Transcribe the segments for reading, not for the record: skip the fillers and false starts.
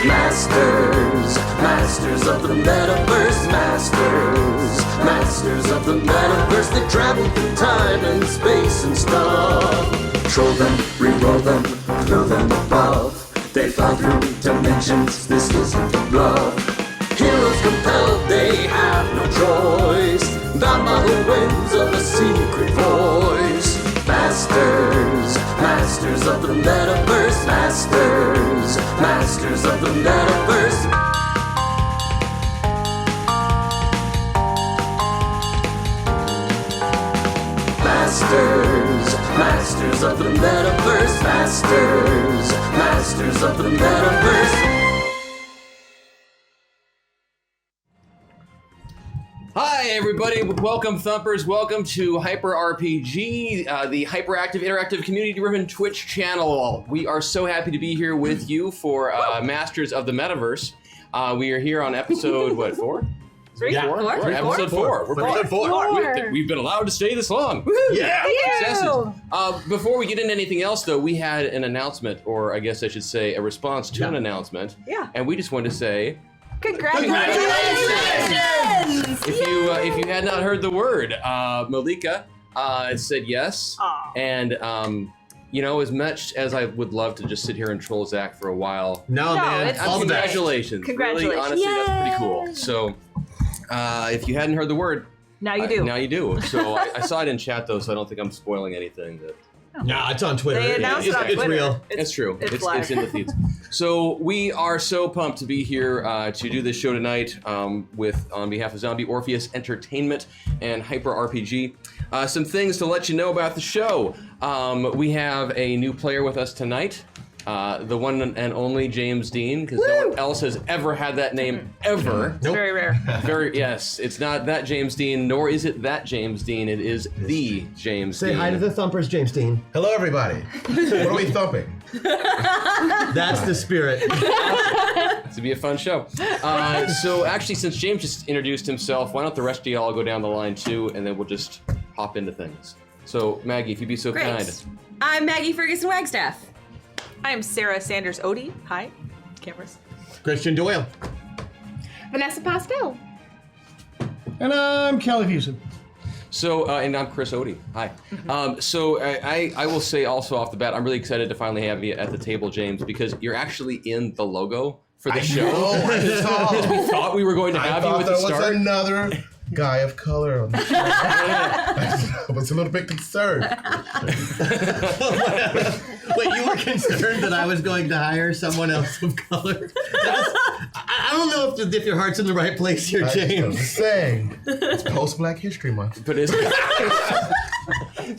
Masters, masters of the Metaverse, masters of the Metaverse. They travel through time and space and stuff. Troll them, re-roll them, throw them above. They fly through dimensions, this isn't a bluff. Heroes compelled, they have no choice. Bound by the winds of a secret voice. Masters, masters of the Metaverse, masters of the Metaverse. Masters of the Metaverse, masters of the Metaverse. Hi everybody, welcome Thumpers, welcome to Hyper RPG, the hyperactive, interactive, community-driven Twitch channel. We are so happy to be here with you for Masters of the Metaverse. We are here on episode, what, 4? Episode 4. We're episode 4. We've been allowed to stay this long. Woo-hoo. Yeah. Before we get into anything else, though, we had an announcement, or I guess I should say a response to an announcement. Yeah. And we just wanted to say, Congratulations! If you had not heard the word, Malika said yes. Aww. And you know, as much as I would love to just sit here and troll Zach for a while, man, all congratulations. Congratulations. Really, honestly, that's pretty cool. So, if you hadn't heard the word, now you do. Now you do. So I saw it in chat though, so I don't think I'm spoiling anything. No, it's on Twitter. They announced it on Twitter. It's real. It's true. It's in the feeds. So we are so pumped to be here to do this show tonight on behalf of Zombie Orpheus Entertainment and Hyper RPG. Some things to let you know about the show. We have a new player with us tonight. The one and only James Dean, because no one else has ever had that name ever. It's very rare. Yes, it's not that James Dean, nor is it that James Dean. It is the James Dean. Say hi to the Thumpers, James Dean. Hello, everybody. What are we thumping? That's the spirit. It's to be a fun show. So actually, since James just introduced himself, why don't the rest of y'all go down the line too, and then we'll just hop into things. So Maggie, if you'd be so kind. I'm Maggie Ferguson Wagstaff. I'm Sarah Sanders Odie. Hi, cameras. Christian Doyle. Vanessa Pastel. And I'm Kelly Fuson. So, and I'm Chris Odie. Hi. So I will say also off the bat, I'm really excited to finally have you at the table, James, because you're actually in the logo for the show. Because we thought we were going to have you at the start. Was another guy of color on the show. I was a little bit concerned. Wait, you were concerned that I was going to hire someone else of color? I don't know if your heart's in the right place here, James. I'm just saying. It's post-Black History Month. But it's...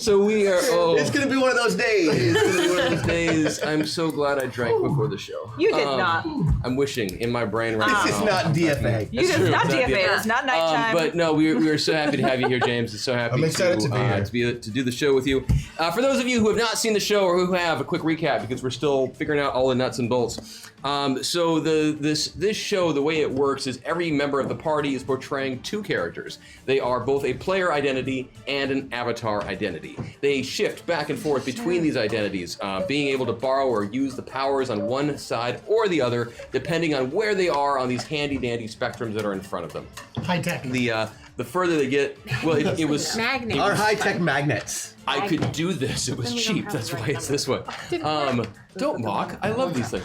So we are... It's going to be one of those days. It's going to be one of those days. I'm so glad I drank before the show. You did not. I'm wishing in my brain right now. This is not DFA. It's not DFA. It's not nighttime. But no, we are so happy to have you here, James. We're so happy I'm excited to be here. To do the show with you. For those of you who have not seen the show or who have, a quick recap because we're still figuring out all the nuts and bolts. So this show, the way it works is every member of the party is portraying two characters. They are both a player identity and an avatar identity. They shift back and forth between these identities, being able to borrow or use the powers on one side or the other, depending on where they are on these handy-dandy spectrums that are in front of them. High tech. The further they get, well, it was... Magnets. Our high-tech magnets. I could do this. It was cheap. That's why it's this way. Don't mock. I love these things.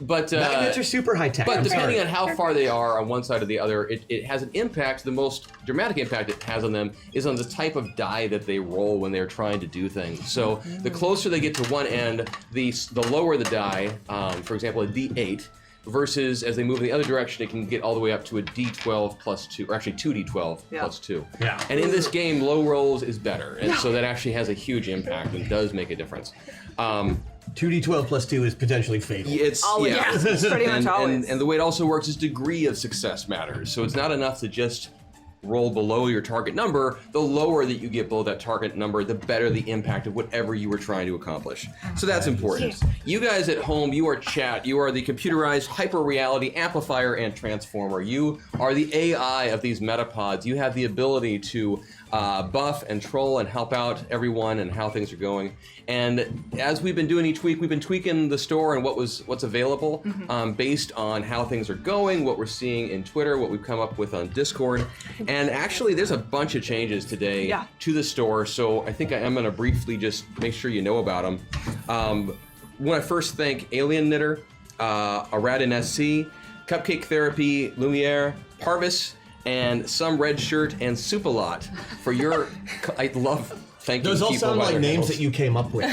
But magnets are super high-tech. But depending on how far they are on one side or the other, it has an impact. The most dramatic impact it has on them is on the type of die that they roll when they're trying to do things. So the closer they get to one end, the lower the die. For example, a D8. Versus as they move in the other direction, it can get all the way up to a D12 plus 2, or actually 2D12 plus 2. Yeah. And in this game, low rolls is better, and so that actually has a huge impact and does make a difference. 2D12 plus 2 is potentially fatal. It's pretty much always. And the way it also works is degree of success matters. So it's not enough to just roll below your target number. The lower that you get below that target number, the better the impact of whatever you were trying to accomplish. So that's important. You guys at home, you are chat. You are the computerized hyper reality amplifier and transformer. You are the AI of these metapods. You have the ability to buff and troll and help out everyone and how things are going. And as we've been doing each week, we've been tweaking the store and what's available based on how things are going, what we're seeing in Twitter, what we've come up with on Discord. And actually, there's a bunch of changes today to the store, so I think I am going to briefly just make sure you know about them. When I first thank Alien Knitter, Aradin SC, Cupcake Therapy, Lumiere, Parvis, and Some Red Shirt and Supalot for your. I love thanking Those all people sound by like their names handles. that you came up with.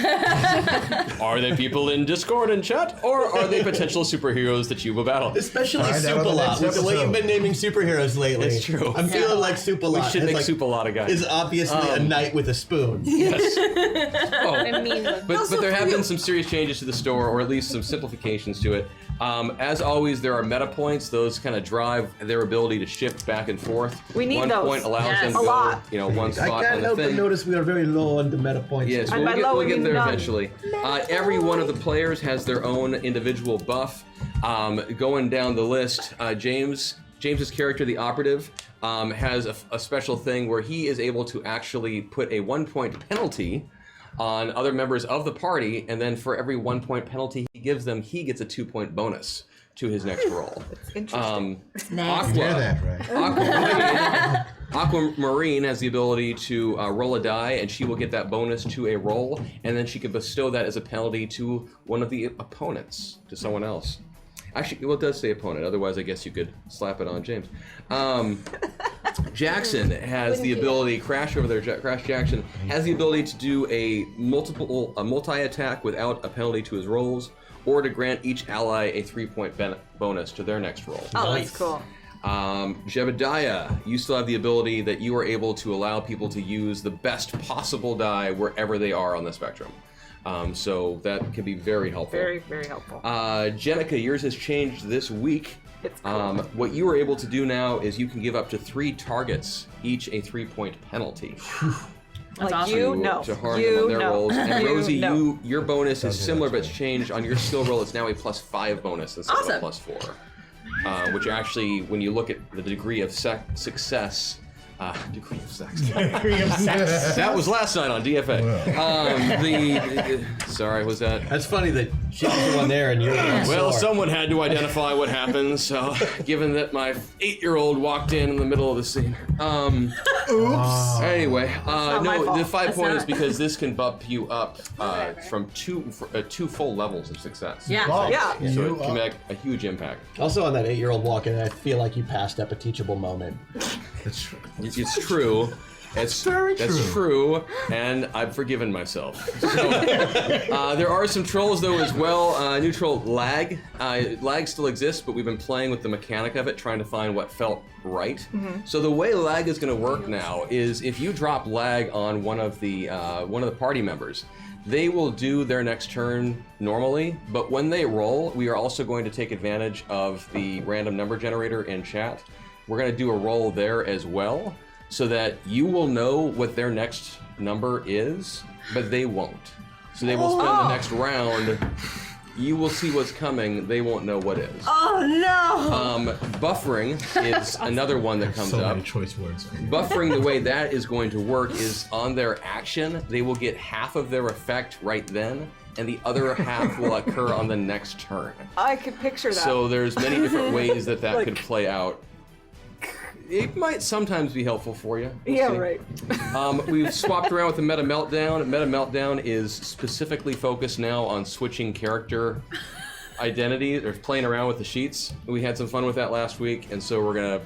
Are they people in Discord and chat, or are they potential superheroes that you will battle? Especially Find out on the Supalot. next With the way episode. you've been naming superheroes lately. It's true. I'm feeling like Supalot. We should is make like, Supalot a guy. is obviously a knight with a spoon. Yes. Oh. I mean, But there have been some serious changes to the store, or at least some simplifications to it. As always, there are meta points. Those kind of drive their ability to shift back and forth. We need one those. point allows Yes. them to A go, lot. one I spot can't on the help but thing. notice we are very low on the meta points. Yes, And by we'll low, get, we mean there none. eventually. Every one of the players has their own individual buff. Going down the list, James's character, the operative, has a special thing where he is able to actually put a 1-point penalty on other members of the party, and then for every 1-point penalty he gives them, he gets a 2-point bonus to his next roll. Interesting. nice. Hear that, right? Aquamarine has the ability to roll a die, and she will get that bonus to a roll, and then she can bestow that as a penalty to one of the opponents, to someone else. Actually, well, it does say opponent. Otherwise, I guess you could slap it on James. Jackson has the ability. Crash over there. Crash Jackson has the ability to do a multi-attack without a penalty to his rolls, or to grant each ally a 3-point bonus to their next roll. Oh, that's cool. Jebediah, you still have the ability that you are able to allow people to use the best possible die wherever they are on the spectrum. So that can be very helpful. Very, very helpful. Jenica, yours has changed this week. It's cool. What you are able to do now is you can give up to 3 targets, each a 3-point penalty. That's Like awesome. you know. To harm them You on their know. rolls. And You Rosie, know. your bonus is Don't do similar, that but it's changed on your skill roll. It's now a +5 bonus instead of a Awesome. +4. Which actually, when you look at the degree of success, degree of sex. That was last night on DFA. Sorry, was that? That's funny that she was the one there and you're the one Well, sore. someone had to identify what happened, so given that my 8-year-old walked in the middle of the scene. Anyway, not my no, fault. the 5 point is not. because this can bump you up from 2 full levels of success. Yeah. Yeah. So it can make a huge impact. Also on that 8-year-old walk-in, I feel like you passed up a teachable moment. It's true. That's true, and I've forgiven myself. So, there are some trolls though as well. New troll lag. Lag still exists, but we've been playing with the mechanic of it, trying to find what felt right. So the way lag is going to work now is if you drop lag on one of the party members, they will do their next turn normally, but when they roll, we are also going to take advantage of the random number generator in chat. We're going to do a roll there as well, so that you will know what their next number is, but they won't. So they will spend the next round. You will see what's coming. They won't know what is. Oh no! Buffering is another one that comes So up. many choice words. Buffering, the way that is going to work is on their action, they will get half of their effect right then, and the other half will occur on the next turn. I could picture that. So there's many different ways that Like- could play out. It might sometimes be helpful for you. We'll yeah, see. right. We've swapped around with the Meta Meltdown. Meta Meltdown is specifically focused now on switching character identity, or playing around with the sheets. We had some fun with that last week, and so we're gonna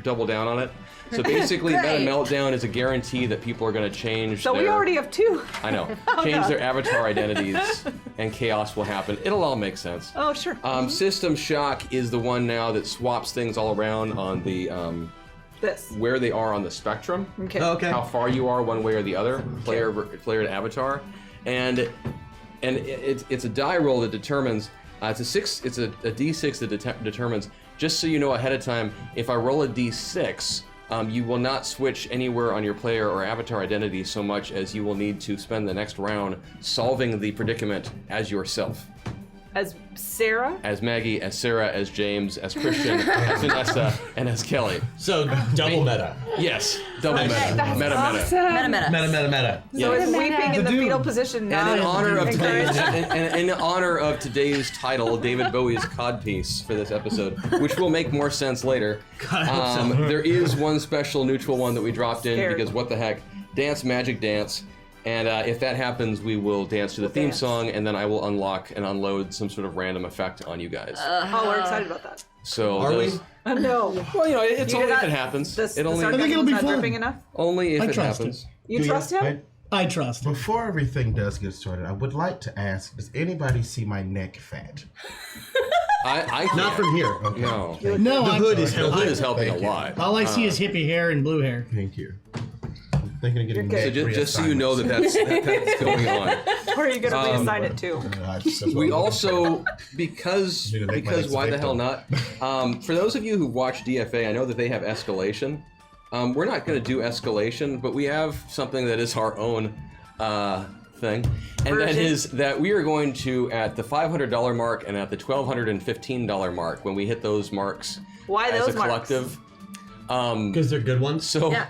double down on it. So basically, Meta Great. Meltdown is a guarantee that people are gonna change So their... we already have 2. I know. Change their avatar identities, and chaos will happen. It'll all make sense. Oh, sure. System Shock is the one now that swaps things all around on the This. where they are on the spectrum. Okay. Okay. How far you are one way or the other, player to avatar, and it's a die roll that determines. It's a d6 that determines. Just so you know ahead of time, if I roll a d6, you will not switch anywhere on your player or avatar identity so much as you will need to spend the next round solving the predicament as yourself. As Sarah. as Maggie, as Sarah, as James, as Christian, as Vanessa, and as Kelly. So double meta. Yes, double meta. That's Meta. Meta. Meta. So it's weeping in the dude. fetal position. And in honor of today's, encouraged. in honor of today's title, David Bowie's Codpiece for this episode, which will make more sense later. There is one special neutral one that we dropped in Scared. because what the heck, Dance Magic Dance. And if that happens, we will dance to the theme song, and then I will unlock and unload some sort of random effect on you guys. Oh, we're excited about that. So Are we? No. Well, you know, it's You only did if not- it happens. This, It only I think it'll be not fun. dripping enough. only if I it trust happens. You trust him? I trust. Before everything does get started, I would like to ask: does anybody see my neck fat? I can't. Not from here. Okay. No. No, The hood is The helping. hood is helping a Thank you. lot. all I see is hippie hair and blue hair. Thank you. I'm thinking of getting You're So neck just so you know that's going on. Where are you going to reassign it to? We also, because Need to make my next why the hell victim. not? For those of you who watch DFA, I know that they have escalation. We're not going to do escalation, but we have something that is our own thing, and that Version. is that we are going to, at the $500 mark and at the $1,215 mark, when we hit those marks Why as those a marks? collective. Because they're good ones. So Yeah.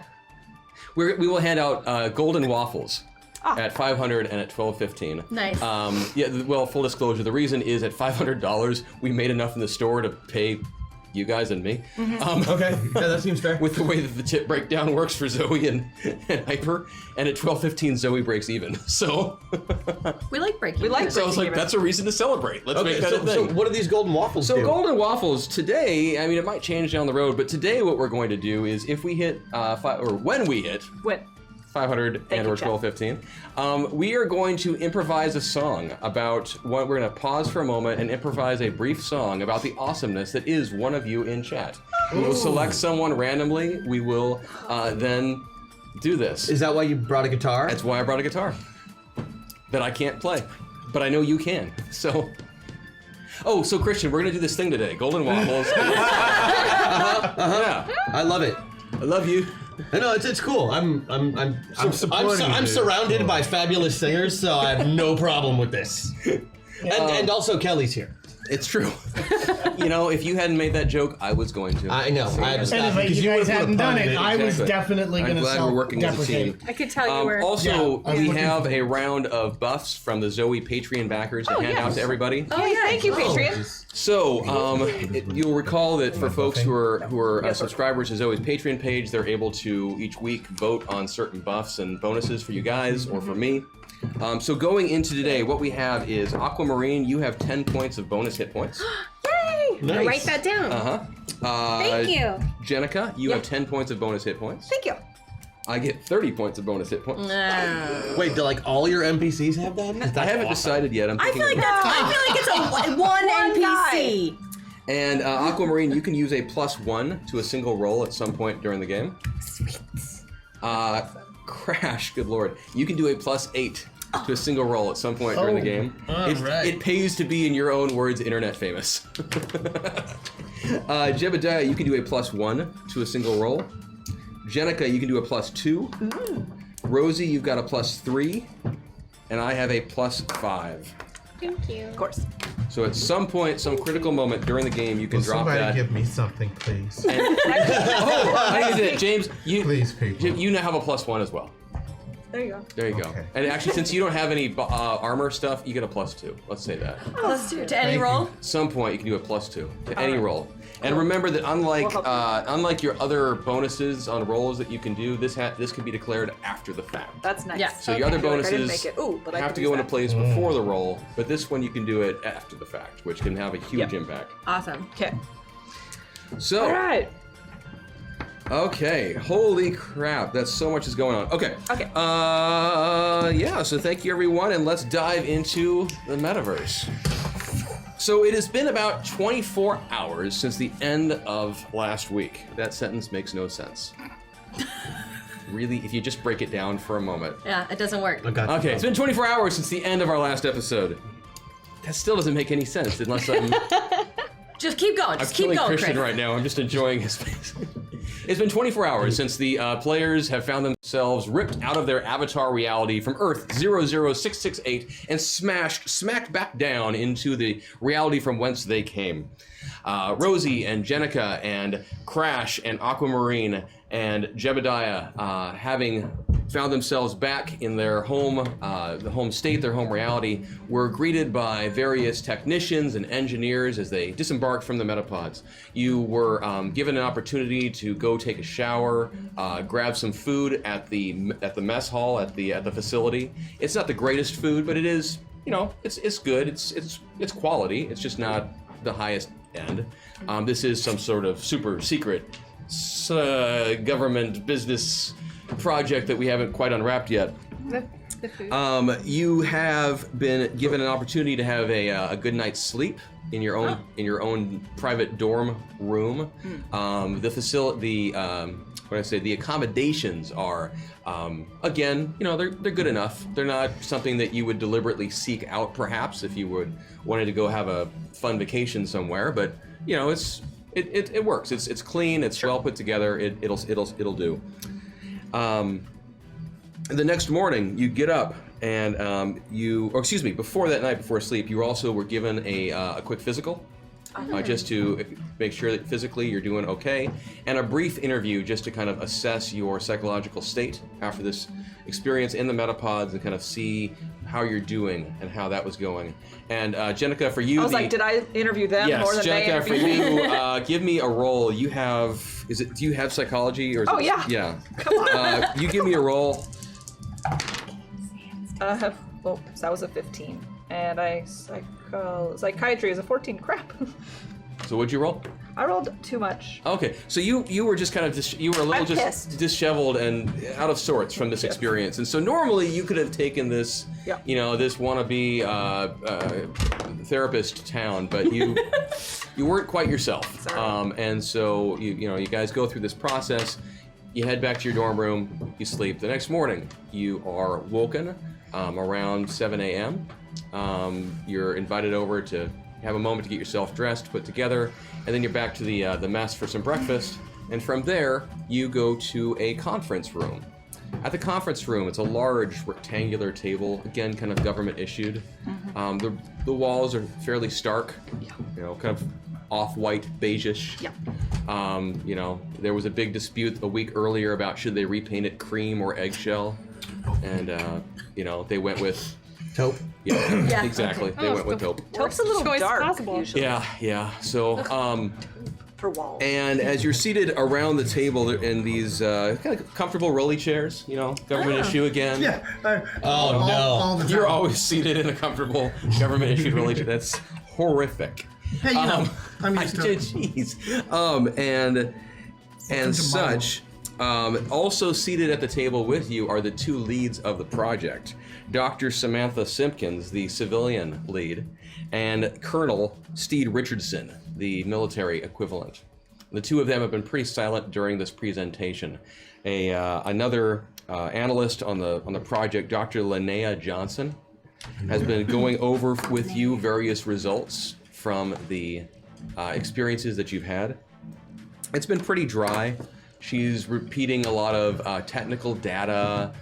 we will hand out golden waffles at $500 and at $1,215. Nice. Well, full disclosure, the reason is at $500 we made enough in the store to pay you guys and me. Okay. Yeah, that seems fair. With the way that the tip breakdown works for Zoe and Hyper, and at $1,215 Zoe breaks even. So, We like breaking. We like so I was like, breaking that's a reason to celebrate. Let's make that a so thing. what do these golden waffles So do? golden waffles today, I mean, it might change down the road, but today what we're going to do is if we hit, when we hit When? 500 and you, or Jeff. 1215, we are going to improvise a song about what we're going to pause for a moment and improvise a brief song about the awesomeness that is one of you in chat. We will select someone randomly. We will then do this. Is that why you brought a guitar? That's why I brought a guitar that I can't play, but I know you can. So, so Christian, we're gonna do this thing today. Golden waffles. Yeah, I love it. I love you. No, it's cool. I'm supporting you, dude. surrounded by fabulous singers, so I have no problem with this. And also Kelly's here. It's true. You know, if you hadn't made that joke, I was going to. I know. I had to stop And if because you guys would've put a hadn't done pun in it, I was Exactly. definitely I'm going to glad we're working as a team. self-deprecate. I could tell you were. Also, Yeah, I was we looking have for- a round of buffs from the Zoe Patreon backers to hand out to everybody. Oh yeah. Thank you, Patreon. So, you'll recall that for folks who are subscribers to Zoe's Patreon page, they're able to each week vote on certain buffs and bonuses for you guys or for me. So going into today, what we have is Aquamarine. You have 10 points of bonus hit points. Yay! Nice. Write that down. Thank you. Jenica, you have 10 points of bonus hit points. Thank you. I get 30 points of bonus hit points. Wait, do like all your NPCs have that? I haven't decided yet. I'm I thinking feel like about that's. I feel like it's a one NPC. And Aquamarine, you can use a +1 to a single roll at some point during the game. Sweet. Crash, good lord. You can do a +8 to a single roll at some point during the game. It pays to be, in your own words, internet famous. Jebediah, you can do a +1 to a single roll. Jenica, you can do a +2. Rosie, you've got a +3. And I have a +5. Thank you. Of course. So at some point, some critical moment during the game, you can Will drop somebody that. give me something, please? I did it, James. Please, people. You now have a +1 as well. There you go. There you go. Okay. And actually, since you don't have any armor stuff, you get a +2. Let's say that. +2 to any Thank roll. At some point, you can do a +2 to any roll. And remember that unlike your other bonuses on rolls that you can do, this can be declared after the fact. That's nice. Yeah. So your other I feel like I didn't bonuses make it. Ooh, but I have could to use go into that. place before the roll, but this one you can do it after the fact, which can have a huge Yep. impact. Awesome. Okay. So, All right. okay, holy crap, that's so much is going on. Okay. Okay. Yeah, so thank you everyone, and let's dive into the metaverse. So it has been about 24 hours since the end of last week. That sentence makes no sense. Really, if you just break it down for a moment. Yeah, it doesn't work. Okay, it's been 24 hours since the end of our last episode. That still doesn't make any sense unless I'm Just keep going. I'm Just keep killing going, Christian Chris. right now. I'm just enjoying his face. It's been 24 hours since the players have found themselves ripped out of their avatar reality from Earth 00668 and smacked back down into the reality from whence they came. Rosie and Jenica and Crash and Aquamarine and Jebediah, having found themselves back in their home, the home state, their home reality, were greeted by various technicians and engineers as they disembarked from the metapods. You were given an opportunity to go take a shower, grab some food at the mess hall at the facility. It's not the greatest food, but it is, it's good. It's quality. It's just not the highest end. This is some sort of super secret government business project that we haven't quite unwrapped yet. The food. You have been given an opportunity to have a good night's sleep in your own private dorm room. The accommodations are again, they're good enough. They're not something that you would deliberately seek out, perhaps, if you wanted to go have a fun vacation somewhere. But it works. It's clean. It's well put together. It'll do. The next morning, you get up and before that night, before sleep, you also were given a quick physical, just to make sure that physically you're doing okay, and a brief interview just to kind of assess your psychological state after this experience in the metapods and kind of see how you're doing and how that was going. And Jenica, for you, I was like, did I interview them more than they Jenica, for interviewed me? you, give me a roll. You have, do you have psychology or? Yeah. Yeah. Come on. You give me a roll. So that was a 15, and psychiatry is a 14. Crap. So what'd you roll? I rolled too much. Okay, so you were just kind of you were a little I'm just pissed. disheveled and out of sorts from this experience, and so normally you could have taken this, this wannabe therapist to town, but you weren't quite yourself. Sorry. And so you guys go through this process. You head back to your dorm room. You sleep. The next morning, you are woken around 7 a.m. You're invited over to have a moment to get yourself dressed, put together, and then you're back to the mess for some breakfast. And from there, you go to a conference room. At the conference room, it's a large rectangular table, again, kind of government issued. The walls are fairly stark, kind of off-white, beige-ish. Yeah. There was a big dispute a week earlier about should they repaint it cream or eggshell, and they went with Taupe. Yeah, exactly. They went with taupe. Taupe's a little Choice dark possible. usually. Yeah. So, For walls. and as you're seated around the table in these kind of comfortable rolly chairs, government issue again. Yeah. All the time. You're always seated in a comfortable government issued rolly chair. That's horrific. Hey, I'm used to it. Jeez. And such. Also seated at the table with you are the two leads of the project, Dr. Samantha Simpkins, the civilian lead, and Colonel Steed Richardson, the military equivalent. The two of them have been pretty silent during this presentation. Another analyst on the project, Dr. Linnea Johnson, has been going over with you various results from the experiences that you've had. It's been pretty dry. She's repeating a lot of technical data,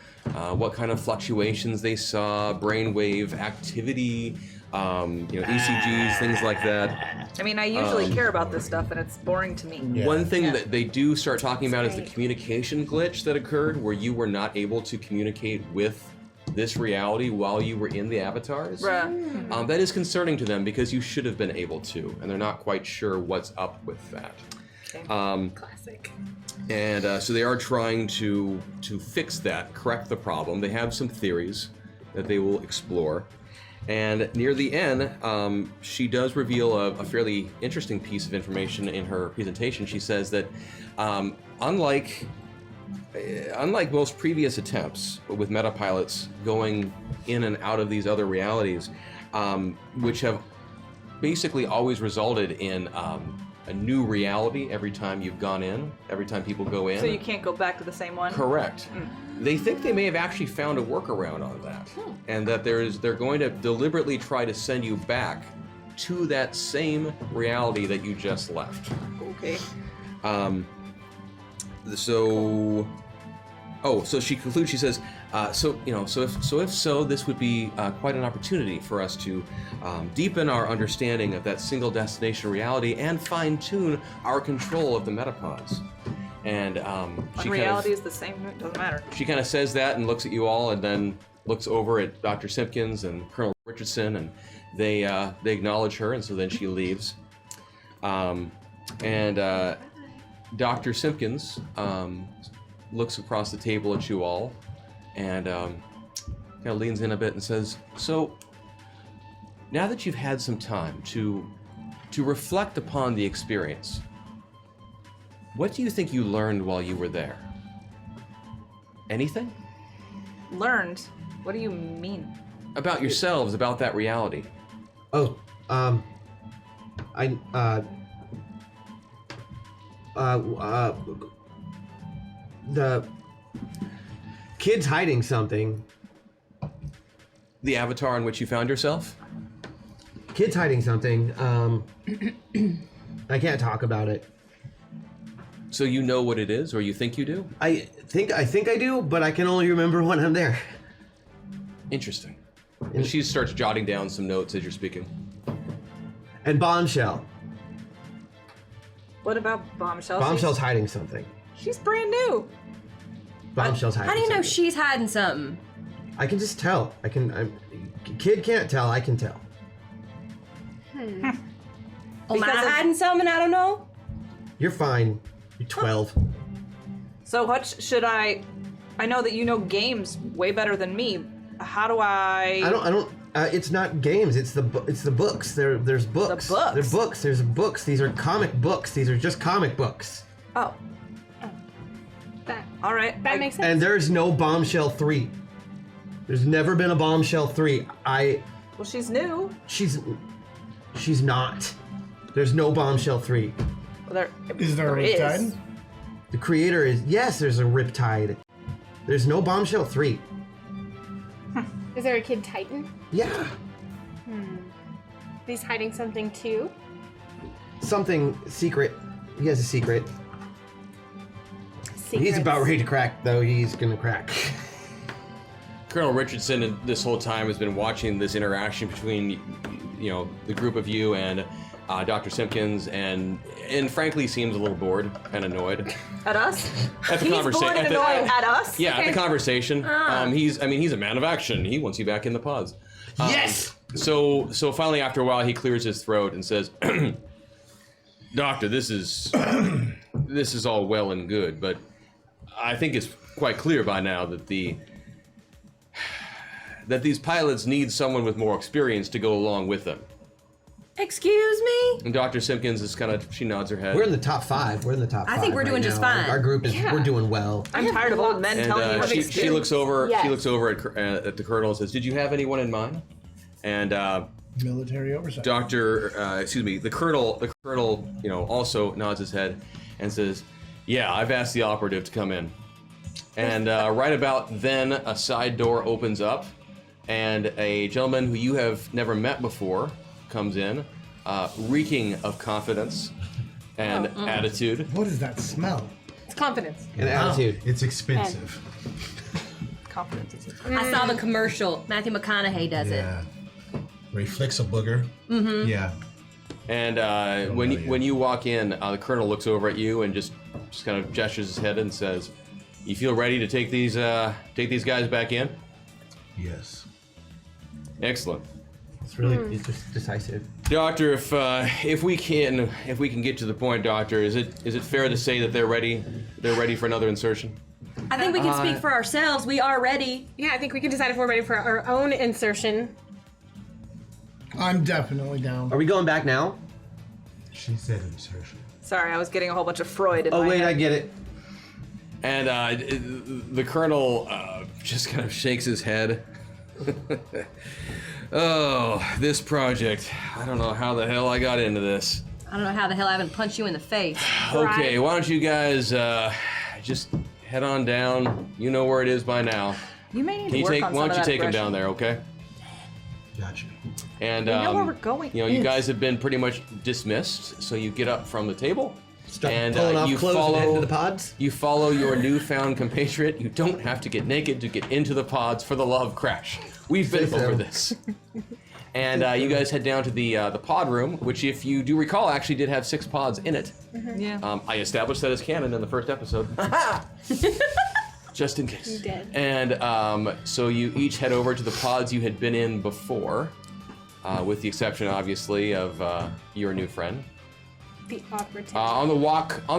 what kind of fluctuations they saw, brainwave activity, ECGs, things like that. I mean, I usually care about this stuff, and it's boring to me. Yeah. One thing that they do start talking about is the communication glitch that occurred, where you were not able to communicate with this reality while you were in the avatars. Bruh. That is concerning to them because you should have been able to, and they're not quite sure what's up with that. Classic. And so they are trying to fix that, correct the problem. They have some theories that they will explore. And near the end, she does reveal a fairly interesting piece of information in her presentation. She says that unlike most previous attempts with metapilots going in and out of these other realities, which have basically always resulted in a new reality every time you've gone in, every time people go in. So you can't go back to the same one? Correct. They think they may have actually found a workaround on that, and that they're going to deliberately try to send you back to that same reality that you just left. Okay. So Oh, so she concludes. She says, "So if this would be quite an opportunity for us to deepen our understanding of that single destination reality and fine-tune our control of the metapods." And reality is the same. It doesn't matter. she kind of says that and looks at you all, and then looks over at Dr. Simpkins and Colonel Richardson, and they acknowledge her, and so then she leaves. Dr. Simpkins looks across the table at you all and kind of leans in a bit and says, "So, now that you've had some time to reflect upon the experience, what do you think you learned while you were there? Anything? Learned? What do you mean? About yourselves, about that reality?" The kid's hiding something. The avatar in which you found yourself? Kid's hiding something. I can't talk about it. So you know what it is, or you think you do? I think I do, but I can only remember when I'm there. Interesting. And she starts jotting down some notes as you're speaking. And Bombshell. What about Bombshell? Bombshell's hiding something. She's brand new. Bombshell's hiding How do you know something. she's hiding something? I can just tell. Kid can't tell, I can tell. Oh, Because am I of- hiding something? I don't know. You're fine. You're 12. So what should I know that you know games way better than me. How do I don't. It's not games. It's the books. There's books. The books? There's books. There's books. These are comic books. These are just comic books. Oh. All right. That makes sense. And there's no Bombshell 3. There's never been a Bombshell 3. Well, she's new. She's not. There's no Bombshell 3. Well, Is there a is. Riptide? The creator is, yes, there's a Riptide. There's no Bombshell 3. Is there a kid Titan? Yeah. He's hiding something too. Something secret. He has a secret. He's Secrets. about ready to crack, though. He's gonna crack. Colonel Richardson, this whole time, has been watching this interaction between, the group of you and Dr. Simpkins, and frankly seems a little bored and annoyed At us? at the He's conversation. bored and annoyed at us? Yeah, at the conversation. He's a man of action. He wants you back in the pods. Yes! So finally, after a while, he clears his throat and says, "Doctor, this is all well and good, but I think it's quite clear by now that these pilots need someone with more experience to go along with them." Excuse me? And Dr. Simpkins is she nods her head. We're in the top 5. We're in the top 5. I think we're right doing just now. fine. Our group is, we're doing well. I'm tired of old men And telling me what she experience. looks over. Yes. She looks over at the colonel and says, "Did you have anyone in mind?" And Military oversight. the colonel, also nods his head and says, "Yeah, I've asked the operative to come in." And right about then, a side door opens up, and a gentleman who you have never met before comes in, reeking of confidence and attitude. What is that smell? It's confidence. And attitude. It's expensive. Confidence is I saw the commercial. Matthew McConaughey does it. Yeah. Where he flicks a booger. Mm-hmm. Yeah. And when you walk in, the colonel looks over at you and just kind of gestures his head and says, "You feel ready to take these guys back in?" Yes. Excellent. It's really it's just decisive. Doctor, if we can get to the point, Doctor, is it fair to say that they're ready for another insertion? I think we can speak for ourselves. We are ready. Yeah, I think we can decide if we're ready for our own insertion. I'm definitely down. Are we going back now? She said insertion. Sorry, I was getting a whole bunch of Freud in Oh, my wait, head. I get it. And the colonel just kind of shakes his head. Oh, this project. I don't know how the hell I got into this. I don't know how the hell I haven't punched you in the face. Okay, why don't you guys just head on down? You know where it is by now. You may need Can to work on why some don't of you that take him aggression. down there, okay? Gotcha. And We know where we're going. you guys have been pretty much dismissed, so you get up from the table, Start And pulling off you clothes and head follow into the pods. You follow your newfound compatriot. You don't have to get naked to get into the pods for the love crash. We've been Say over so. this. And you guys head down to the pod room, which, if you do recall, actually did have 6 pods in it. Yeah. I established that as canon in the first episode. Just in case. You did. And so you each head over to the pods you had been in before, with the exception, obviously, of your new friend. The operative. On the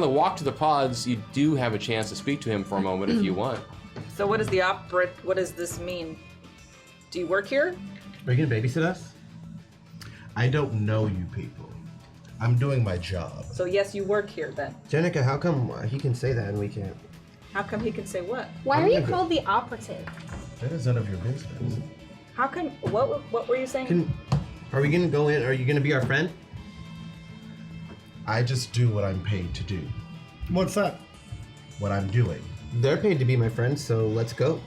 walk to the pods, you do have a chance to speak to him for a moment if you want. So what does this mean? Do you work here? Are you gonna babysit us? I don't know you people. I'm doing my job. So yes, you work here then. Jenica, how come he can say that and we can't? How come he can say what? Why are you called the operative? That is none of your business. How come? What were you saying? Are we gonna go in? Are you gonna be our friend? I just do what I'm paid to do. What's that? What I'm doing. They're paid to be my friends, so let's go.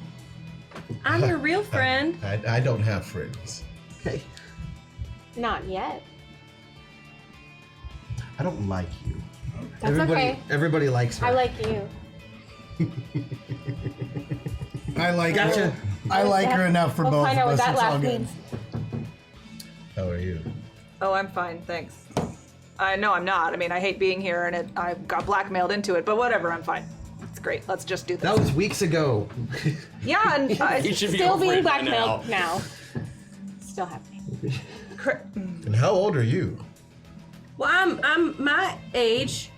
I'm your real friend. I don't have friends. Okay. Not yet. I don't like you. That's okay. Everybody likes her. I like you. I like Gotcha. her. I like her enough for We'll both find of out what us. that It's all laugh good. means. How are you? Oh, I'm fine, thanks. I know I'm not. I mean, I hate being here, and I got blackmailed into it. But whatever, I'm fine. It's great. Let's just do this. That was weeks ago. Yeah, and You should be Still over being it by blackmailed now. now. Still happening. And how old are you? Well, I'm my age,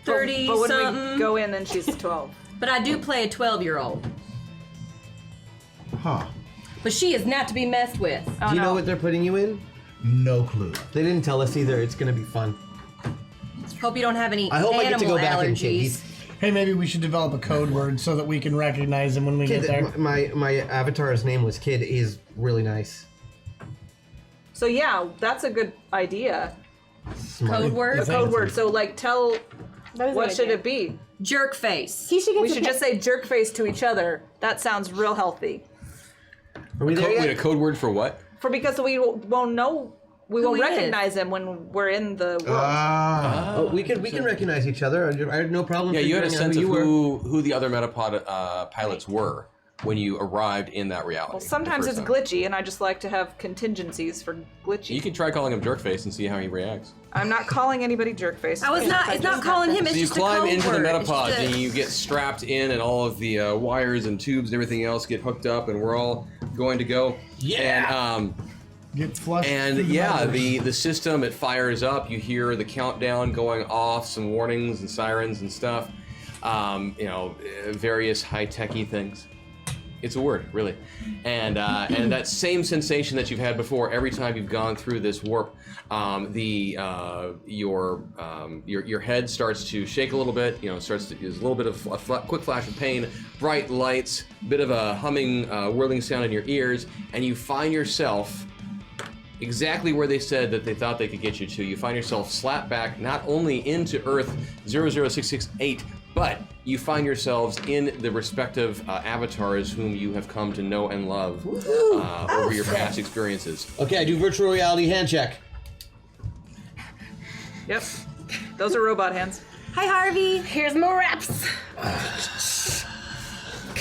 30 But when something. we go in, then she's 12. But I do play a 12-year-old. Huh. But she is not to be messed with. Oh, Do you no. know what they're putting you in? No clue. They didn't tell us either. It's gonna be fun. Hope you don't have any I hope I animal get to go back allergies. and change. Hey, maybe we should develop a code word so that we can recognize him when we get there. Kid, my avatar's name was Kid. He's really nice. So yeah, that's a good idea. Smart. Code word? A code word. So like, tell That is a what good should idea. it be? Jerk face. He should get We to should pick- just say jerk face to each other. That sounds real healthy. Are we there Wait, a yet? code word for what? Because we won't know. We Who won't he is. recognize him when we're in the world. Ah. Oh, we can recognize each other. I had no problem. Yeah, you had a figuring out sense of you were. who the other Metapod pilots were when you arrived in that reality. Well, sometimes the it's first time. glitchy, and I just like to have contingencies for glitchy. You can try calling him Jerkface and see how he reacts. I'm not calling anybody jerk face. I was not. It's not calling him. It's So you just climb a code into word. the It's Metapod just a- and you get strapped in, and all of the wires and tubes and everything else get hooked up, and we're all going to go. Yeah. Get flushed. And through the yeah, metaverse. the system, it fires up. You hear the countdown going off, some warnings and sirens and stuff. Various high-techy things. It's a word, really. And that same sensation that you've had before every time you've gone through this warp, your head starts to shake a little bit. There's a little bit of a quick flash of pain, bright lights, bit of a humming, whirling sound in your ears, and you find yourself exactly where they said that they thought they could get you to. You find yourself slapped back not only into Earth 00668, but you find yourselves in the respective avatars whom you have come to know and love over your past experiences. Okay, I do virtual reality hand check. Yep. Those are robot hands. Hi, Harvey. Here's more reps.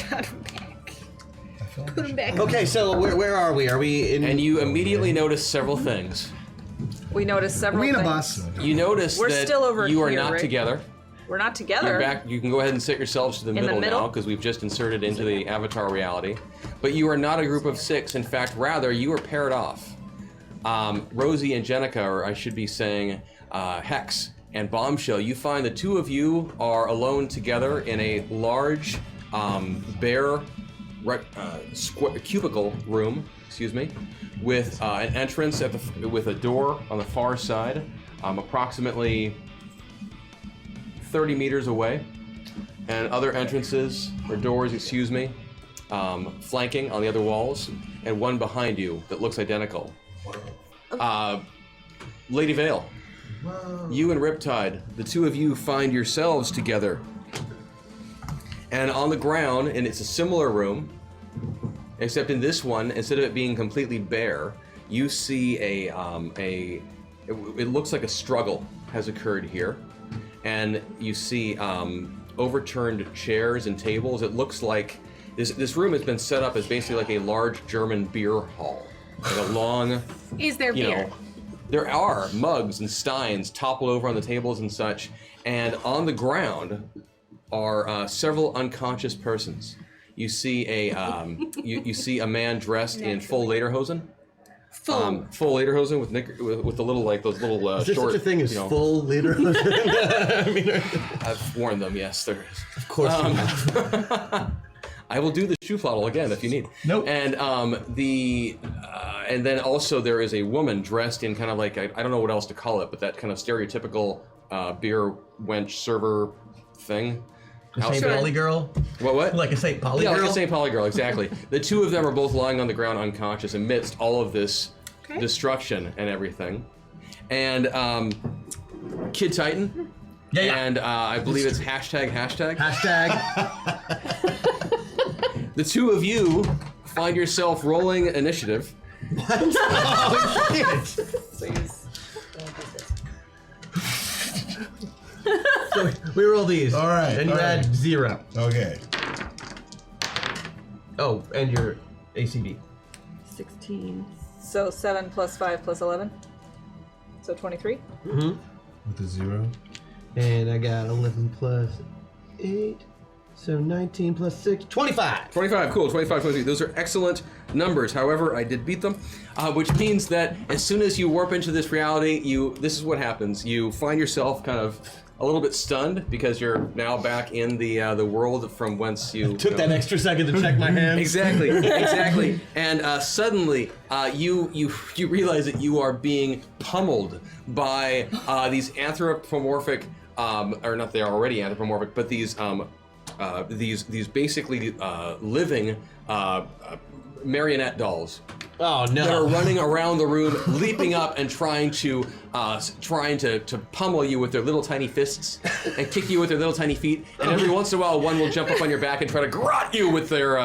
Got him back. Put him back. Okay, so where are we? Are we in? And you immediately notice several things. We noticed several We in a things. bus. You notice We're that still over you are here, not right? together. We're not together. You're back. You can go ahead and set yourselves to the the middle middle? now because we've just inserted into the avatar reality. But you are not a group of 6. In fact, rather, you are paired off. Rosie and Jenica, or I should be saying Hex and Bombshell, you find the two of you are alone together in a large, bare cubicle room, with an entrance with a door on the far side, approximately 30 meters away, and other entrances or doors, flanking on the other walls, and one behind you that looks identical. Lady Vale, you and Riptide, the two of you find yourselves together. And on the ground, and it's a similar room, except in this one, instead of it being completely bare, you see it looks like a struggle has occurred here. and you see overturned chairs and tables. It looks like this room has been set up as basically like a large German beer hall, like a long. Is there beer? There are mugs and steins toppled over on the tables and such, and on the ground are several unconscious persons. You see you see a man dressed in full lederhosen. Full lederhosen with the little like those little Is there short. such a thing as full leader? I mean, I've worn them. Yes, there is. of course. You have. I will do the shoe floddle again if you need. Nope. And and then also there is a woman dressed in kind of like I don't know what else to call it, but that kind of stereotypical beer wench server thing. St. Polly girl? What? Like a St. Polly Yeah, girl? like a St. Polly girl, exactly. The two of them are both lying on the ground unconscious amidst all of this destruction and everything. And Kid Titan. Yeah. And I believe it's hashtag. Hashtag. The two of you find yourself rolling initiative. Oh, shit. Please. So we roll these. All right, And you all add right. 0. Okay. Oh, and your ACD. 16. So 7 plus 5 plus 11. So 23. Mm-hmm. With the 0. And I got 11 plus 8. So 19 plus 6. 25. 25, cool, 25, 23. Those are excellent numbers. However, I did beat them, which means that as soon as you warp into this reality, this is what happens. You find yourself kind of a little bit stunned because you're now back in the world from whence you Took that extra second to check my hands. Exactly. And suddenly, you realize that you are being pummeled by these anthropomorphic, or not, they are already anthropomorphic, but these basically living marionette dolls. Oh no! That are running around the room, leaping up and trying to pummel you with their little tiny fists and kick you with their little tiny feet. And every once in a while, one will jump up on your back and try to garrote you with their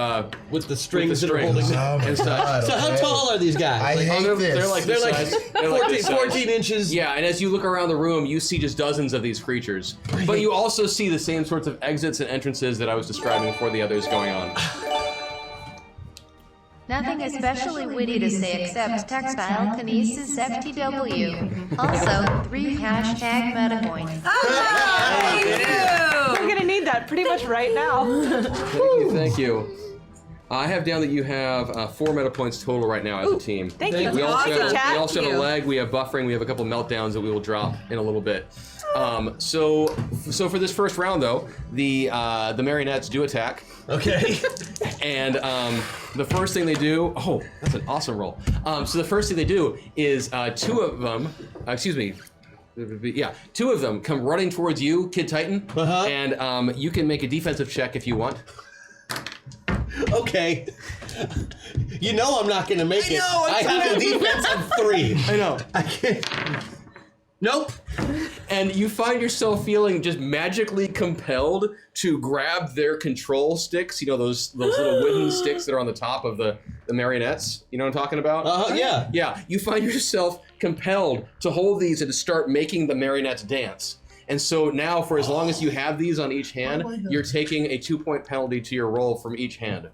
with the strings that are holding Oh them. my and such. God, So how okay. tall are these guys? I Like, hate this. They're like they're this like size. They're like 14, this size. 14 inches. Yeah, and as you look around the room, you see just dozens of these creatures. But you also see the same sorts of exits and entrances that I was describing before the others going on. Nothing especially witty to say except textile kinesis FTW. Also, 3 hashtag meta points. I'm gonna need that pretty much right now. Thank you. I have down that you have 4 meta points total right now as a team. Thank you. We also, Awesome. have, Chat. we also have a You. leg, we have buffering, we have a couple meltdowns that we will drop in a little bit. So for this first round though, the marionettes do attack. Okay. And the first thing they do, oh, that's an awesome roll. So the first thing they do is 2 of them, two of them come running towards you, Kid Titan, and you can make a defensive check if you want. Okay. You know I'm not going to make it. know, I have a defense of 3. I know. I can't. Nope. And you find yourself feeling just magically compelled to grab their control sticks, you know, those little wooden sticks that are on the top of the marionettes. You know what I'm talking about? Yeah. Yeah, you find yourself compelled to hold these and to start making the marionettes dance. And so now, for as long as you have these on each hand, you're taking a 2-point penalty to your roll from each hand.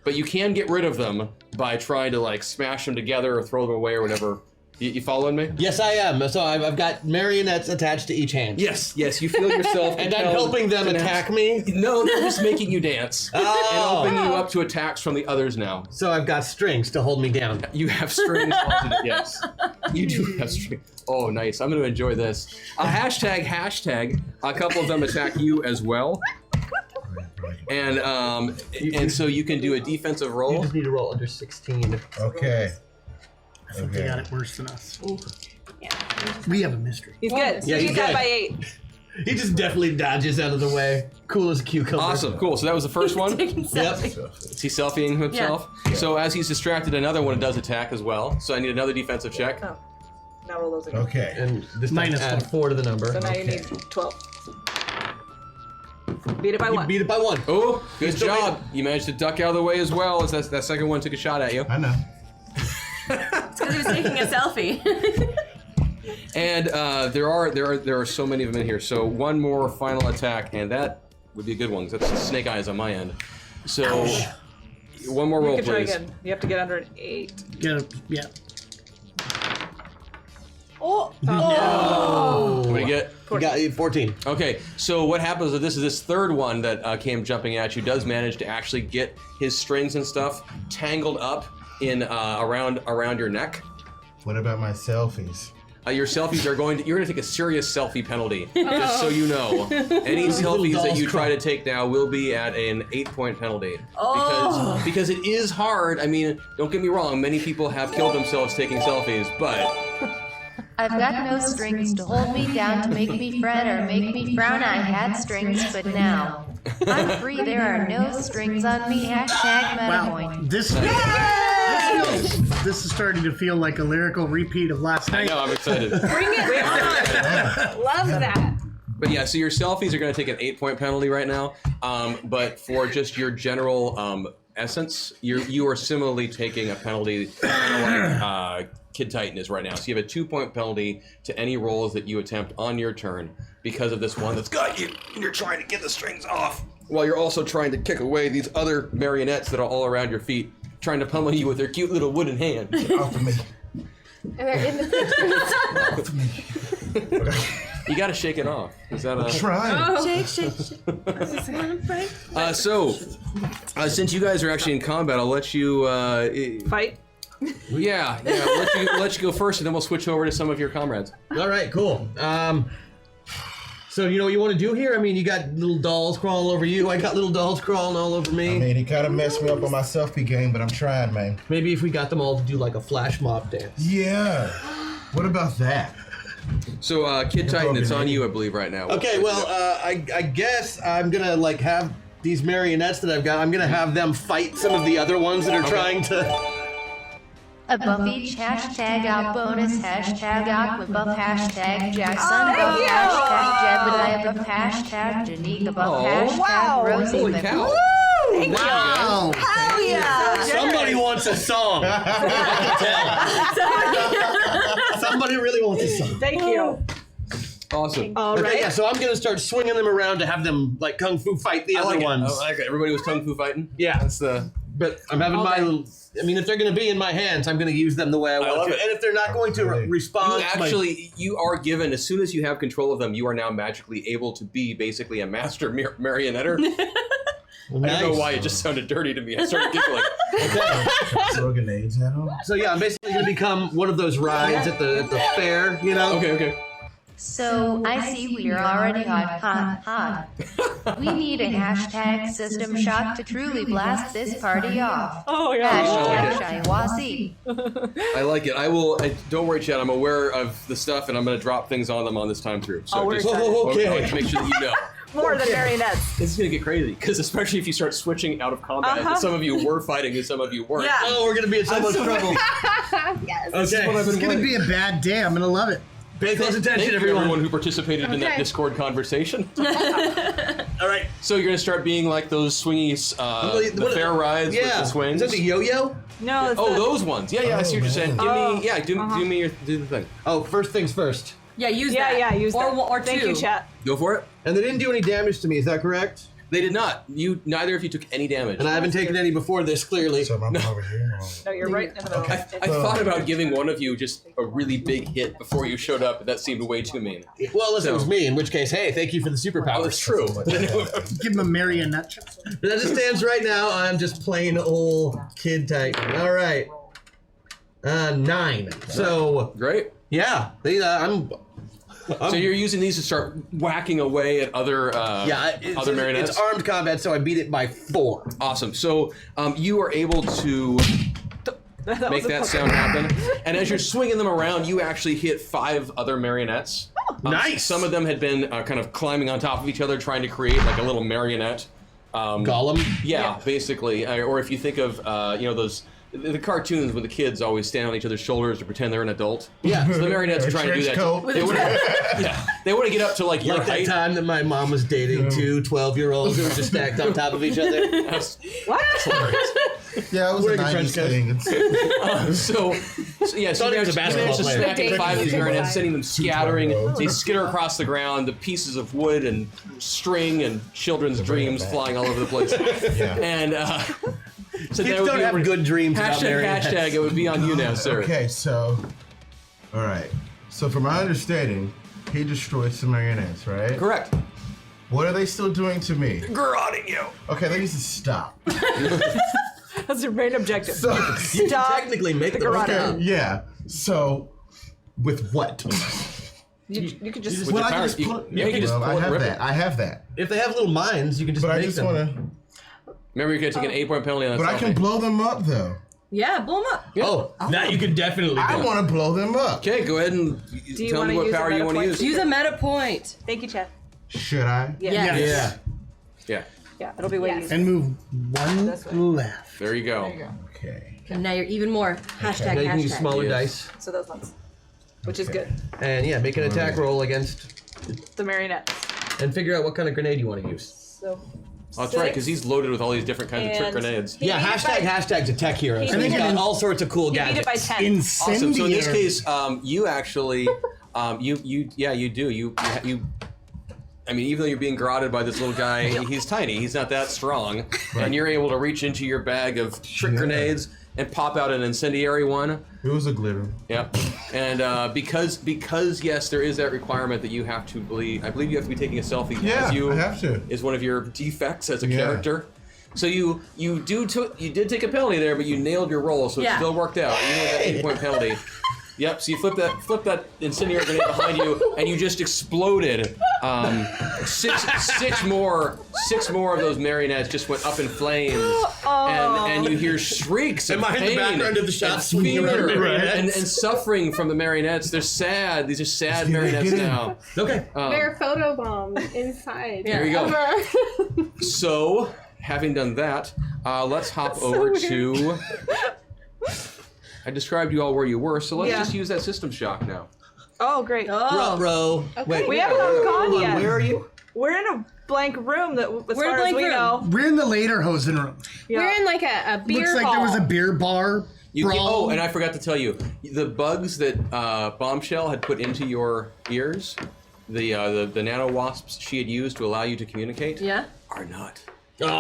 But you can get rid of them by trying to, like, smash them together or throw them away or whatever. You following me? Yes, I am. So I've got marionettes attached to each hand. Yes, you feel yourself And I'm helping them attack me? No, they're just making you dance. Oh. And opening you up to attacks from the others now. So I've got strings to hold me down. You have strings. Yes. You do have strings. Oh, nice. I'm going to enjoy this. Hashtag. A couple of them attack you as well. And so you can do a defensive You roll. just need to roll under 16. Okay. I think they got it worse than us. We have a mystery. He's good. Yeah, He's he's got good. by 8. He just definitely dodges out of the way. Cool as a cucumber. Awesome, cool. So that was the first one. Yep. Is he selfieing himself? Yeah. So as he's distracted, another one does attack as well. So I need another defensive check. Oh. Now roll those again. Okay. And this time Minus add 1. 4 to the number. So now you need 12. Beat it by You 1. beat it by 1. Oh, good still job. You managed to duck out of the way as well as that second one took a shot at you. I know. It's because he was taking a selfie. And there are so many of them in here. So one more final attack, and that would be a good one, because that's snake eyes on my end. So one more roll, You can try please. again. You have to get under an 8. Yeah. Oh! What do you get? You got 14. Okay, so what happens is this third one that came jumping at you does manage to actually get his strings and stuff tangled up in around your neck. What about my selfies? Your selfies you're going to take a serious selfie penalty, just so you know. Any selfies that you try to take now will be at an 8-point penalty. Because it is hard. I mean, don't get me wrong, many people have killed themselves taking selfies, but I've got no strings to hold me down to make me fret or make me frown. I had strings, but now I'm free. There are no strings on me. Hashtag MetaPoint. This is starting to feel like a lyrical repeat of last I night. know, I'm excited. Bring it on. Love that. But yeah, so your selfies are going to take an 8-point penalty right now. But for just your general essence, you are similarly taking a penalty, kind of like Kid Titan is right now. So you have a 2-point penalty to any rolls that you attempt on your turn because of this one that's got you, and you're trying to get the strings off while you're also trying to kick away these other marionettes that are all around your feet, trying to pummel you with their cute little wooden hand. Get off of me. And they're in the pictures. You got to shake it off. Is that a Try. Shake. So, since you guys are actually in combat, I'll let you Fight? Yeah, we'll let you go first, and then we'll switch over to some of your comrades. All right, cool. So you know what you want to do here? I mean, you got little dolls crawling over you. I got little dolls crawling all over me. I mean, he kind of messed me up on my selfie game, but I'm trying, man. Maybe if we got them all to do like a flash mob dance. Yeah. What about that? So, Kid Titan, it's on you, I believe, right now. Okay, well, I guess I'm gonna like have these marionettes that I've got. I'm gonna have them fight some of the other ones that are trying to. A buff each. Hashtag out bonus. Hashtag aqua buff. Hashtag Jackson buff. Hashtag Jebediah buff. Hashtag Janika buff. Hashtag Rosie Holy buff. cow! Wow. Hell yeah! Somebody wants a song. I can tell. Somebody really wants a song. Thank you. Awesome. All Okay, right. yeah, so I'm gonna start swinging them around to have them like kung fu fight the other ones. I like it. Everybody was kung fu fighting. Yeah. That's the. But I'm having my little. I mean, if they're going to be in my hands, I'm going to use them the way I want love to. it. And if they're not going to respond, You are given, as soon as you have control of them, you are now magically able to be basically a master marionetter. I don't know why it just sounded dirty to me. I started giggling. Throw grenades at him. So yeah, I'm basically going to become one of those rides at the fair, you know? Okay. So I see we are already hot. We need a hashtag system shock to truly blast this party off. Oh, yeah. Hashtag Shaiwasi. I like it. Don't worry, Chad. I'm aware of the stuff, and I'm going to drop things on them on this time through. So Oh, we're just excited. okay. Make sure that you know. More than marionettes. This is going to get crazy, because especially if you start switching out of combat, some of you were fighting and some of you weren't. Yeah. Oh, we're going to be in so much trouble. Yes. Okay. It's going to be a bad day. I'm going to love it. Pay close Thank attention, you, everyone. everyone who participated in that Okay. Discord conversation. All right. So you're going to start being like those swingy, the fair rides with the swings. Is that the yo-yo? No, it's Oh, the, those ones. Yeah, I see what you're saying. Do the thing. Oh, first things first. Yeah, use that. Yeah, use that. Or Thank two. you, chat. Go for it. And they didn't do any damage to me, is that correct? They did not. Neither of you took any damage. And I haven't taken any before this, clearly. So I'm over here. No, you're right in the middle. I thought about giving one of you just a really big hit before you showed up, but that seemed way too mean. Well, unless it was me, in which case, hey, thank you for the superpower. Oh, that's true. Give him a marionette shot. But as it stands right now, I'm just plain old Kid Titan. All right. 9. So, Great. yeah. So you're using these to start whacking away at other other marionettes? It's armed combat, so I beat it by 4. Awesome. So you are able to make that sound happen. And as you're swinging them around, you actually hit 5 other marionettes. Nice! Some of them had been kind of climbing on top of each other, trying to create like a little marionette. Golem? Yeah, basically. Or if you think of, those... The cartoons when the kids always stand on each other's shoulders to pretend they're an adult. Yeah. So the marionettes are trying to do that. They want to get up to like your Like that height. time that my mom was dating 2 12-year-olds who were just stacked on top of each other. What? Yeah, it was a Wearing a 90s trench thing. So yeah, so Thought you he was a managed to basketball player. smack in 5 of these marionettes, sending them scattering. Two They skitter across the ground, the pieces of wood and string and children's dreams flying all over the place. Yeah. And so Kids that would don't be have good dreams about hashtag, marionettes. hashtag, it would be on you now, sir. Okay, so, all right. So, from my understanding, he destroyed some marionettes, right? Correct. What are they still doing to me? Garroting you. Okay, they need to stop. That's your main objective. So, You can Stop technically make the them garrote. stop. yeah. So, with what? You could just. With Well, the I power, can just pull. you can just Well, pull I it and have rip that. it. I have that. If they have little minds, you can just But I make just them. want to. Remember, you're going to take an 8-point penalty on that. But I can selfie. blow them up, though. Yeah, blow them up. Oh, that you can definitely do. I want to blow them up. Okay, go ahead and you tell me wanna what use power a you want to meta use. point? Use a meta point. Thank you, Chad. Should I? Yeah. Yes. Yeah. Yeah, It'll be way Yes. easier. And move one This way. left. there you go. There you go. Okay. And now you're even more. Hashtag, Now you can use hashtag. smaller Yes. dice. So those ones, which is Okay. good. And yeah, make an attack roll against, The marionettes. and figure out what kind of grenade you want to use. So. Oh, that's right, because he's loaded with all these different kinds of trick And- grenades. He Yeah, beat it by- hashtag's a tech hero. He So beat he's it got by- all sorts of cool He beat gadgets. it by 10. Awesome. So in this Incendiary. case, you actually, you do. You. I mean, even though you're being garroted by this little guy, he's tiny. He's not that strong, and you're able to reach into your bag of trick grenades and pop out an incendiary one. It was a glitter. Yep. And because yes, there is that requirement that you have to believe. I believe you have to be taking a selfie Yeah, as you I have to. is one of your defects as a Yeah. character. So you did take a penalty there, but you nailed your roll, so it Yeah. still worked out. Even with that 8-point penalty. Yep. So you flip that incendiary grenade behind you, and you just exploded. Six more of those marionettes just went up in flames, and you hear shrieks of Am I in the pain background of the shot and swinging around fear marionettes? and suffering from the marionettes. They're sad. These are sad marionettes get in. now. Okay. They're photobombed inside. There you go. So, having done that, let's hop over to. I described you all where you were, so let's Yeah. just use that system shock now. Oh, great. Oh. Row. Wait, We haven't gone hold on, yet. where are you? We're in a blank room that, as We're in a far as blank we room. know. We're in the Lederhosen room. Yeah. We're in like a beer Looks like hall. there was a beer bar. brawl. Oh, and I forgot to tell you, the bugs that Bombshell had put into your ears, the nano wasps she had used to allow you to communicate, Yeah. are not. Oh. You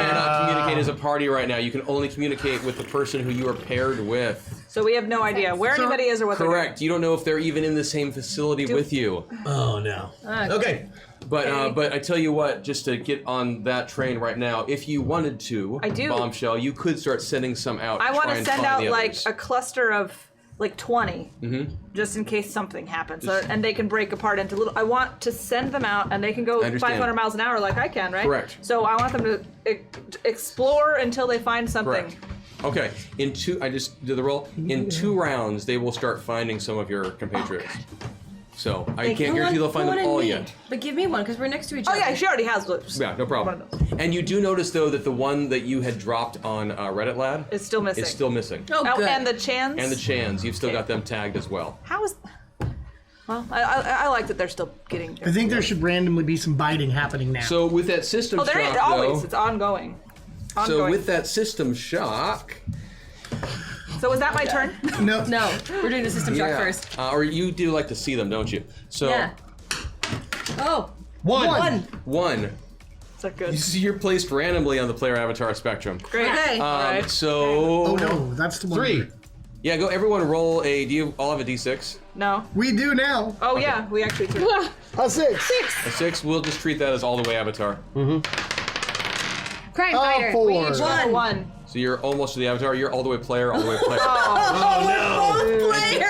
cannot communicate as a party right now. You can only communicate with the person who you are paired with. So we have no idea where anybody is or what Correct. You don't know if they're even in the same facility with you. Oh no. Okay. But I tell you what, just to get on that train right now, if you wanted to, I do. Bombshell, you could start sending some out. I want try to and send find out the like others. a cluster of like 20, Mm-hmm. just in case something happens, and they can break apart into little. I want to send them out, and they can go I understand. 500 miles an hour like I can, right? Correct. So I want them to explore until they find something. Correct. Okay, I just did the roll. In 2 rounds, they will start finding some of your compatriots. So I can't guarantee they'll find them all yet. But give me one because we're next to each Oh other. yeah, she already has one. Yeah, no problem. One of those. And you do notice though that the one that you had dropped on Reddit Lad It's still missing. is still missing. Oh, Oh, good. and the Chans. And the Chans, you've still got them tagged as well. How is? Well, I like that they're still getting. I think there should randomly be some biting happening now. So with that system Oh, there shock is always. though, It's ongoing. so Ongoing. with that system shock, So was that my turn? no. No, we're doing the system shock first. or you do like to see them, don't you? So Yeah. Oh. One. one, Is that good? you're placed randomly on the player avatar spectrum. Great. Okay. Alright. So Oh no, that's the one. 3. yeah, go everyone roll a. Do you all have a d6? No. We do now. Oh yeah, we actually do. A 6. A 6. We'll just treat that as all the way avatar. Crime fighter. 4. We each One. One. So you're almost to the avatar. You're all the way player, all the way player.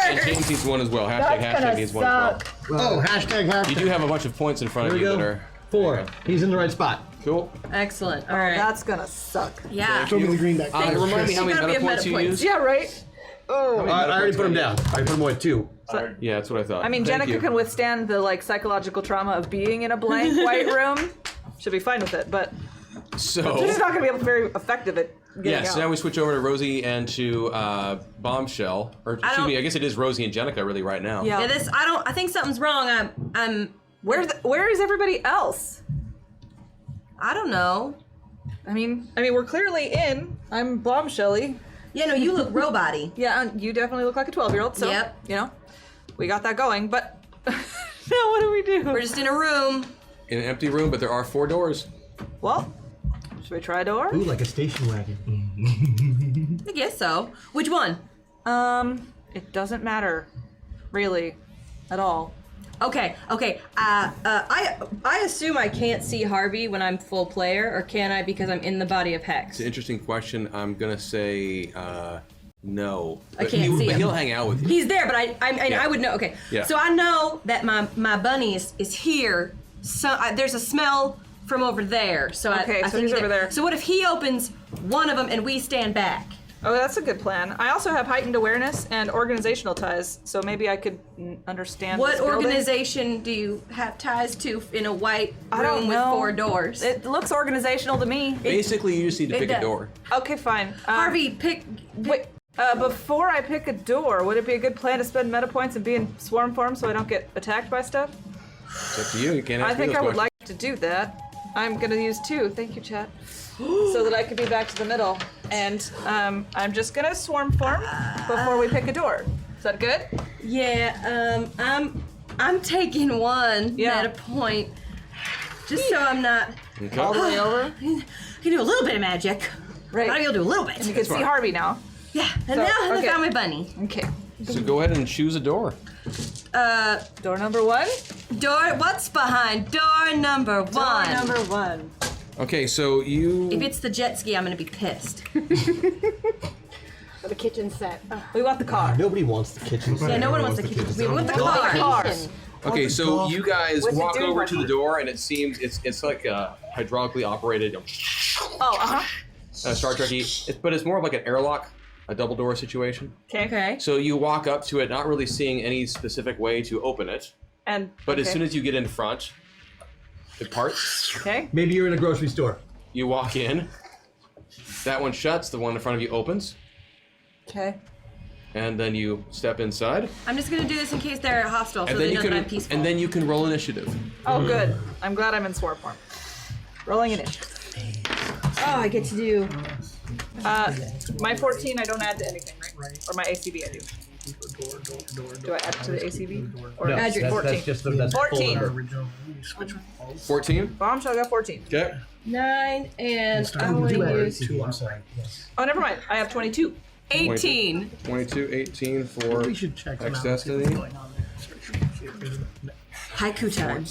And James needs one as well. Hashtag needs one as well. Oh, hashtag. You do have a bunch of points in front There of we you go. that are 4. He's in the right spot. cool. Excellent. All right. That's gonna suck. Yeah. Show me the green back. Remind me how many gotta be meta a points meta you point. use. Yeah, right. Oh. I already put him down. I put him away at 2. Yeah, that's what I thought. I mean, Thank Jenica you. can withstand the like psychological trauma of being in a blank white room. She'll be fine with it, but So she's not gonna be very effective at getting yes, out. now we switch over to Rosie and to Bombshell, or excuse me, I guess it is Rosie and Jenica really right now. Yeah. Yeah, this I think something's wrong. I'm Where is everybody else? I don't know. I mean, we're clearly in. I'm bombshelly. Yeah, no, you look robot-y. Yeah, and you definitely look like a 12-year-old. So, Yep. you know, we got that going. But now what do we do? We're just in a room. In an empty room, but there are 4 doors. Well, should we try a door? Ooh, like a station wagon. I guess so. Which one? It doesn't matter, really, at all. Okay. I assume I can't see Harvey when I'm full player, or can I because I'm in the body of Hex? It's an interesting question. I'm gonna say no. I can't see but him. he'll hang out with you. He's there, but I would know. Okay. Yeah. So I know that my bunny is here. So there's a smell from over there. So Okay, I so think he's over there. So what if he opens one of them and we stand back? Oh, that's a good plan. I also have heightened awareness and organizational ties, so maybe I could understand What this building. organization do you have ties to in a white I don't room with know. 4 doors? It looks organizational to me. Basically, you just need to it pick a does. door. Okay, fine. Harvey, pick. Wait, before I pick a door, would it be a good plan to spend meta points and be in swarm form so I don't get attacked by stuff? It's up to you. You can't ask I me think those I would questions. like to do that. I'm gonna use 2. Thank you, chat. So that I could be back to the middle. And I'm just gonna swarm form before we pick a door. Is that good? Yeah. I'm taking 1 Yeah. meta point, just so I'm not. Okay. All the way over. I can do a little bit of magic. Right. I'll be able to do a little bit. You can see Harvey now. Yeah. And So, now I okay. found my bunny. Okay. So go ahead and choose a door. Door number 1. Door. What's behind door number 1? Door number 1. Okay, so you. If it's the jet ski, I'm gonna be pissed. For the kitchen set. Oh. We want the car. Nobody wants the kitchen. Yeah, no one wants the kitchen. We want the car. Cars. Okay, so you guys What's it walk doing over right to the now? door, and it seems it's like a hydraulically operated Oh, Star Trek-y, but it's more of like an airlock, a double door situation. Okay. So you walk up to it, not really seeing any specific way to open it, And but as okay. soon as you get in front, it parts. Okay. Maybe you're in a grocery store. You walk in, that one shuts, the one in front of you opens, Okay. and then you step inside, I'm just gonna do this in case they're hostile, so and they then you know that I'm can peaceful. and then you can roll initiative. Oh, good. I'm glad I'm in swarm form. Rolling initiative. Oh, I get to do. My 14 I don't add to anything, right? Or my ACB I do. Do I add it to the ACB? Or No, add your 14? that's just that's 14. full number. 14. Bombshell got 14. Okay. 9 and I want to use 2, I'm sorry. Yes. Oh, never mind. I have 22. 18. 22, 18 for We should check them X out. See what's Destiny. going on there. Haiku time.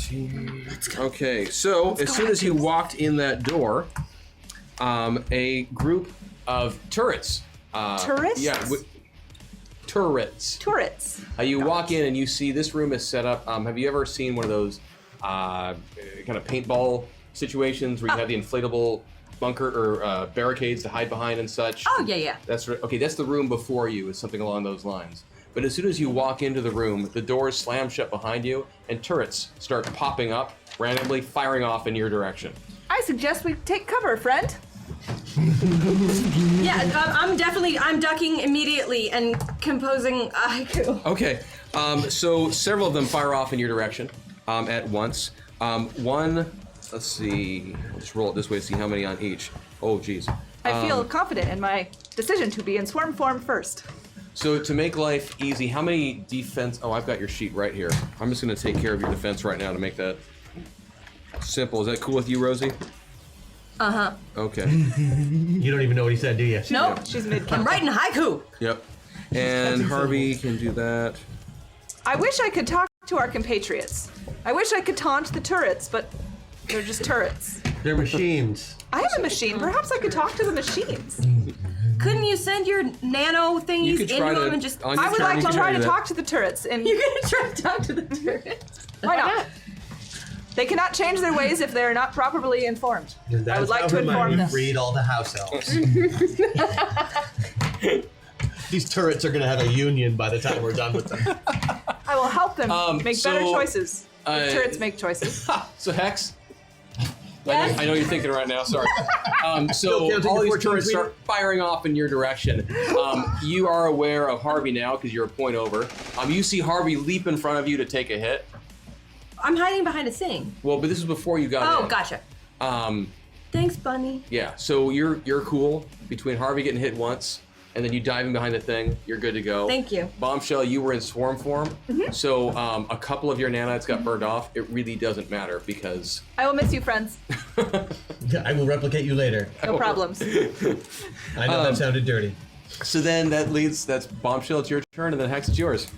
Okay, so as soon as you walked in that door, a group of turrets. Turrets? Yeah, turrets. Turrets. You walk in and you see this room is set up. Have you ever seen one of those kind of paintball situations where you have the inflatable bunker or barricades to hide behind and such? Oh, yeah. That's okay. That's the room before you. Is something along those lines. But as soon as you walk into the room, the doors slam shut behind you, and turrets start popping up randomly, firing off in your direction. I suggest we take cover, friend. Yeah, I'm ducking immediately and composing a haiku. Okay, so several of them fire off in your direction at once. One, let's see, I'll just roll it this way to see how many on each. Oh, geez. I feel confident in my decision to be in swarm form first. So to make life easy, how many defense? Oh, I've got your sheet right here. I'm just going to take care of your defense right now to make that simple. Is that cool with you, Rosie? Uh-huh. Okay. You don't even know what he said, do you? Nope. She's mid. I'm writing haiku. Yep. And Harvey can do that. I wish I could talk to our compatriots. I wish I could taunt the turrets, but they're just turrets. They're machines. I have a machine. Perhaps I could talk to the machines. Couldn't you send your nano thingies could into try to- them and just... on your I would turn, like you to can try do to that. talk to the turrets, and You're gonna try to talk to the turrets? why not? They cannot change their ways if they are not properly informed. I would like to inform them. Freed all the house elves. These turrets are gonna have a union by the time we're done with them. I will help them make better so, choices. The turrets make choices. So Hex, Yes? I know you're thinking right now. Sorry. So Don't take all the these 14, turrets sweetie. start firing off in your direction. You are aware of Harvey now because you're a point over. You see Harvey leap in front of you to take a hit. I'm hiding behind a thing. Well, but this is before you got in. Oh, gotcha. Um, Thanks, Bunny. Yeah, so you're cool. Between Harvey getting hit once and then you diving behind the thing, you're good to go. Thank you. Bombshell, you were in swarm form, so a couple of your nanites got burned off. It really doesn't matter because... I will miss you, friends. I will replicate you later. No problems. I know that sounded dirty. So then that's Bombshell, it's your turn, and then Hex, it's yours.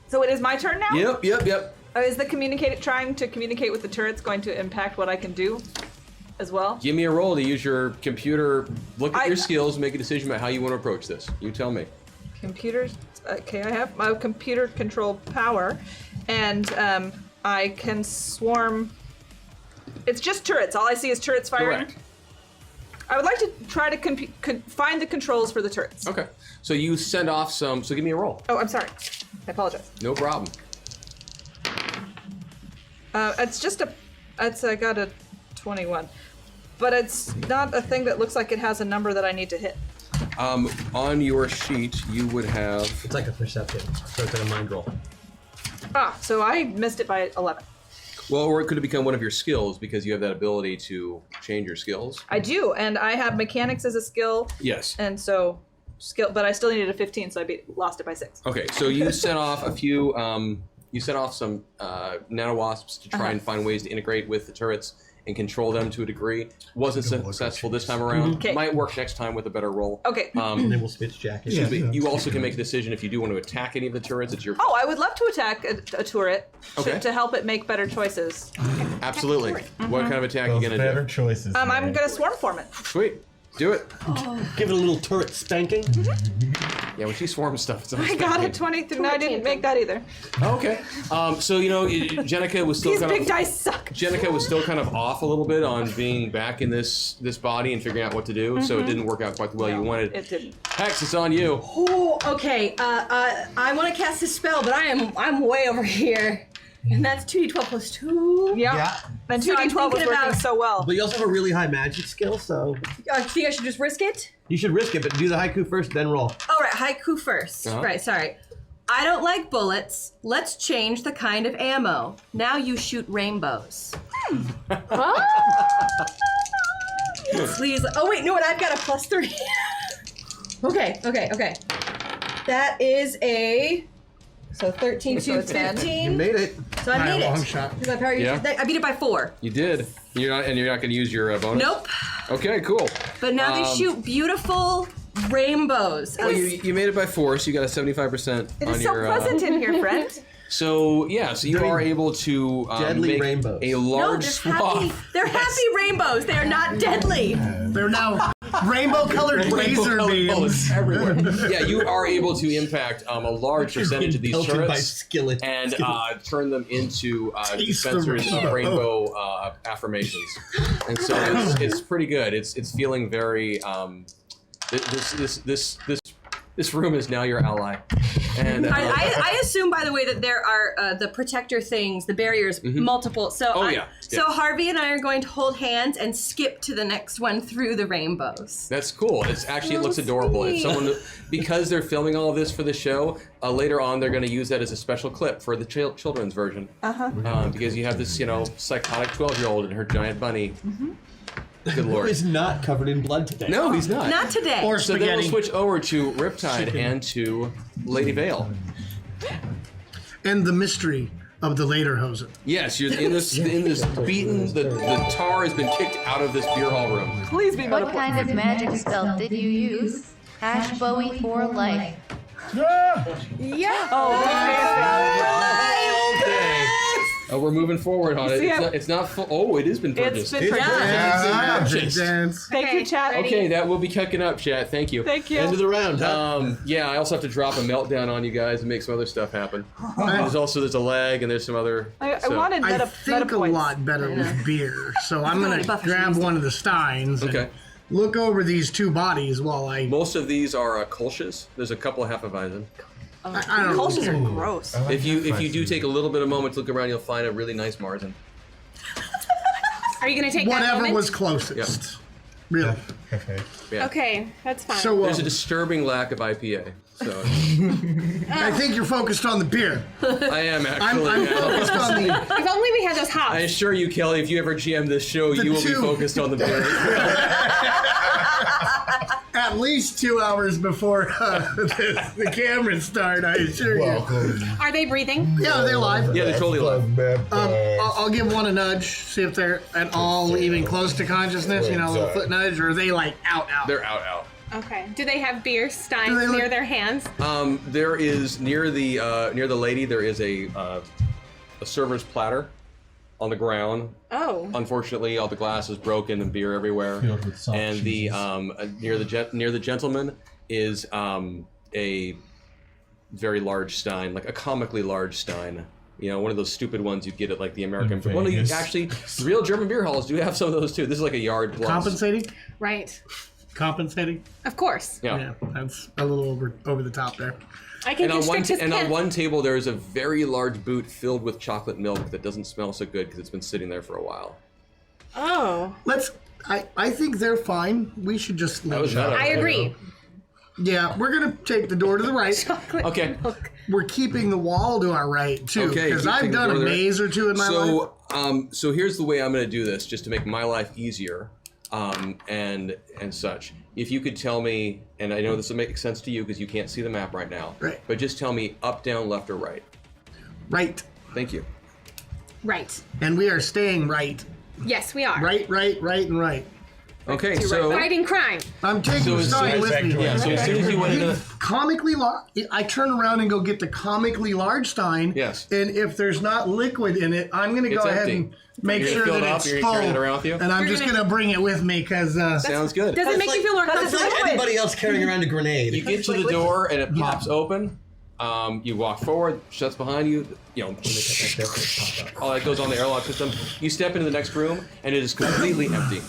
So it is my turn now? Yep. Is the trying to communicate with the turrets going to impact what I can do as well? Give me a roll to use your computer, look at your skills, make a decision about how you want to approach this. You tell me. Computers, okay, I have my computer control power, and I can swarm. It's just turrets. All I see is turrets firing. Correct. I would like to try to find the controls for the turrets. Okay. So you send off some, so give me a roll. Oh, I'm sorry. I apologize. No problem. I got a 21. But it's not a thing that looks like it has a number that I need to hit. On your sheet, you would have... It's like a perception, so it's like a mind roll. So I missed it by 11. Well, or it could have become one of your skills because you have that ability to change your skills. I do, and I have mechanics as a skill. Yes. And so but I still needed a 15, so I lost it by 6. Okay, so you set off a few, you set off some nanowasps to try and find ways to integrate with the turrets and control them to a degree. Wasn't successful this time around. Okay. Might work next time with a better roll. Okay. And then we'll switch jackets. Excuse me. You also can make a decision if you do want to attack any of the turrets. It's your... Oh, I would love to attack a turret Okay. to help it make better choices. Absolutely. What kind of attack are you going to Better do? choices. I'm going to swarm form it. Sweet. Do it. Give it a little turret spanking. Yeah, when she swarms stuff, it's I got a 23. No, I didn't make that either. Okay. So, Jenica was still These kind big of... dice suck. Jenica was still kind of off a little bit on being back in this body and figuring out what to do, so it didn't work out quite the way you wanted. It didn't. Hex, it's on you. Oh, okay. I want to cast a spell, but I'm way over here. And that's 2d12 plus 2. Yeah. And So I'm 2d12 was thinking working about- so well. But you also have a really high magic skill, so I think I should just risk it? you should risk it, but do the haiku first, then roll. All right, haiku first. Uh-huh. Right, sorry. I don't like bullets. Let's change the kind of ammo. Now you shoot rainbows. Please. Oh, wait, no, and I've got a +3. Okay. That is a... So 13 So to 10. 15. You made it. So I made long it. shot. Because I already Yeah. I beat it by 4. You did. You're not going to use your bonus? Nope. Okay, cool. But now they shoot beautiful rainbows. Well, you made it by 4, so you got a 75% It on is so your... pleasant in here, friend. So you are able to Deadly make rainbows. a No, large they're swath. happy. They're happy rainbows. They are not deadly. They're now rainbow-colored laser Rainbow-colored bullets beams. everywhere. Yeah, you are able to impact a large percentage of these Pelted by turrets skillet. and turn them into Taste the dispensers of rainbow. rainbow affirmations. And so it's pretty good. It's feeling very. This room is now your ally. And I assume, by the way, that there are the protector things, the barriers, multiple. So, Oh, yeah. So Harvey and I are going to hold hands and skip to the next one through the rainbows. that's cool. It looks adorable. If someone, because they're filming all of this for the show, later on they're going to use that as a special clip for the children's version. Because you have this, psychotic 12-year-old and her giant bunny. Good Who lord. is not covered in blood today? No, he's not. Not today. Or So then we'll spaghetti. switch over to Riptide and to Lady Vale. And the mystery of the Lederhosen. Yes, you're in this beaten. The tar has been kicked out of this beer hall room. Please be What metaphor. kind of magic spell did you use? #Bowie for life. Yeah. Okay. We're moving forward on it. see It's not full. Oh, it has been purchased. It's been purchased. Yeah, Purchased. dance. Thank you, chat. Okay, that will be kicking up, chat. Thank you. Thank you. End of the round, huh? Yeah, I also have to drop a meltdown on you guys and make some other stuff happen. There's a lag and there's some other. I so- wanted I meta think a points. lot better with beer, so I'm gonna Buffett grab used one of the steins and Okay. look over these two bodies while I Most of these are Kolsch's. There's a couple of Hefeweizen. I don't know. Cultures are gross. If you do take a little bit of moment to look around, you'll find a really nice margin. Are you gonna take that Whatever moment? was closest. Really. Yeah. Okay, that's fine. So There's a disturbing lack of IPA. So I think you're focused on the beer. I am actually. I'm now. focused on the. If only we had those hops. I assure you, Kelly, if you ever GM this show, you will be focused on the beer. At least 2 hours before the cameras start, I assure you. Are they breathing? Yeah, they're live. Yeah, they're totally live. I'll give one a nudge, see if they're at all even close to consciousness, you know, a little foot nudge, or are they like out? They're out. Okay. Do they have beer steins Do they near look- their hands? There is near the lady. There is a server's platter on the ground. Oh. Unfortunately, all the glass is broken and beer everywhere. Filled with soft And the near the gentleman is a very large stein, like a comically large stein. You know, one of those stupid ones you get at like the American. In Well, no, Vegas. actually, real German beer halls do have some of those too. This is like a yard plus. Compensating? Right. Compensating? Of course. Yeah. That's a little over the top there. I can And on constrict his on pants. one table there is a very large boot filled with chocolate milk that doesn't smell so good because it's been sitting there for a while. Oh. I think they're fine. We should just leave. That was better. I agree. Yeah, we're gonna take the door to the right. Chocolate Okay. milk. We're keeping the wall to our right too, Okay, because keep I've taking the done door a to the right. maze or two in my life. So here's the way I'm going to do this, just to make my life easier, and such. If you could tell me, and I know this will make sense to you because you can't see the map right now, Right. but just tell me up, down, left, or right. Right, Thank you. Right. and we are staying right. Yes, we are. Right, and right. Okay, so Fighting crime. I'm taking So the as sign soon with me. yeah, so as soon as you went into Comically large. I turn around and go get the comically large stein. Yes. And if there's not liquid in it, I'm going to It's go ahead empty. and make You're sure gonna fill that it up, it's you're full. gonna carry it around with you? And I'm You're just gonna- going to bring it with me because. sounds good. Does it make you feel more Because it's comfortable? liquid. Anybody else carrying around a grenade? You get to the door and it pops open. You walk forward, shuts behind you. You know, all that goes on the airlock system. You step into the next room and it is completely empty.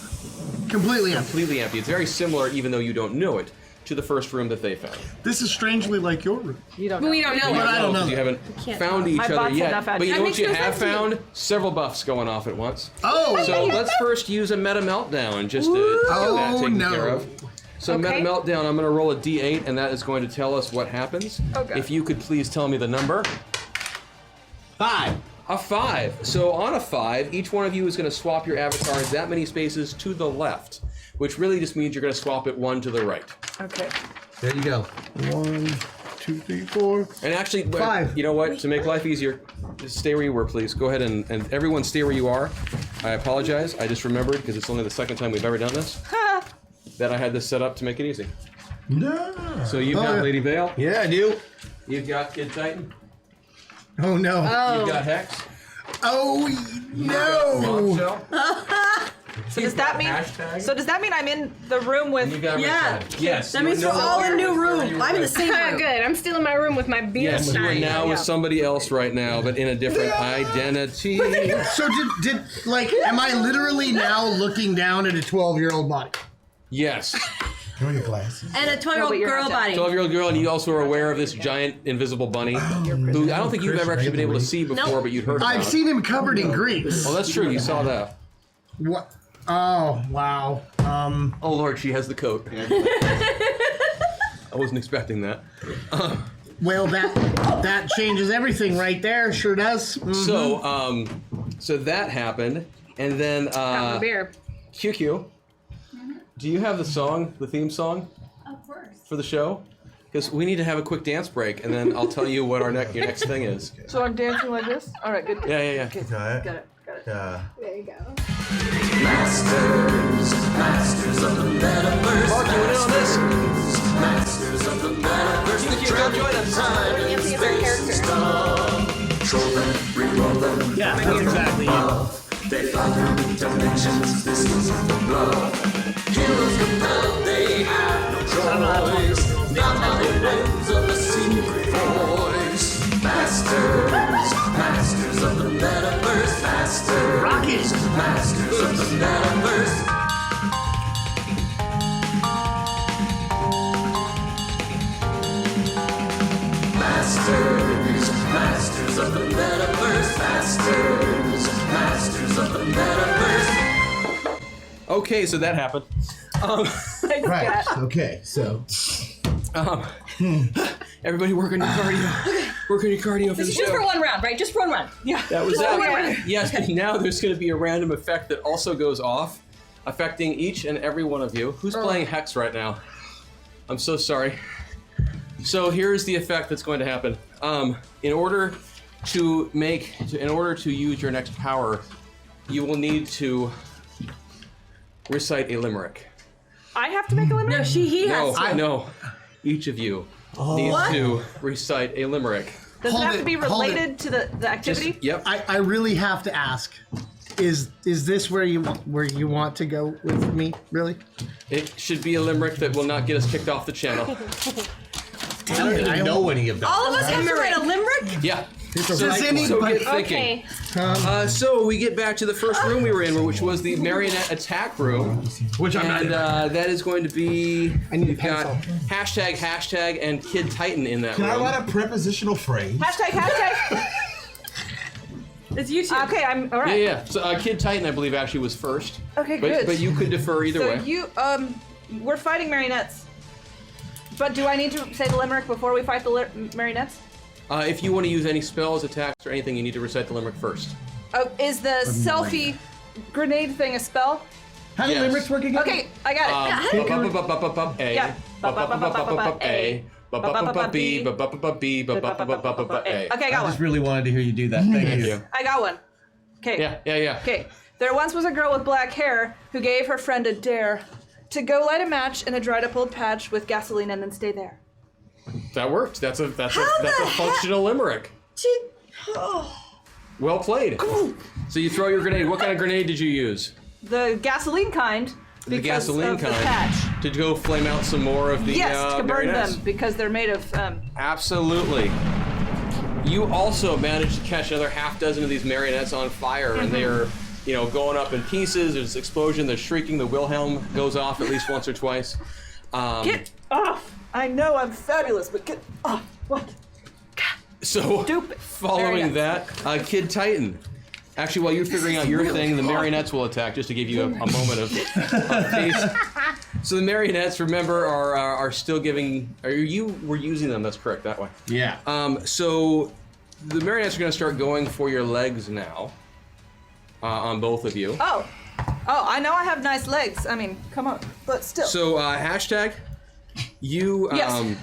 Completely empty. Completely empty. It's very similar, even though you don't know it, to the first room that they found. This is strangely like your room. You don't But know. we don't know. But I don't know. You haven't can't found tell. each My other bots yet. enough But you That know what makes you no have sense to me. found? Several buffs going off at once. Oh! So let's first use a meta meltdown just to get that Oh, taken no. care of. So Okay. meta meltdown, I'm going to roll a d8, and that is going to tell us what happens. Okay. If you could please tell me the number. 5. A 5. So on a 5, each one of you is going to swap your avatars that many spaces to the left, which really just means you're going to swap it one to the right. Okay. There you go. 1, 2, 3, 4. And actually, 5. you know what? To make life easier, just stay where you were, please. Go ahead and everyone stay where you are. I apologize. I just remembered, because it's only the second time we've ever done this, that I had this set up to make it easy. No. So you've Oh, got yeah. Lady Vale. Yeah, I do. You've got Kid Titan. Oh no. You've got Hex. Oh no. Bombshell. So does that mean? Hashtag. So does that mean I'm in the room with? And you've got Yeah. Riptide. Yes. That you means are we're no all in a longer new with room. Mary I'm in the Riptide. same room. Good. I'm still in my room with my beer Yes, you are stein. now Yeah. with somebody else right now, but in a different identity. So did like am I literally now looking down at a 12-year-old body? Yes. Give me your glasses. And a 12-year-old but you're girl not body. 12-year-old girl, and you also are aware of this giant invisible bunny, who I don't think you've ever actually been able to see before, Nope. but you'd heard about. I've seen him covered in grease. Oh, that's true. You saw that. What? Oh wow. Oh Lord, she has the coat. I wasn't expecting that. Well, that changes everything right there. Sure does. So that happened, and then Got my beer. QQ. Do you have the song, the theme song? Of course. For the show? Because we need to have a quick dance break, and then I'll tell you what your next thing is. So I'm dancing like this. All right, good. Yeah. Got it? Got it. Yeah. There you go. Masters of the Metaverse. Mark, you in on this? Masters of the Metaverse. You They can travel join us. time and Nancy is our space character. and stuff. Troll them, re-roll them. Yeah, that's exactly it. They fly through dimensions. This isn't the bluff. Heroes compelled, they have no choice. Not on the winds of a secret voice. Masters of the Metaverse. Masters of the Metaverse. Masters of the Metaverse. Masters of the Metaverse. Okay, so that happened. Right. Okay. So. Everybody work on your cardio. Okay. Work on your cardio for This the is just show. for one round, right? Just for one round. Yeah. That was Just for one that. round. Yes, but now there's going to be a random effect that also goes off, affecting each and every one of you. Who's playing Hex right now? I'm so sorry. So here's the effect that's going to happen. In order to use your next power, you will need to recite a limerick. I have to make a limerick? No, he has to. No. Each of you needs to recite a limerick. Does it Hold have it, to be hold related to the activity? Yep. I really have to ask. Is this where you want to go with me? Really? It should be a limerick that will not get us kicked off the channel. I don't even know any of that. All of us have to write a limerick? Yeah. Does So anybody? get thinking. So we get back to the first room we were in, which was the Marionette attack room. Which I'm not. And that is going to be. I need a You've got pencil. hashtag and Kid Titan in that Can I room. write a prepositional phrase? Hashtag. It's you two. Okay, I'm all right. Yeah. So Kid Titan, I believe, actually was first. Okay, But, good. but you could defer either So way. we're fighting marionettes. But do I need to say the limerick before we fight the marionettes? If you want to use any spells, attacks, or anything, you need to recite the limerick first. Oh, is the selfie grenade thing a spell? How do Yes. limericks work again? Okay, I got it. A. Yeah. A. Okay, I I got just one. really wanted to hear you do that. Thank you. I got one. Okay. Yeah. Okay. There once was a girl with black hair who gave her friend a dare to go light a match in a dried up old patch with gasoline and then stay there. That worked. That's a functional limerick. Well played. So you throw your grenade. What kind of grenade did you use? The gasoline kind. The Because gasoline of the kind. patch. To go flame out some more of the Yes, to burn marionettes. them because they're made of. Absolutely. You also managed to catch another half dozen of these marionettes on fire, and they are, going up in pieces. There's this explosion. There's shrieking. The Wilhelm goes off at least once or twice. Get off! I know I'm fabulous, but get off! What? So, Stupid following that, Kid Titan. Actually, while you're figuring out your thing, the marionettes will attack, just to give you a moment of peace. So the marionettes, remember, are still giving. You were using them? That's correct. That way. Yeah. So the marionettes are going to start going for your legs now. On both of you. Oh, I know I have nice legs. I mean, come on, but still. So hashtag. You. Yes.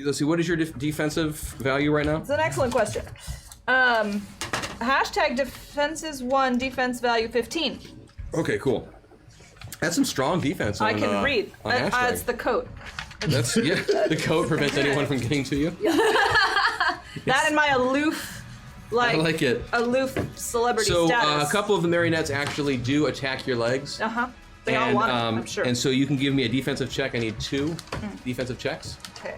Let's see. What is your defensive value right now? It's an excellent question. Hashtag defense is 1, defense value 15. Okay, cool. That's some strong defense. I on, can read. On hashtag. It's the coat. That's the code prevents anyone from getting to you. That and my aloof, I like it. aloof celebrity So status. a couple of the marionettes actually do attack your legs. They all want it, I'm sure. And so you can give me a defensive check. I need 2 defensive checks. Okay.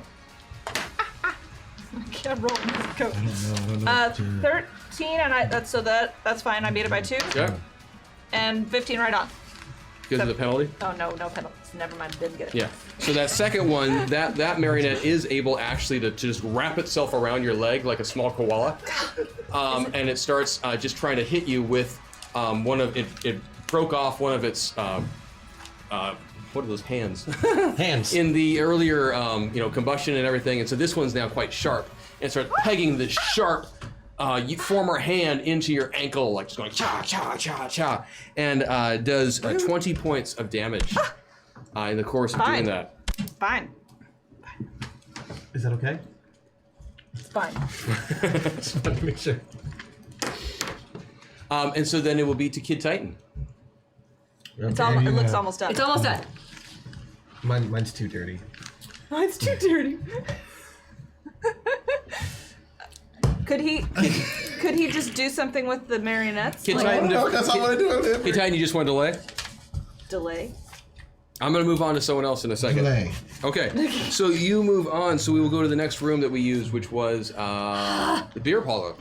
I can't roll this coat. 13, and that's fine. I beat it by 2. Yeah. And 15 right on. Because of the penalty. Oh no penalties. Never mind. Didn't get it. Yeah. So that second one, that marionette is able actually to just wrap itself around your leg like a small koala, and it starts just trying to hit you with one of it. It broke off one of its what are those hands? Hands. In the earlier combustion and everything, and so this one's now quite sharp and starts pegging this sharp former hand into your ankle, like just going cha cha cha cha, and does 20 points of damage in the course of doing that. Fine. Is that okay? It's fine. Just wanted to make sure. And so then it will be to Kid Titan. It looks almost done. It's almost done. Mine's too dirty. Oh, it's too dirty. Could he just do something with the marionettes? Kid Titan, That's all I want to do. Kid Titan, you just want to delay? Delay? I'm going to move on to someone else in a second. Delay. Okay, so you move on, so we will go to the next room that we used, which was the beer parlor.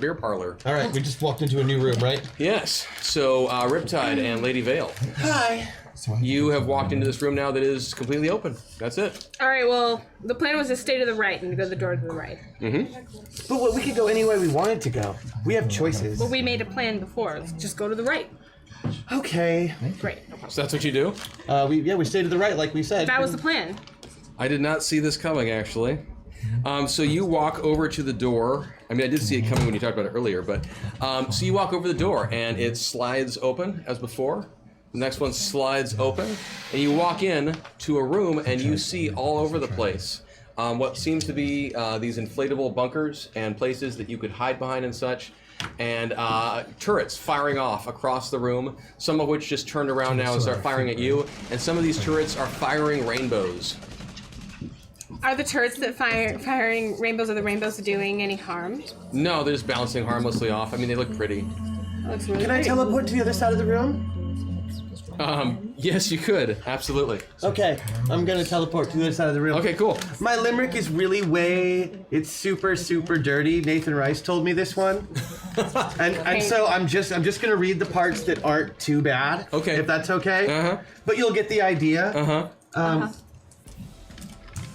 Beer parlor. All right, we just walked into a new room, right? Yes, so Riptide and Lady Vale. Hi. You have walked into this room now that is completely open. That's it. All right. Well, the plan was to stay to the right and to go to the door to the right. But we could go any way we wanted to go. We have choices. But we made a plan before. Let's just go to the right. Okay. Great. No problem. So that's what you do? We stayed to the right, like we said. That was the plan. I did not see this coming, actually. So you walk over to the door. I mean, I did see it coming when you talked about it earlier, but so you walk over the door and it slides open as before. The next one slides open, and you walk in to a room and you see all over the place what seems to be these inflatable bunkers and places that you could hide behind and such, and turrets firing off across the room, some of which just turned around now and start firing at you, and some of these turrets are firing rainbows. Are the turrets that firing rainbows, are the rainbows doing any harm? No, they're just bouncing harmlessly off. I mean, they look pretty. Looks really Can I pretty. teleport to the other side of the room? Yes, you could. Absolutely. Okay, I'm gonna teleport to the other side of the room. Okay, cool. My limerick is really it's super, super dirty. Nathan Rice told me this one. and so I'm just gonna read the parts that aren't too bad. Okay. If that's okay. Uh-huh. But you'll get the idea.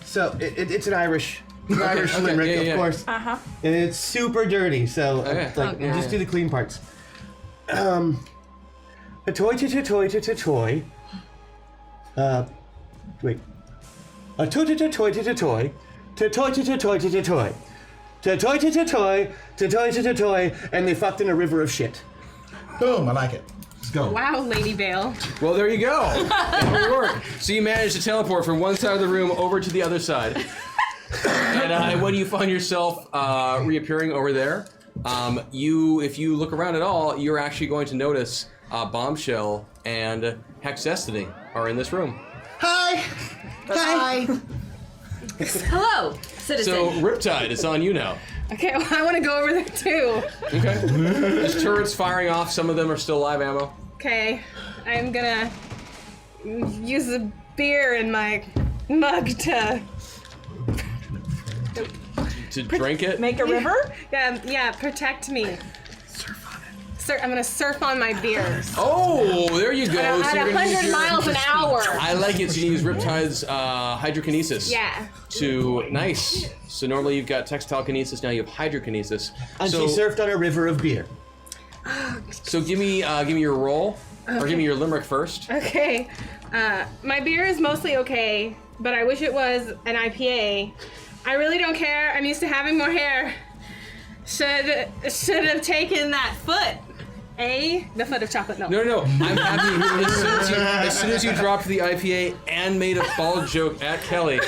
So it's an Irish limerick, of course. And it's super dirty, so just do the clean parts. A toy to toy to toy. Wait. A toy to toy to toy. To toy to toy to toy. To toy to toy to toy to toy, and they fucked in a river of shit. Boom, I like it. Let's go. Wow, Lady Vale. Well, there you go. That would work. So you managed to teleport from one side of the room over to the other side. And when you find yourself reappearing over there, if you look around at all, you're actually going to notice Bombshell and Hex Destiny are in this room. Hi. Hello, citizen. So Riptide, it's on you now. Okay, well, I want to go over there too. Okay. There's turrets firing off. Some of them are still live ammo. Okay, I'm gonna use the beer in my mug to drink it? Make a river? Yeah, protect me. I'm gonna surf on my beers. Oh, there you go. At So you're gonna use 100 miles an hour. I like it. So you use Riptide's hydrokinesis. Yeah. Nice. So normally you've got textile kinesis. Now you have hydrokinesis. And so, she surfed on a river of beer. So give me your roll, or give me your limerick first. Okay. My beer is mostly okay, but I wish it was an IPA. I really don't care. I'm used to having more hair. Should have taken that foot. The foot of chocolate milk. No. I'm happy. As soon as you dropped the IPA and made a bald joke at Kelly,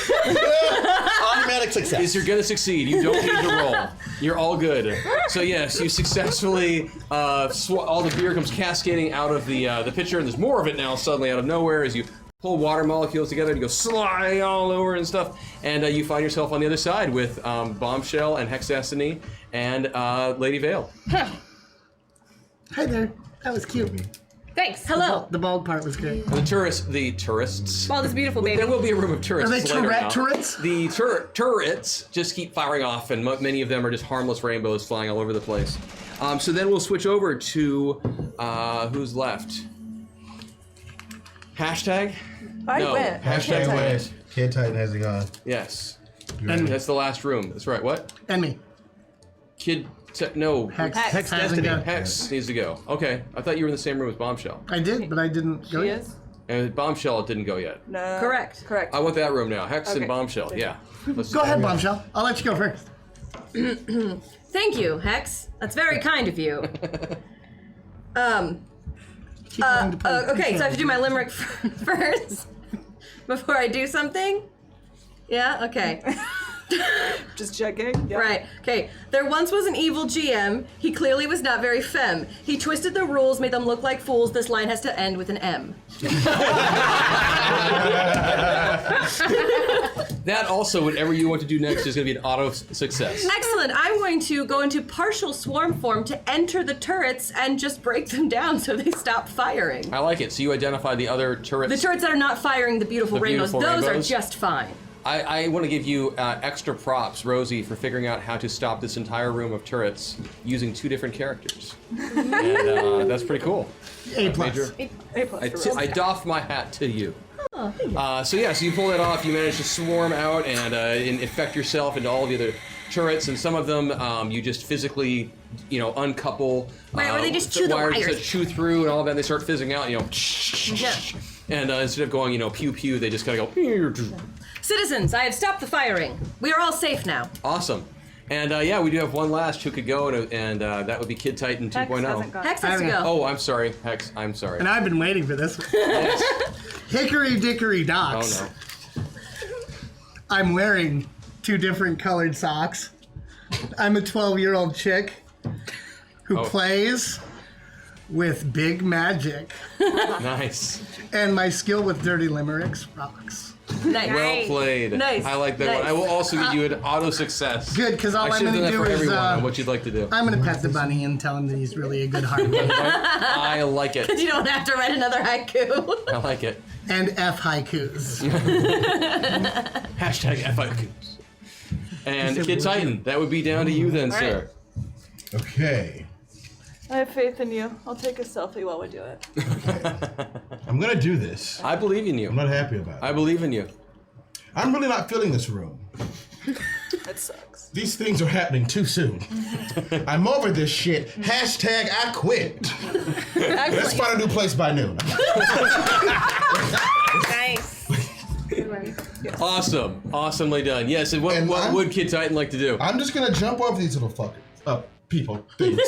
automatic success. You're gonna succeed. You don't need to roll. You're all good. So yes, you successfully all the beer comes cascading out of the pitcher, and there's more of it now suddenly out of nowhere as you pull water molecules together and you go sliding all over and stuff, and you find yourself on the other side with Bombshell and Hex Destiny and Lady Vale. Hi there. That was cute. Thanks. Hello. The bald part was great. The tourists. Well, this beautiful baby. There will be a room of tourists. Are they later now. turrets? The turrets just keep firing off, and many of them are just harmless rainbows flying all over the place. So then we'll switch over to who's left. Hashtag? I No. win. Hashtag Kid wins. Kid Titan has it gone. Yes. And me. That's the last room. That's right. What? And me. No. Hex Hex hasn't Destiny. gone. Hex needs to go. Okay. I thought you were in the same room as Bombshell. I did, but I didn't go She yet. is? And Bombshell didn't go yet. No. Correct. I want that room now. Hex Okay. and Bombshell. Yeah. Let's Go ahead, Bombshell. I'll let you go first. Thank you, Hex. That's very kind of you. Okay, so I have to do my limerick first before I do something? Yeah? Okay. Just checking. Yeah. Right. Okay. There once was an evil GM. He clearly was not very femme. He twisted the rules, made them look like fools. This line has to end with an M. That also, whatever you want to do next, is going to be an auto success. Excellent. I'm going to go into partial swarm form to enter the turrets and just break them down so they stop firing. I like it. So you identify the other turrets. The turrets that are not firing the beautiful The rainbows, beautiful those rainbows? are just fine. I want to give you extra props, Rosie, for figuring out how to stop this entire room of turrets using 2 different characters. And that's pretty cool. A plus. I doff my hat to you. So you pull that off. You manage to swarm out and infect yourself into all the other turrets, and some of them you just physically, uncouple. Right, or they just chew the wires. That chew through and all of that. And they start fizzing out. Yeah. And instead of going, pew pew, they just kind of go. Citizens, I have stopped the firing. We are all safe now. Awesome. And yeah, we do have one last who could go, and that would be Kid Titan 2.0. Hex has to go. Oh, I'm sorry, Hex. I'm sorry. And I've been waiting for this one. Hickory dickory docks. Oh no. I'm wearing 2 different colored socks. I'm a 12-year-old chick who plays with big magic. Nice. And my skill with dirty limericks rocks. Nice. Well played. Nice. I like that Nice. one. I will also give you an auto success. Good, because all I I'm should have going done to that do for is everyone on what you'd like to do. I'm going to pet the bunny and tell him that he's really a good heart. I like it. You don't have to write another haiku. I like it. And F haikus. Hashtag FIQs. And Kid Titan, that would be down to you then, sir. Okay. I have faith in you. I'll take a selfie while we do it. I'm gonna do this. I believe in you. I'm not happy about it. I believe in you. I'm really not feeling this room. That sucks. These things are happening too soon. I'm over this shit. Hashtag I quit. Let's find a new place by noon. Nice. Awesome. Awesomely done. Yes, and what would Kid Titan like to do? I'm just gonna jump over these little fuckers. People. Things.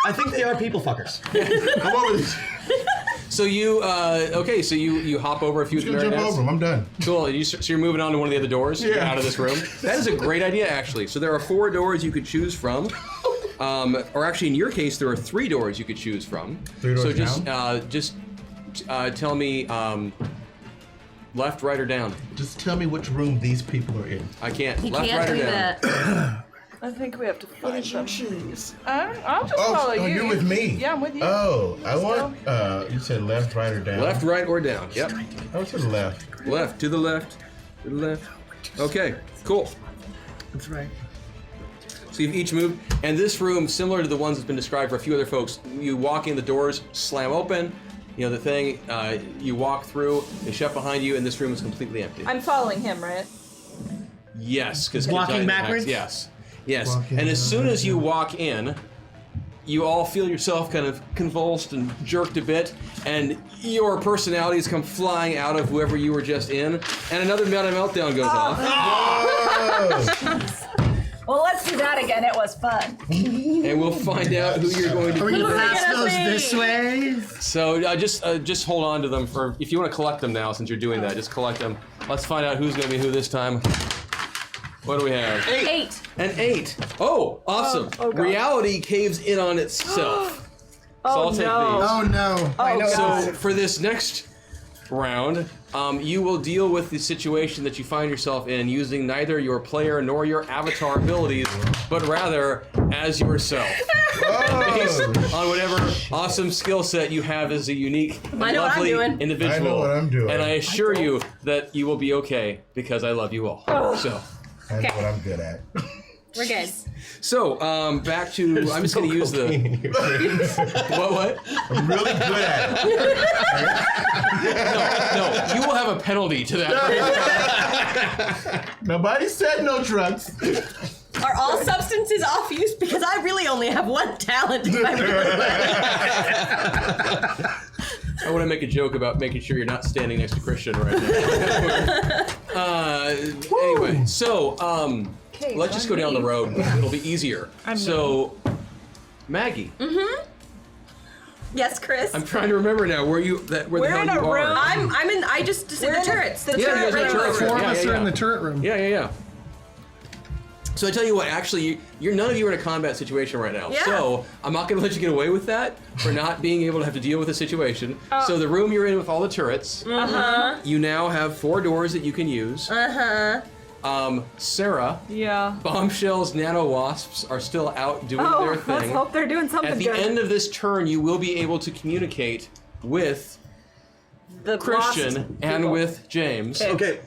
I think they are people fuckers. I'm over these. So you, so you hop over a few of the I'm just gonna jump over them. I'm done. Cool. So you're moving on to one of the other doors to get out of this room? That is a great idea, actually. So there are 4 doors you could choose from. Or actually, in your case, there are 3 doors you could choose from. 3 doors So just tell me left, right, or down. Just tell me which room these people are in. I can't. He Left, can't right, or do down. that. I think we have to find them. I'll just follow you. Oh, you're with me. Yeah, I'm with you. Oh, I want. You said left, right, or down. Left, right, or down. Yep. I was to the left. Left, to the left, to the left. Okay, cool. That's right. So you've each moved, and this room, similar to the ones that's been described for a few other folks, you walk in, the doors slam open, you know, the thing, you walk through, they shut behind you, and this room is completely empty. I'm following him, right? Yes, because Walking backwards? Yes, yes. Walking And as soon as you walk in, you all feel yourself kind of convulsed and jerked a bit, and your personalities come flying out of whoever you were just in, and another meltdown goes off. Well, let's do that again. It was fun. And we'll find out who you're going to Are we be. going to pass those this way? So just hold on to them for, if you want to collect them now, since you're doing that, just collect them. Let's find out who's going to be who this time. What do we have? 8. An 8. Oh, awesome. Reality caves in on itself. So I'll take these. Oh no. I know So for this next round, you will deal with the situation that you find yourself in using neither your player nor your avatar abilities, but rather as yourself. Based on whatever awesome skill set you have as a unique, lovely individual. I know what I'm doing. And I assure you that you will be okay because I love you all. So. I know what I'm good at. We're good. So, back to, I'm just going to use the... What? I'm really good at it. No, you will have a penalty to that. Nobody said no drugs. Are all substances off use? Because I really only have 1 talent. If I really I want to make a joke about making sure you're not standing next to Christian right now. Anyway, so let's just go down the road. It'll be easier. So, Maggie. Mm-hmm. Yes, Chris. I'm trying to remember now where the hell you are. I'm in. I just in the turrets. The Yeah, you guys are in the turret room. 4 of us are in the turret room. Yeah. So I tell you what, actually, none of you are in a combat situation right now. Yeah. So I'm not going to let you get away with that for not being able to have to deal with the situation. So the room you're in with all the turrets, you now have 4 doors that you can use. Sarah, Bombshell's nano wasps are still out doing their thing. Let's hope they're doing something At the good. end of this turn, you will be able to communicate with The Christian and with James. Okay.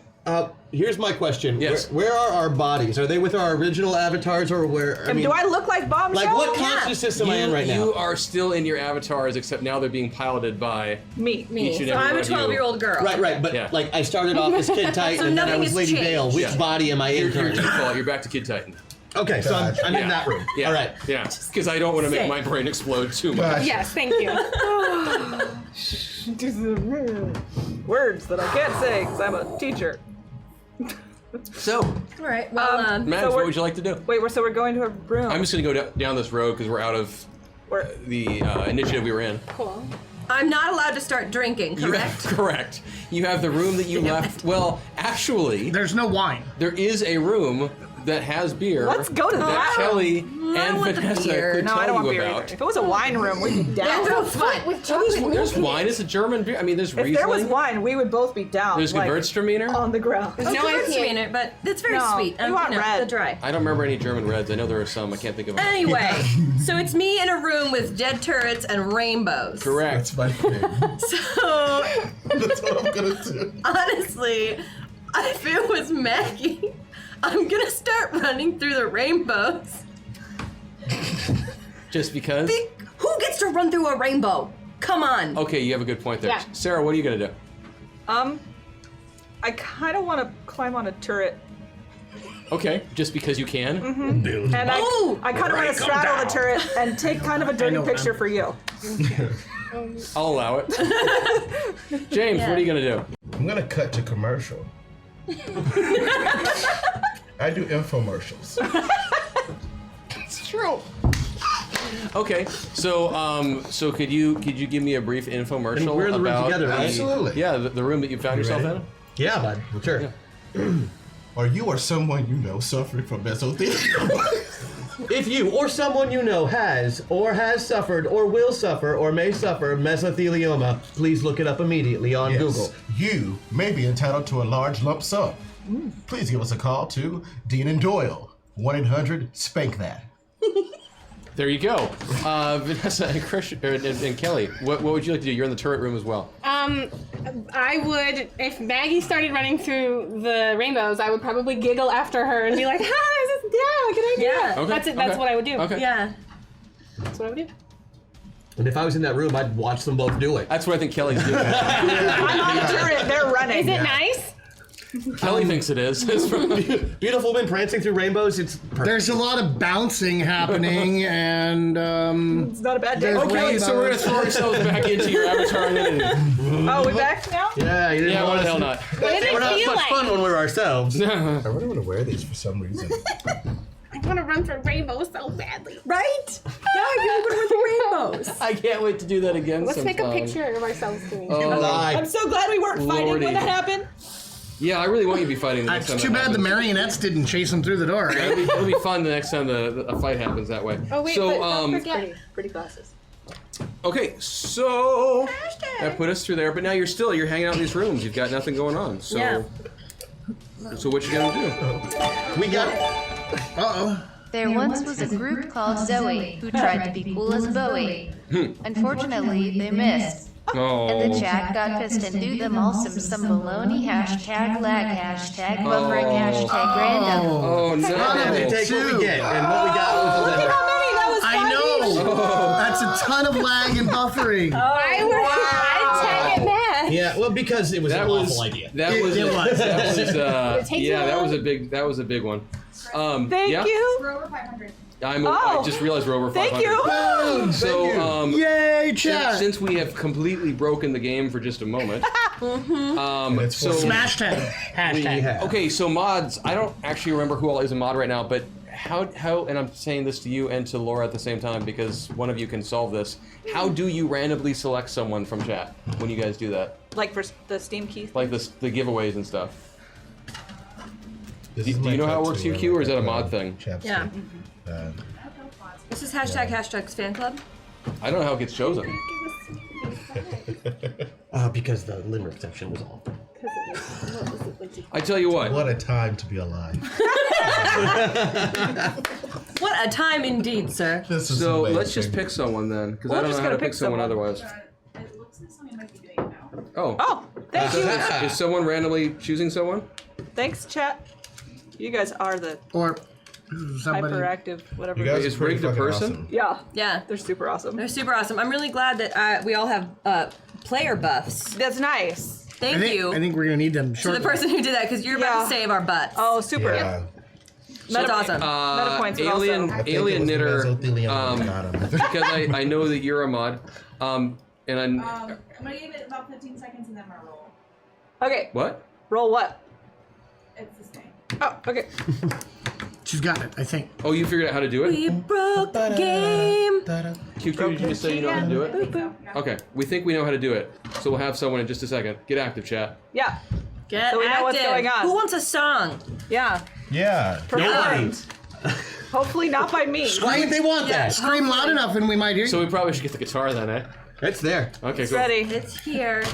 Here's my question. Yes. Where are our bodies? Are they with our original avatars or where? Do I look like Bombshell? Like what consciousness am I in right now? You are still in your avatars, except now they're being piloted by Me. each and So every I'm one a of you. 12-year-old girl. Right. But like I started off as Kid Titan So and then I nothing was has Lady changed. Vale. Which body am I in Your currently? default, you're back to Kid Titan. Okay, so I'm in that room. Yeah. All right. Yeah, because I don't want to make Same. my brain explode too much. Gosh. Yes, thank you. Words that I can't say because I'm a teacher. So, All right. Well, Max, so what we're- would you like to do? Wait, so we're going to a room. I'm just gonna go down this road because we're out of the initiative we were in. Cool. I'm not allowed to start drinking, correct? Correct. You have the room that you left. Well, actually, There's no wine. there is a room that has beer. Let's go to that. Kelly I and want the Vanessa beer. could No, tell I don't want you beer about. either. If it was a wine room, we'd be down. That's fine. There's wine. It's a German beer. I mean, there's If there was Riesling. wine, we would both be down. There's like, Gewürztraminer. on the ground. There's no IPA in it, but it's very No, sweet. you want red. The dry. I don't remember any German reds. I know there are some. I can't think of them. Anyway, so it's me in a room with dead turrets and rainbows. Correct. That's my thing. So, That's what I'm gonna do. honestly, if it was Maggie, I'm gonna start running through the rainbows. Just because? Who gets to run through a rainbow? Come on. Okay, you have a good point there. Yeah. Sarah, what are you gonna do? I kind of want to climb on a turret, Okay, just because you can. and I kind of want to straddle the turret and take kind of a dirty picture for you. I'll allow it. James, what are you gonna do? I'm gonna cut to commercial. I do infomercials. It's true. Okay, so could you give me a brief infomercial And we're in the room about together, right? Absolutely. Yeah, the room that you found yourself ready? in. Yeah, bud. Sure. Or you or someone you know suffering from mesothelioma. If you or someone you know has suffered or will suffer or may suffer mesothelioma, please look it up immediately on Google. You may be entitled to a large lump sum. Please give us a call to Dean and Doyle. 1-800-SPANK-THAT. There you go. Vanessa and Christian and Kelly, what would you like to do? You're in the turret room as well. I would, if Maggie started running through the rainbows, I would probably giggle after her and be like, "Hi, this is good idea." Yeah. Okay, That's what I would do. Okay. Yeah. That's what I would do. And if I was in that room, I'd watch them both do it. That's what I think Kelly's doing. I'm on the turret. They're running. Is it nice? Kelly thinks it is. It's from- Beautiful women prancing through rainbows. It's perfect. There's a lot of bouncing happening, and It's not a bad day. There's okay, so we're gonna throw ourselves back into your avatar identity. Oh, we back now? Yeah, you didn't Yeah, why want the us hell to- not? What did We're it not feel much like? fun when we're ourselves. I really want to wear these for some reason. I want to run through rainbows so badly. Right? Yeah, I really would with the rainbows. I can't wait to do that again. Let's make a sometime. picture of ourselves doing it. Oh, I'm so glad we weren't fighting Lordy. when that happened. yeah, I really want you to be fighting the next it's time. too that bad the happens. marionettes didn't chase him through the door. Right? It'll be fun the next time a fight happens that way. Oh wait, so but don't forget. Pretty glasses. okay, so that put us through there. But now you're hanging out in these rooms. You've got nothing going on. So Yeah. so what you gonna do? We got. Uh-oh. There once was a group called Zoe who tried to be cool as Bowie. Unfortunately, they missed. Oh. And the chat got pissed and threw them all some baloney hashtag lag hashtag buffering hashtag random. Oh no. We take what we get, and what we got was a limit. That was I know. That's a ton of lag and buffering. I'd tag it back. Yeah, well, because it was an awful idea. That was. It was. That was. It takes Yeah, you that was long. a big. That was a big one. Thank yeah? you. We're over 500. I Oh. just realized we're over 500. Thank you. So Yay, chat. since we have completely broken the game for just a moment, It's so for- Smash tag. We Hashtag. have. okay, so mods. I don't actually remember who all is a mod right now, but how and I'm saying this to you and to Laura at the same time because one of you can solve this. How do you randomly select someone from chat when you guys do that? Like for the Steam key. Like the giveaways and stuff. This Do is you my know how it cut works, to, UQ, or is that a mod thing? chapstick. Yeah. Uh, This is hashtag's fan club. I don't know how it gets chosen. Because the Limerick section was awful. I tell you what. what a time to be alive. What a time indeed, sir. This is So amazing. let's just pick someone then, because I We're don't know just how to gonna pick pick someone someone. otherwise. It looks like somebody might be doing it now. Oh. Oh, thank you. Is someone randomly choosing someone? Thanks, chat. You guys are the Or somebody. hyperactive, whatever. You guys Is are pretty rigged a fucking person? awesome. Yeah, Yeah. they're super awesome. They're super awesome. I'm really glad that we all have player buffs. That's nice. Thank you I think we're gonna need them to shortly. the person who did that because you're about Yeah. to save our butts. Oh, super. Yeah. That's awesome. Meta points, but Alien, also- I think alien it was knitter. mesothelioma that got him. Because I know that you're a mod. And I I'm gonna give it about 15 seconds and then I'm gonna roll. Okay, what? roll what? It's the same. Oh, okay. She's got it, I think. Oh, you figured out how to do it? We broke the game. QQ, did you just say you know how to do it? Okay, we think we know how to do it. So we'll have someone in just a second. Get active, chat. Yeah. Get So we know what's active. going on. Who wants a song? Yeah. Yeah. Performed. Hopefully not by me. Why would they want that? Scream loud enough and we might hear you. So we probably should get the guitar then, eh? It's there. Okay, It's cool. ready. It's here.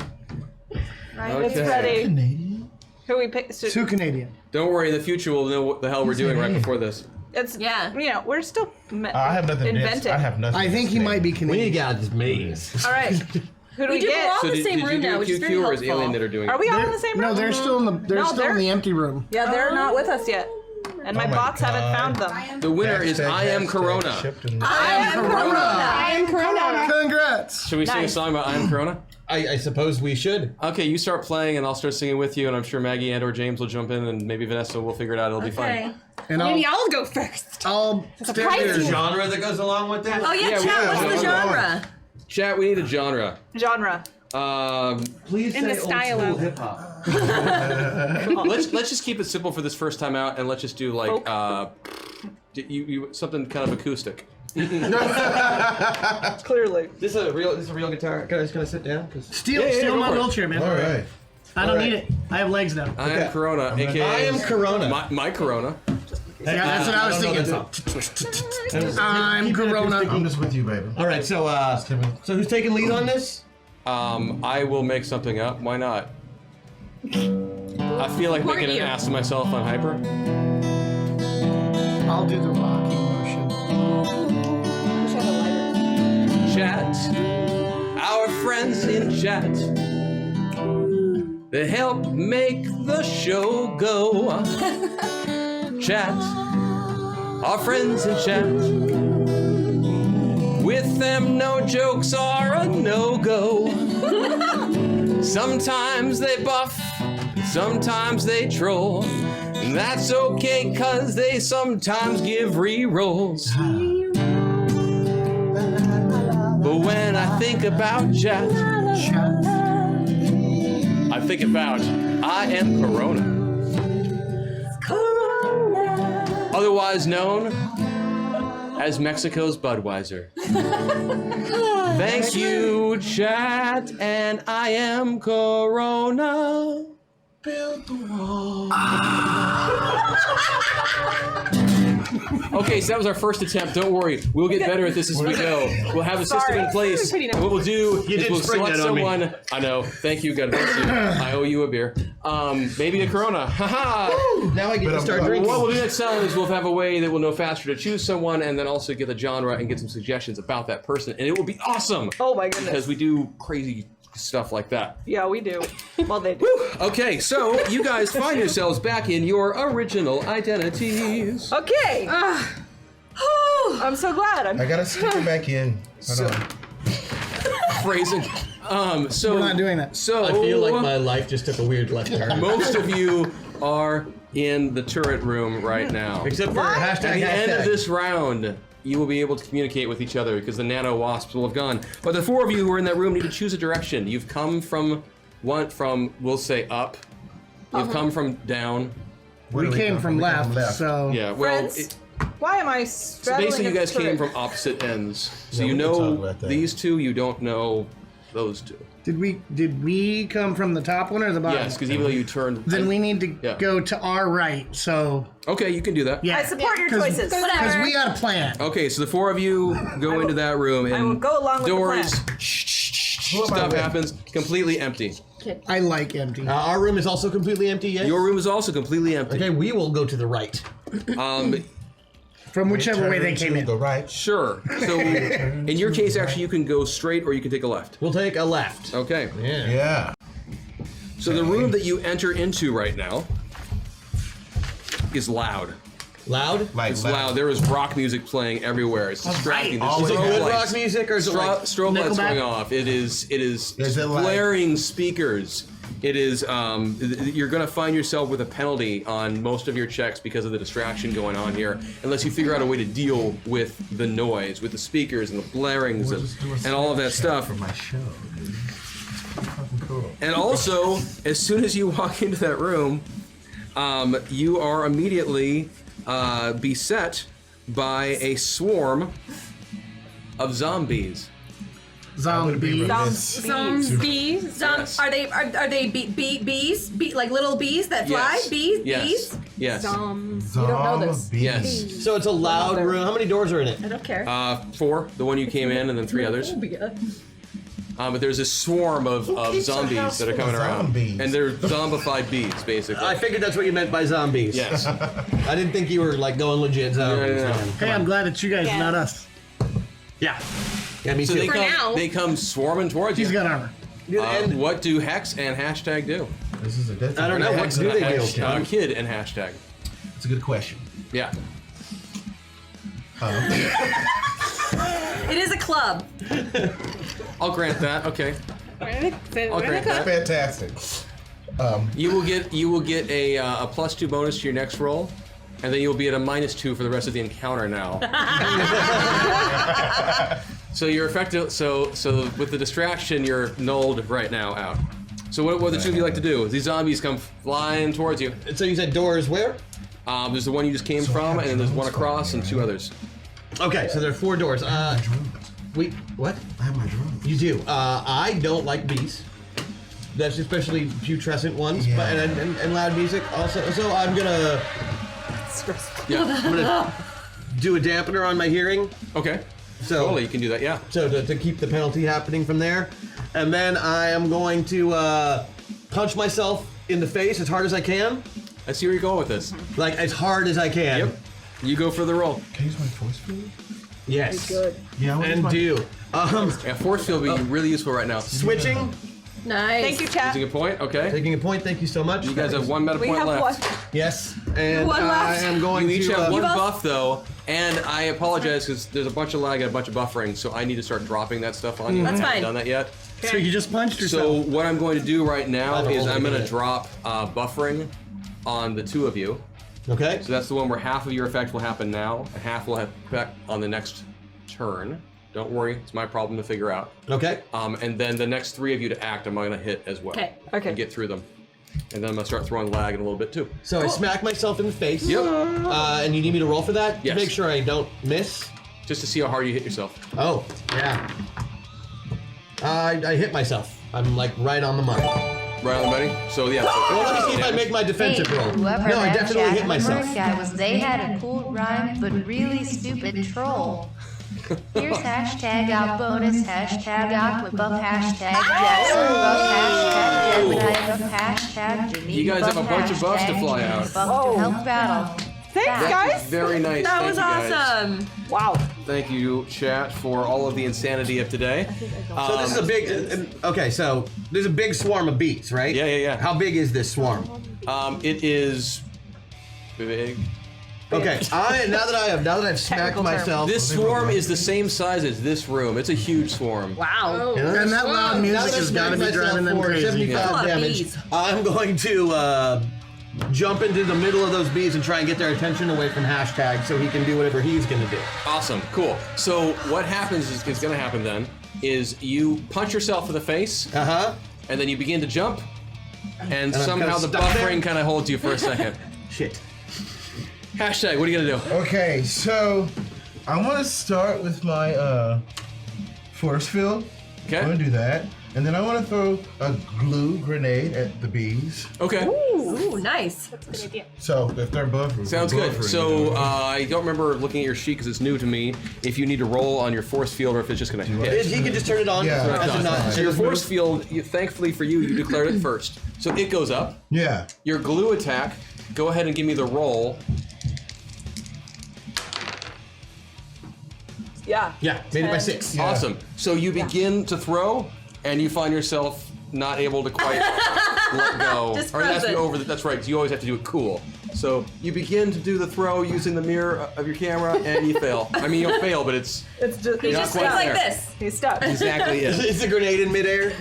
Right. It's Okay. ready. Canadian? Who we pick? So Too Canadian. Don't worry, in the future we'll know what the hell we're doing right before this. it's Yeah. we're still I have nothing inventing. against. I have nothing. I think he against might be We need Canadian. to get out of this maze. All right. Who do we We do get? all So the did, same did you room do now, which is very QQ or is helpful. Alien that are doing Are it? we all in the same room? No, they're still in the they're- the empty room. Yeah, they're not with us yet. And my Oh my bots haven't God. found them. The winner is I Am Corona. I am Corona. I am Corona. Congrats. Should we sing a Nice. song about I Am Corona? I suppose we should. Okay, you start playing and I'll start singing with you, and I'm sure Maggie and or James will jump in, and maybe Vanessa will figure it out. It'll be Okay. fun. And Maybe I'll go first. I'll stand Surprise there. you. Genre that goes along with this? Oh yeah, Yeah, we chat. have What's the genre. genre? Chat, we need a genre. Genre. Please In say the style old of- school hip hop. Let's just keep it simple for this first time out, and let's just do like you something kind of acoustic. Clearly. This is a real guitar. Can I sit down? Steal go my for it. wheelchair, man. All right. I don't need it. I have legs now. I Am Corona, aka I Am Corona. My Corona. Yeah, that's what I was don't know thinking. I'm Corona. I'm just with you, baby. All right, so who's taking lead on this? I will make something up. Why not? I feel like making an ass of myself on Hyper. I'll do the rocking motion. Chat, our friends in chat, they help make the show go. Chat, our friends in chat, with them no jokes are a no-go. Sometimes they buff, sometimes they troll. And that's okay, cause they sometimes give re-rolls. But when I think about chat, I think about I Am Corona. Otherwise known as Mexico's Budweiser. Thank you, chat, and I Am Corona. Build the wall. Okay, so that was our first attempt. Don't worry, we'll get better at this as we go. We'll have a system in place. And what we'll do is we'll select someone. I know. Thank you, God bless you. I owe you a beer. Maybe a Corona. Haha. Now I get to start drinking. What we'll do next time is we'll have a way that we'll know faster to choose someone, and then also get the genre and get some suggestions about that person, and it will be awesome. Oh my goodness. Because we do crazy stuff like that. Yeah, we do. Well, they do. Okay, so you guys find yourselves back in your original identities. Okay. I'm so glad. I gotta stick it back in. Hold on. Phrasing. So We're not doing that. So I feel like my life just took a weird left turn. most of you are in the turret room right now. Except for At hashtag. the end of this round, you will be able to communicate with each other because the nano wasps will have gone. But the four of you who are in that room need to choose a direction. You've come from we'll say up. You've come from down. Where We do came come from left, left. so Yeah, well, Friends? Why am I so straddling basically you a guys came turret? from opposite ends. So Yeah, you we can talk know about that. these two, you don't know those two. did we come from the top one or the bottom? Yes, because even though you turned... Then we need to Yeah. go to our right. So Okay, you can do that. yeah, I support your choices. because we got a plan. Okay, so the four of you go into that room and I will go along with the doors, plan. stuff happens, completely empty. I like empty. Our room is also completely empty. Yes. Your room is also completely empty. Okay, we will go to the right. From whichever way they Turn came to in. the right. Sure. So in your case, actually, you can go straight or you can take a left. We'll take a left. Okay. Yeah. So the room that you enter into right now is loud. Loud? Like It's loud. There is rock music playing everywhere. It's distracting. There's Always Is it strobe good lights. rock music or is it like Strobe lights Nickelback? going off. It is Is it like- blaring speakers. It is you're gonna find yourself with a penalty on most of your checks because of the distraction going on here, unless you figure out a way to deal with the noise, with the speakers and the blarings and all of that stuff. For my show, dude. Fucking cool. And also, as soon as you walk into that room, you are immediately beset by a swarm of zombies. Zombies. Yes. Are they bees? Like little bees that fly? Yes. Bees? Yes. Bees? Yes. You don't know this. Yes. So it's a loud room. How many doors are in it? I don't care. 4, the one you came in, and then 3 others. But there's a swarm of zombies that are coming around. Zombies. And they're zombified bees, basically. I figured that's what you meant by zombies. Yes. I didn't think you were like going legit zombies. No. man. Hey, I'm glad it's you guys, Yeah. not us. Yeah. Yeah, me So too. they For come, now. they come swarming towards He's you. got armor. And What do Hex and Hashtag do? This is a I don't know. What Hex do and they do? Kid and Hashtag. It's a good question. Yeah. It is a club. I'll grant that. Okay. I'll grant that. Fantastic. You will get a +2 bonus to your next roll, and then you'll be at a -2 for the rest of the encounter now. So you're effective. So with the distraction, you're nulled right now out. So what the two of you like to do? These zombies come flying towards you. So you said doors where? There's the one you just came from, and then there's one across, and 2 others. Okay, so there are 4 doors. Wait, what? I have my drone. You do. I don't like bees. That's especially putrescent ones, Yeah. but and loud music also. So I'm gonna Yeah. do a dampener on my hearing. Okay. So Totally, you can do that. Yeah. So to keep the penalty happening from there, and then I am going to punch myself in the face as hard as I can. I see where you're going with this. Like as hard as I can. Yep. You go for the roll. Can I use my force field? Yes. Yeah, I want to use And my... do. Yeah, force field would be really useful right now. Switching. Nice. Thank you, chat. Using a point. Okay. Taking a point. Thank you so much. You guys have 1 meta We point have left. one. Yes. And One I left. am going You each to. have one both- buff though, and I apologize because there's a bunch of lag and a bunch of buffering, so I need to start dropping that stuff on you. That's I haven't fine. done that yet. So you just punched So yourself. what I'm going to do right now I'll is hold I'm it going to again. drop buffering on the 2 of you. Okay. So that's the one where half of your effect will happen now, and half will have effect on the next turn. Don't worry, it's my problem to figure out. Okay. And then the next 3 of you to act, I'm going to hit as well. Okay. Okay. And get through them. And then I'm going to start throwing lag in a little bit too. So I smack myself in the face. Yep. And you need me to roll for that Yes. to make sure I don't miss. Just to see how hard you hit yourself. Oh, yeah. I hit myself. I'm like right on the money. Right on the money? So yeah. Well, let me see if I make my Hey, defensive roll. whoever No, I that definitely Jack hit myself. Limerick guy was, they had a cool rhyme, but really stupid troll. Here's hashtag out bonus, hashtag aqua buff, hashtag Jackson buff, hashtag Gemini buff, hashtag Janine You guys have a bunch of buffs to hashtag fly Janine out. buff to help battle. Thanks, guys. Very nice. That Thank was you guys. awesome. Wow. Thank you, chat, for all of the insanity of today. So this is a big. Okay, so there's a big swarm of bees, right? Yeah. How big is this swarm? It is big. Okay, now that I've smacked Technical term. myself. This swarm is the same size as this room. It's a huge swarm. Wow. And that loud music has got to be driving them crazy. 75 That's a lot of damage. bees. I'm going to jump into the middle of those bees and try and get their attention away from hashtag so he can do whatever he's going to do. Awesome, cool. So what happens is going to happen then is you punch yourself in the face, and then you begin to jump, and I'm somehow the kinda stuck there? buffering kind of holds you for a second. Shit. Hashtag, what are you gonna do? Okay, so I want to start with my force field. Okay. I'm gonna do that, and then I want to throw a glue grenade at the bees. Okay. Ooh, nice. That's a good idea. So if they're buffering, Sounds good. buffering, So you know. I don't remember looking at your sheet because it's new to me. If you need to roll on your force field or if it's just gonna hit. He can just turn it on. Yeah. That's As a not- not- So your force field, thankfully for you, you declared it first. So it goes up. Yeah. Your glue attack, go ahead and give me the roll. Yeah. Yeah, made it by 6. Yeah. Awesome. So you begin to throw, and you find yourself not able to quite let go. Just Or it has to be frozen. over. That's right. 'Cause you always have to do it cool. So you begin to do the throw using the mirror of your camera, and you fail. I mean, you don't fail, but it's It's just You're he's not just quite like there. this. He's stuck. exactly it. Is the grenade in midair?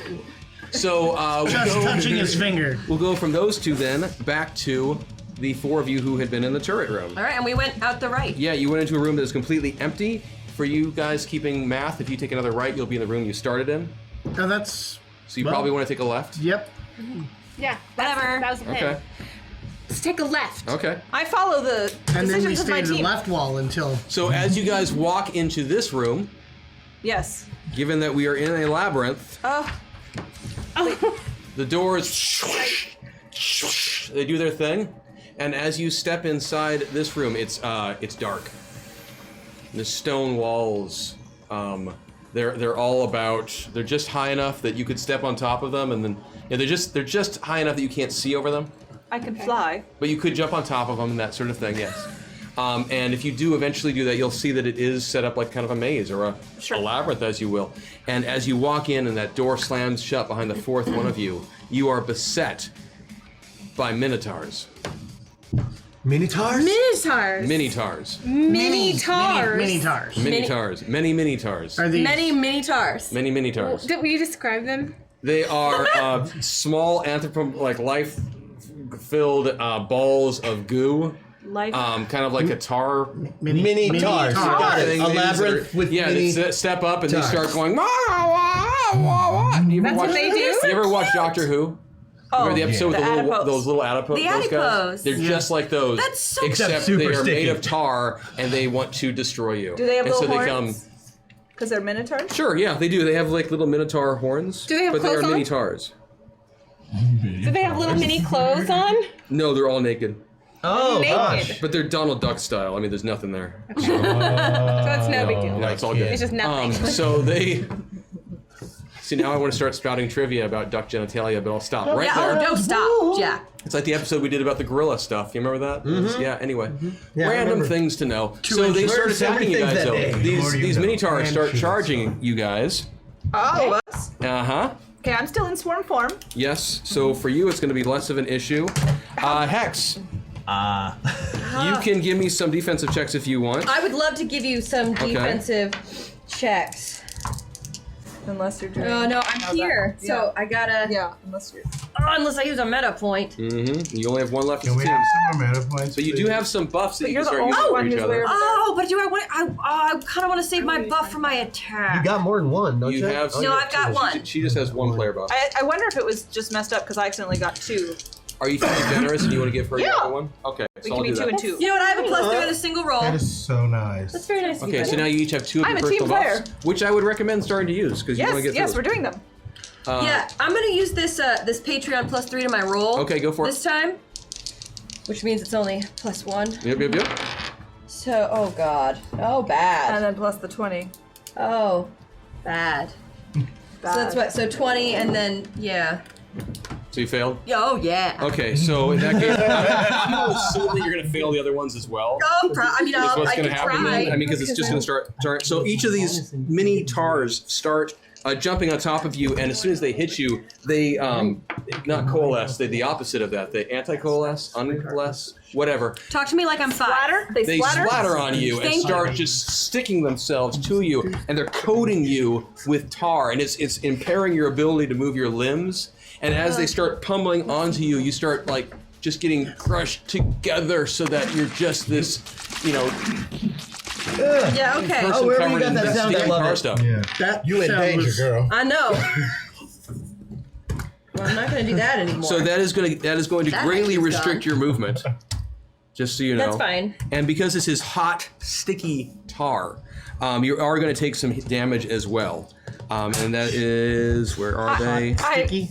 So Just touching his finger. We'll go from those two then back to the 4 of you who had been in the turret room. All right, and we went out the right. Yeah, you went into a room that is completely empty. For you guys keeping math, if you take another right, you'll be in the room you started in. Oh, that's. So you Well- probably want to take a left. Yep. Yeah. Whatever. That was the plan. Okay. take a left. Okay. I follow the And then we decisions of stay my to the team. left wall until. So as you guys walk into this room, Yes. given that we are in a labyrinth, the doors, they do their thing, and as you step inside this room, it's dark. The stone walls, they're all about. They're just high enough that you could step on top of them, and then they're just high enough that you can't see over them. I can fly. But you could jump on top of them and that sort of thing. Yes. And if you do eventually do that, you'll see that it is set up like kind of a maze or a labyrinth, as you will. And as you walk in and that door slams shut behind the fourth one of you, you are beset by minotaurs. Minotaurs? Minotaurs. Minotaurs. Minotaurs. Minotaurs. Minotaurs. Many minotaurs. Are these Many minotaurs. Many minotaurs. Will you describe them? They are small life-filled balls of goo. Kind of like a tar. Mini tars. Got it. A labyrinth with mini. They step up and tars. they start going. That's what they do? You ever watch Doctor Who? Remember the episode with those little adipose? The those guys? adipose. They're just like those. That's so except super they are sticky. made of tar and they want to destroy you. Do they have and little so horns? Because they're minotaurs? Sure, yeah, they do. They have like little minotaur horns. Do they have but they clothes are on? mini tars. Do they have little mini clothes on? No, they're all naked. Oh, Naked. gosh. But they're Donald Duck style. I mean, there's nothing there. So it's no big deal. No, it's all good. It's just nothing. So they. See, now I want to start spouting trivia about duck genitalia, but I'll stop right there. Don't stop. Yeah. It's like the episode we did about the gorilla stuff. You remember that? Yeah. Anyway, Yeah, I random remember. things to know. Two So they inches. start Learned so many attacking you things guys. that Though day. these minotaurs start charging you guys. Oh, us? Okay, I'm still in swarm form. Yes. So for you, it's going to be less of an issue. Hex. You can give me some defensive checks if you want. I would love to give you some defensive checks. Unless you're doing. Oh no, I'm here, so I gotta. Yeah, unless you're. Unless I use a meta point. Mm-hmm. You only have one left. Can we have some more meta points? But you do have some buffs that But you you're can the start only using one for each who's other. wearing- Oh, but do I want? I kind of want to save my buff for my attack. You got more than one, don't you? You have. No, I've got one. She just has one player buff. I wonder if it was just messed up because I accidentally got two. Are you feeling generous and you want to give her the Yeah. other one? Okay, We so can I'll be do 2 that. and 2. You know what? I have a +3 on a single roll. That is so nice. That's very nice of you. Okay, so buddy. now you each have 2 of I'm your a team personal buffs, player. which I would recommend starting to use because you want to get Yes, through. we're doing them. Yeah, I'm gonna use this this Patreon +3 to my roll. Okay, go for it. This time, which means it's only +1. Yep. So, oh god, oh bad. And then plus the 20. Oh, bad. So that's what. So 20, and then yeah. So you failed? Oh yeah. Okay, so in that case, I'm going to assume that you're going to fail the other ones as well. I mean, That's what's I going can to happen try. then. I mean, because it's just going to start. So each of these mini tars start jumping on top of you, and as soon as they hit you, they not coalesce. They the opposite of that. They anti-coalesce, uncoalesce, whatever. Talk to me like I'm 5. Splatter? They splatter on you and Thank start you. just sticking themselves to you, and they're coating you with tar, and it's impairing your ability to move your limbs. And as they start pummeling onto you, you start like just getting crushed together, so that you're just this, Yeah. Okay. person wherever you covered got in that sound, I sticky love tar it. stuff. Yeah. That You in danger, sounds- girl. I know. Well, I'm not gonna do that anymore. So that is going to That greatly makes restrict your movement. Just so you know. That's fine. And because this is hot, sticky tar, you are going to take some damage as well. And that is, where are they? Sticky.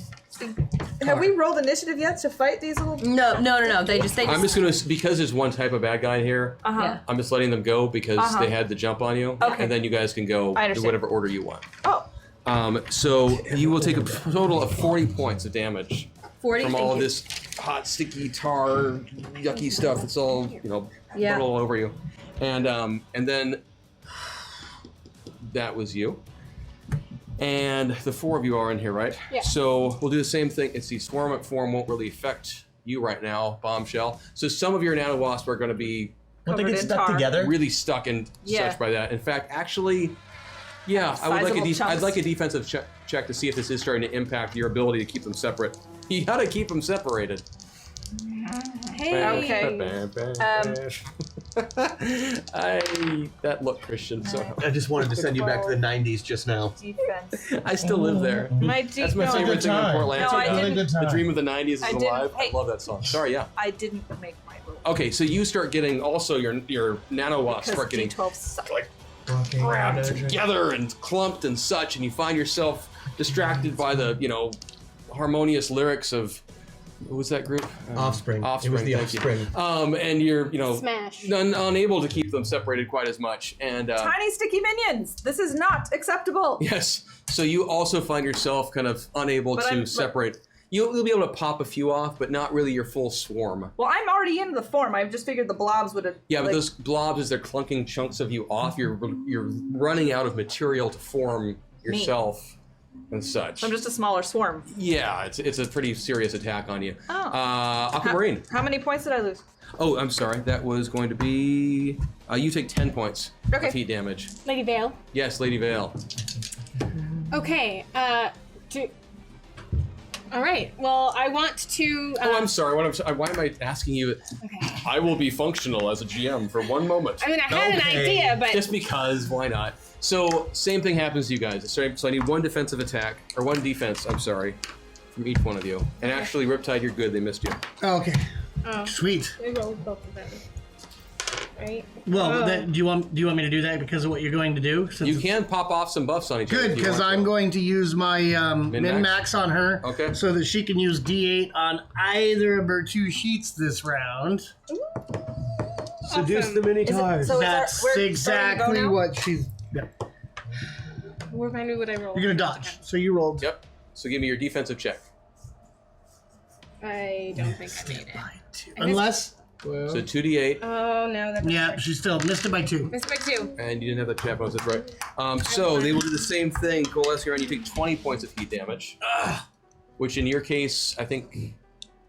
Have we rolled initiative yet to fight these little? No. They just. I'm just going to, because there's one type of bad guy in here, Yeah. I'm just letting them go because they had the jump on you. Okay. And then you guys can go I in understand. whatever order you want. Oh. So you will take a total of 40 points of damage 40. from thank all of you. this hot, sticky tar, yucky stuff that's all, Yeah. all over you. And then that was you. And the 4 of you are in here, right? Yeah. So we'll do the same thing. It's the swarm form won't really affect you right now, bombshell. So some of your nanowasps are going to be Don't they Covered get in stuck tar. together? really stuck and Yeah. such by that. In fact, actually, yeah, I would like Sizable I'd chunks. like a defensive check to see if this is starting to impact your ability to keep them separate. You got to keep them separated. Hey. Okay. That look, Christian. So I just wanted to send you back to the 90s just now. Defense. I still live there. That's my favorite thing in Portland. No, I didn't. The Dream of the 90s is I didn't. alive. Hey. I love that song. Sorry, yeah. I didn't make my roll. Okay, so you start getting also your nanowasps start getting D12 suck. like grabbed together and clumped and such, and you find yourself distracted by the harmonious lyrics of what was that group? Offspring. Offspring. It was the thank Offspring. You. And you're Smash. unable to keep them separated quite as much, and Tiny sticky minions. This is not acceptable. yes. So you also find yourself kind of unable to separate. You'll be able to pop a few off, but not really your full swarm. Well, I'm already in the form. I've just figured the blobs would have. Yeah, but those blobs, as they're clunking chunks of you off, you're running out of material to form yourself and such. I'm just a smaller swarm. Yeah, it's a pretty serious attack on you. Oh. Aquamarine. How many points did I lose? Oh, I'm sorry. That was going to be. You take 10 points of heat damage. Lady Vale. Yes, Lady Vale. Okay. All right. Well, I want to. I'm sorry. Why am I asking you? Okay. I will be functional as a GM for one moment. I mean, I had an idea, but just because, why not? So, same thing happens to you guys. So I need one defensive attack, or one defense, I'm sorry, from each one of you. And actually, Riptide, you're good. They missed you. Oh, okay. Oh. Sweet. We rolled both of them. Right? Well, do you want me to do that because of what you're going to do? You can pop off some buffs on each other. Good, because I'm going to use my min-max on her, okay, so that she can use D8 on either of her 2 sheets this round. Seduce the Minotaurs. So that's we're exactly what she's. Yep. Remind me what I rolled. You're gonna dodge, so you rolled. Yep. So give me your defensive check. I don't think I made it. Unless. So 2d8. Oh no, that's yeah, she still missed it by 2. Missed by 2. And you didn't have that chat box, that's right. So they will do the same thing. Coalesce here, and you take 20 points of heat damage. Which in your case, I think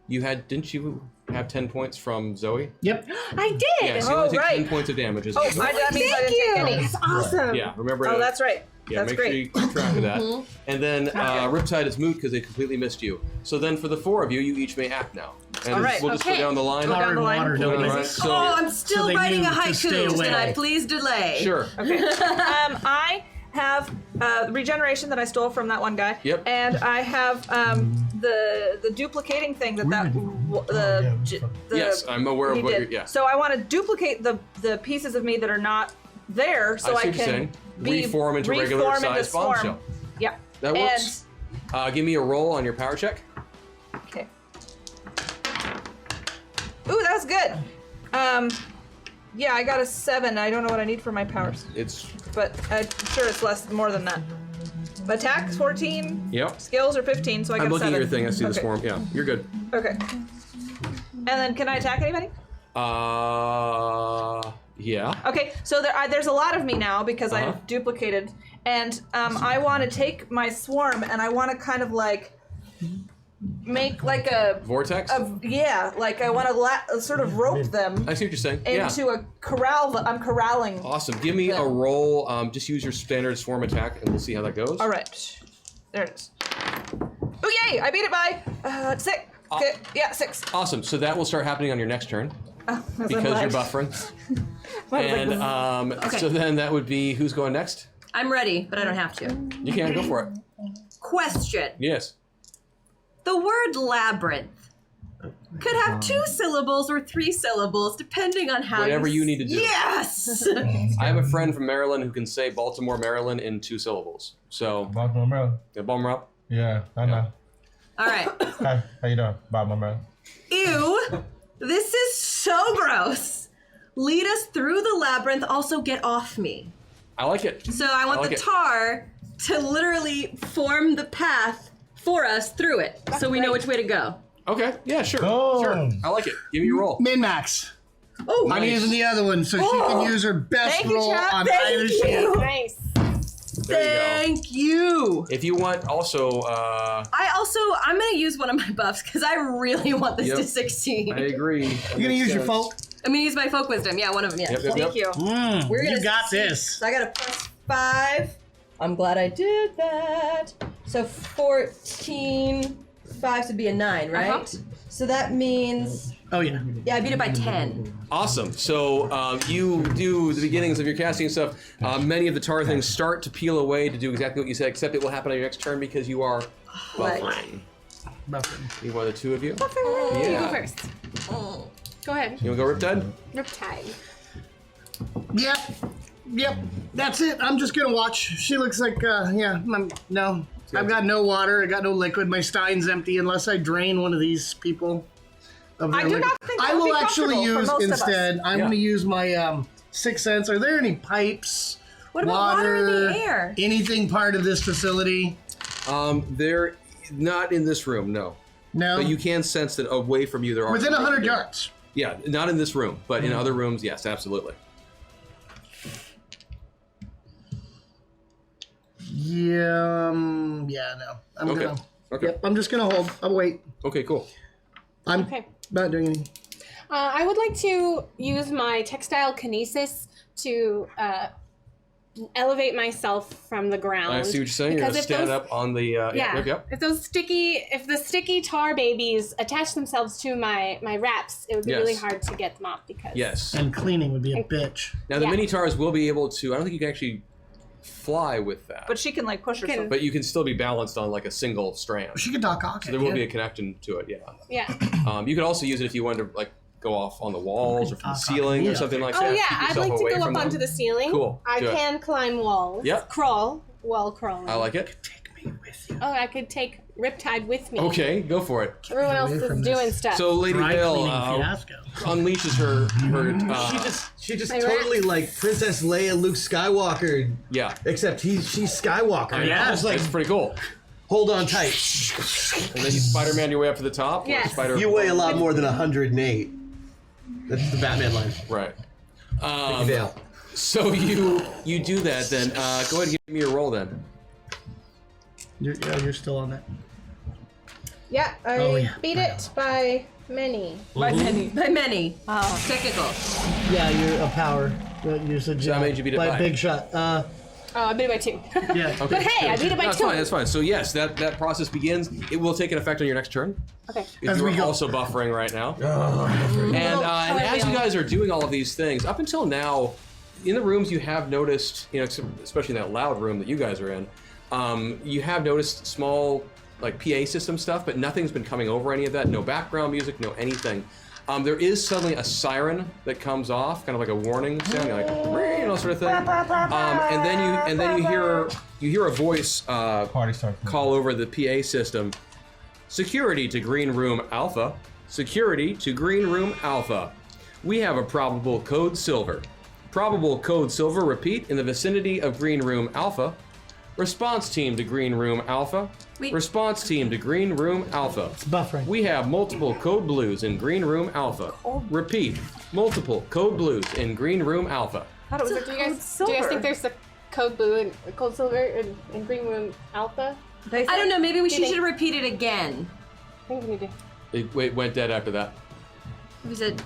you had, didn't you have 10 points from Zoe? Yep. I did! Yeah, so you only take 10 points of damage. Oh, that means I didn't take any. That's awesome. Yeah, remember Oh, that's right. Yeah, that's make great. sure you keep track of that. And then Riptide is moot because they completely missed you. So then for the 4 of you, you each may act now. And all right, we'll just go down the line. Go down the line. Water, Go down the line. so, I'm still writing a haiku. Can I away. please delay? Sure. Okay. I have regeneration that I stole from that one guy. Yep. And I have the duplicating thing Yes, I'm aware of he what did. you're. Yeah. So I want to duplicate the pieces of me that are not there, so I see I what you're can saying. Reform into regular reform size into swarm. bombshell. Yeah. That works. Give me a roll on your power check. Okay. Ooh, that was good. Yeah, I got a 7. I don't know what I need for my powers, but I'm sure it's more than that. Attack 14. Yep. Skills are 15, so I got 7. I'm looking at your thing. I see the Okay. swarm. Yeah, you're good. Okay. And then can I attack anybody? Yeah. Okay, so there's a lot of me now because I've duplicated, and I want to take my swarm and I want to kind of like make like a vortex. Like I want to sort of rope them. I see what you're saying. Into a corral. I'm corralling. Awesome. Give me a roll. Just use your standard swarm attack, and we'll see how that goes. All right. There it is. Oh yay! I beat it by 6. Okay. Yeah, 6. Awesome. So that will start happening on your next turn. Because you're buffering. And so then that would be who's going next? I'm ready, but I don't have to. You can go for it. Question. Yes. The word labyrinth could have 2 syllables or 3 syllables, depending on how Whatever you need to do. Yes! I have a friend from Maryland who can say Baltimore, Maryland in 2 syllables. So Baltimore, Maryland. Yeah, Baltimore up. Yeah, I know. All right. Hi, how you doing? Baltimore, Maryland. Ew. This is so gross. Lead us through the labyrinth, also get off me. I like it. So I want the tar to literally form the path for us through it, so we know which way to go. Okay, yeah, sure. Sure. I like it. Give me your roll. Min-max. Oh, I'm using the other one so she can use her best Thank you, roll Chad. on Thank either you. sheet. Nice. There you. If you want also... I'm going to use one of my buffs because I really want this to succeed. I agree. You're going to use your folk? I'm going to use my folk wisdom. Yeah, one of them, yeah. Thank you. We're gonna You got this. So I got a +5. I'm glad I did that. So 14, 5, so it'd be a 9, right? So that means... Oh, yeah. Yeah, I beat it by 10. Awesome. So you do the beginnings of your casting stuff. Many of the tar things start to peel away to do exactly what you said, except it will happen on your next turn because you are buffering. You want the two of you? You go first. Go ahead. You want to go Riptide? Riptide. Yep. That's it. I'm just gonna watch. She looks like, no. I've got no water. I got no liquid. My stein's empty unless I drain one of these people. I do not think that I would will be actually comfortable for use most of us. instead. I'm going to use my Sixth Sense. Are there any pipes? What about water in the air? Anything part of this facility? They're not in this room, no. No? But you can sense that away from you there are... Within 100 yards? Yeah, not in this room, but in other rooms, yes, absolutely. Yeah, no. I'm Okay. gonna. Okay. Yep, I'm just gonna hold. I'll wait. Okay, cool. I'm Okay. not doing anything. I would like to use my textile kinesis to elevate myself from the ground. I see what you're saying. You're going to Because if stand those- up on the... Yep. If the sticky tar babies attach themselves to my wraps, it would be really hard to get them off because. Yes. And cleaning would be a bitch. Now, the mini tars will be able to... I don't think you can actually fly with that. But she can like push herself. But you can still be balanced on like a single strand. She can dock off. So there will be a connection to it, yeah. Yeah. You could also use it if you wanted to like go off on the walls or from the ceiling or something like that. Oh yeah, Keep I'd yourself like to away go from up onto them. the ceiling. Cool. I Do it. can climb walls. Yep. Wall crawling. I like it. Oh, I could take Riptide with me. Okay, go for it. Everyone else is doing stuff. So Lady Dry Vale cleaning fiasco. unleashes her She just My totally rats. like Princess Leia, Luke Skywalker. Yeah. Except she's Skywalker. Just like, it's pretty cool. Hold on tight. And then you Spider-Man your way up to the top. Yes. You weigh a lot more than 108. That's the Batman line. Right. Vale. So you do that then. Go ahead and give me your roll then. You're still on that. Yeah, I yeah. beat it by many. By many. By many. Technical. Yeah, you're a power. You're So I made you beat it by by? a big shot. Oh, I beat it by 2. Yeah. Okay. But hey, I beat it by That's 2. fine. That's fine. So yes, that process begins. It will take an effect on your next turn. Okay. If As you we are go. also buffering right now. And as you guys are doing all of these things, up until now, in the rooms you have noticed, especially in that loud room that you guys are in, you have noticed small like PA system stuff, but nothing's been coming over any of that. No background music, no anything. There is suddenly a siren that comes off, kind of like a warning sound, like sort of thing. And then you hear a voice call over the PA system. Security to Green Room Alpha. Security to Green Room Alpha. We have a probable code silver. Probable code silver, repeat, in the vicinity of Green Room Alpha. Response team to Green Room Alpha. Response team to Green Room Alpha. It's buffering. We have multiple code blues in Green Room Alpha. Repeat, multiple code blues in Green Room Alpha. Do you guys think there's a code blue and code silver in Green Room Alpha? I don't know. Maybe Do you she think- should repeat it again. I think we need to. It went dead after that. We said.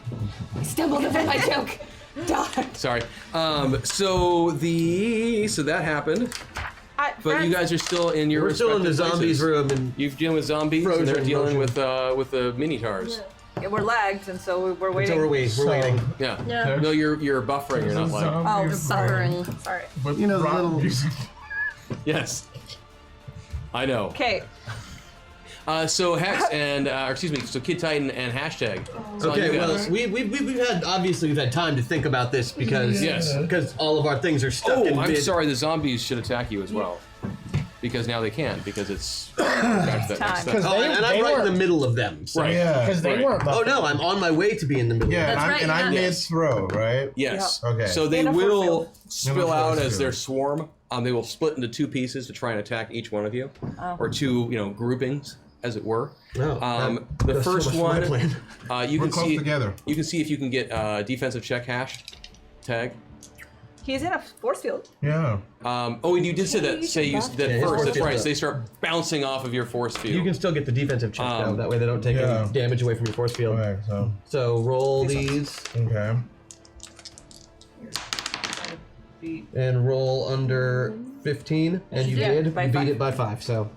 I stumbled over my joke. Darn. Sorry. So that happened. But you guys are still in your We're still in the respective zombies places. room and You're dealing with zombies, and they're dealing with the mini tars. Yeah, we're lagged, and so we're waiting. So we're waiting. Yeah. Yeah. No, you're buffering. You're not like. Oh, buffering. Sorry. You know the little. Yes. I know. Okay. So Hex and so Kid Titan and hashtag. So Okay, you well, guys- we've had time to think about this because because all of our things are stuck in I'm mid. sorry. The zombies should attack you as well, because now they can because it's back to that next step. Oh, and I'm right in the middle of them. So. Right. Yeah. Because they weren't Oh buffering. no, I'm on my way to be in the middle. Yeah, of them. and I'm mid-throw, right? Yes. Okay. So they In a force will field. spill out as their swarm. They will split into two pieces to try and attack each one of you, or two, groupings, as it were. Oh, The that's so first much for my one, plan. you We're can close see. together. You can see if you can get defensive check hash tag. He's in a force field. Yeah. And you did say that. Say you that Yeah, first. force That's field right. up. So they start bouncing off of your force field. You can still get the defensive check though. That way they don't take Yeah. any damage away from your force field. Okay. So roll these Okay. and roll under 15, and you Yeah, did. by You beat 5. it by 5. So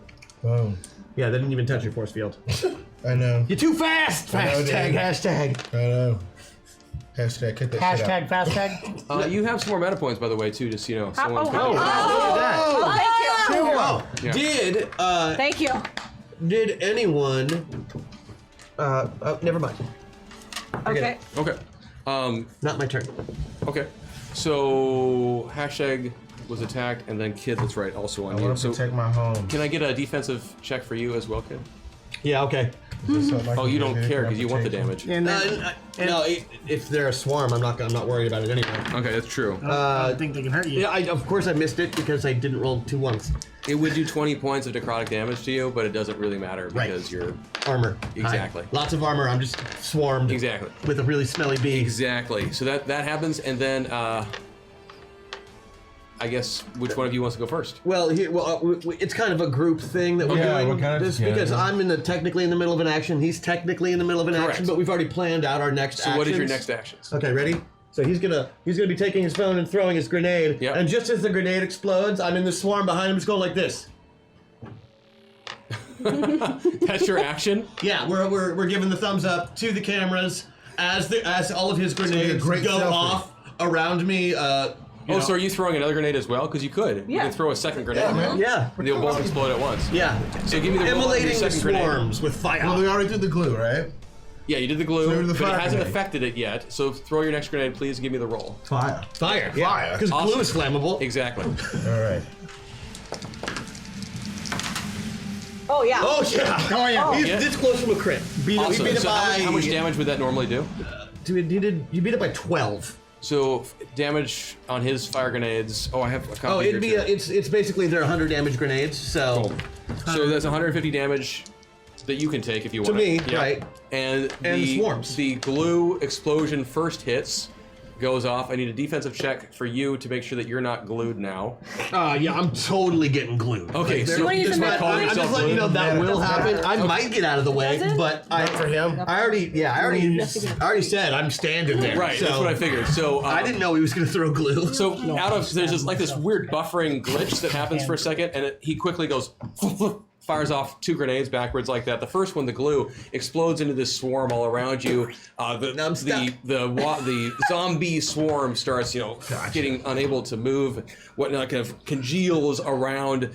Boom. Yeah, that didn't even touch your force field. I know. You're too fast! I know, Hashtag. I know. Hashtag, cut that shit out. Hashtag, fast tag. You have some more meta points, by the way, too, just so you know. Someone Look at that. Thank you. Oh, Yeah. Thank you. Did anyone... never mind. Okay. Okay. Not my turn. Okay. So, hashtag was attacked, and then Kid, that's right, also on I you. want to So, protect my home. can I get a defensive check for you as well, Kid? Yeah, okay. Oh, you don't care because you want the damage. And No, if they're a swarm, I'm not worried about it anyway. Okay, that's true. I don't think they can hurt you. Yeah, of course I missed it because I didn't roll 2 ones. It would do 20 points of necrotic damage to you, but it doesn't really matter because you're... Armor. Exactly. Lots of armor, I'm just swarmed. Exactly. With a really smelly bee. Exactly. So that happens, and then I guess which one of you wants to go first? Well, it's kind of a group thing that we're doing. we're kind of this together. because I'm technically in the middle of an action. He's technically in the middle of an Correct. action, but we've already planned out our next actions. So what is your next actions? Okay, ready? So he's gonna be taking his phone and throwing his grenade. Yep. And just as the grenade explodes, I'm in the swarm behind him, just going like this. That's your action? Yeah, we're giving the thumbs up to the cameras as all of his grenades great go selfie. off around me. So are you throwing another grenade as well? Because you could. You could throw a second grenade. Yeah. They'll both explode at once. Yeah. So give me the roll on your Immolating the second grenade. swarms with fire. Well, we already did the glue, right? Yeah, you did the glue, Throw the but it fire hasn't grenade. affected it yet. So throw your next grenade, please, and give me the roll. Fire. Fire. Fire. Because Awesome. glue is flammable. Exactly. All right. Oh yeah. Oh yeah. Oh yeah. He's Yeah. this close from a crit. He Awesome. beat it So by how much damage would that normally do? You beat it by 12. So damage on his fire grenades. Oh, I have a copy Oh, it'd be here, too. it's basically they're 100 damage grenades. So So that's 150 damage that you can take if you want. me, right. And the swarms. The glue explosion first hits, goes off. I need a defensive check for you to make sure that you're not glued now. yeah, I'm totally getting glued. Okay, so I'm just just call yourself letting you know glued. that will happen. I might get out of the way, but for him. I already said I'm standing there. Right, so that's what I figured. So I didn't know he was going to throw glue. So there's this weird buffering glitch that happens for a second, and he quickly goes, fires off 2 grenades backwards like that. The first one, the glue, explodes into this swarm all around you. The zombie swarm starts, getting unable to move. Whatnot kind of congeals around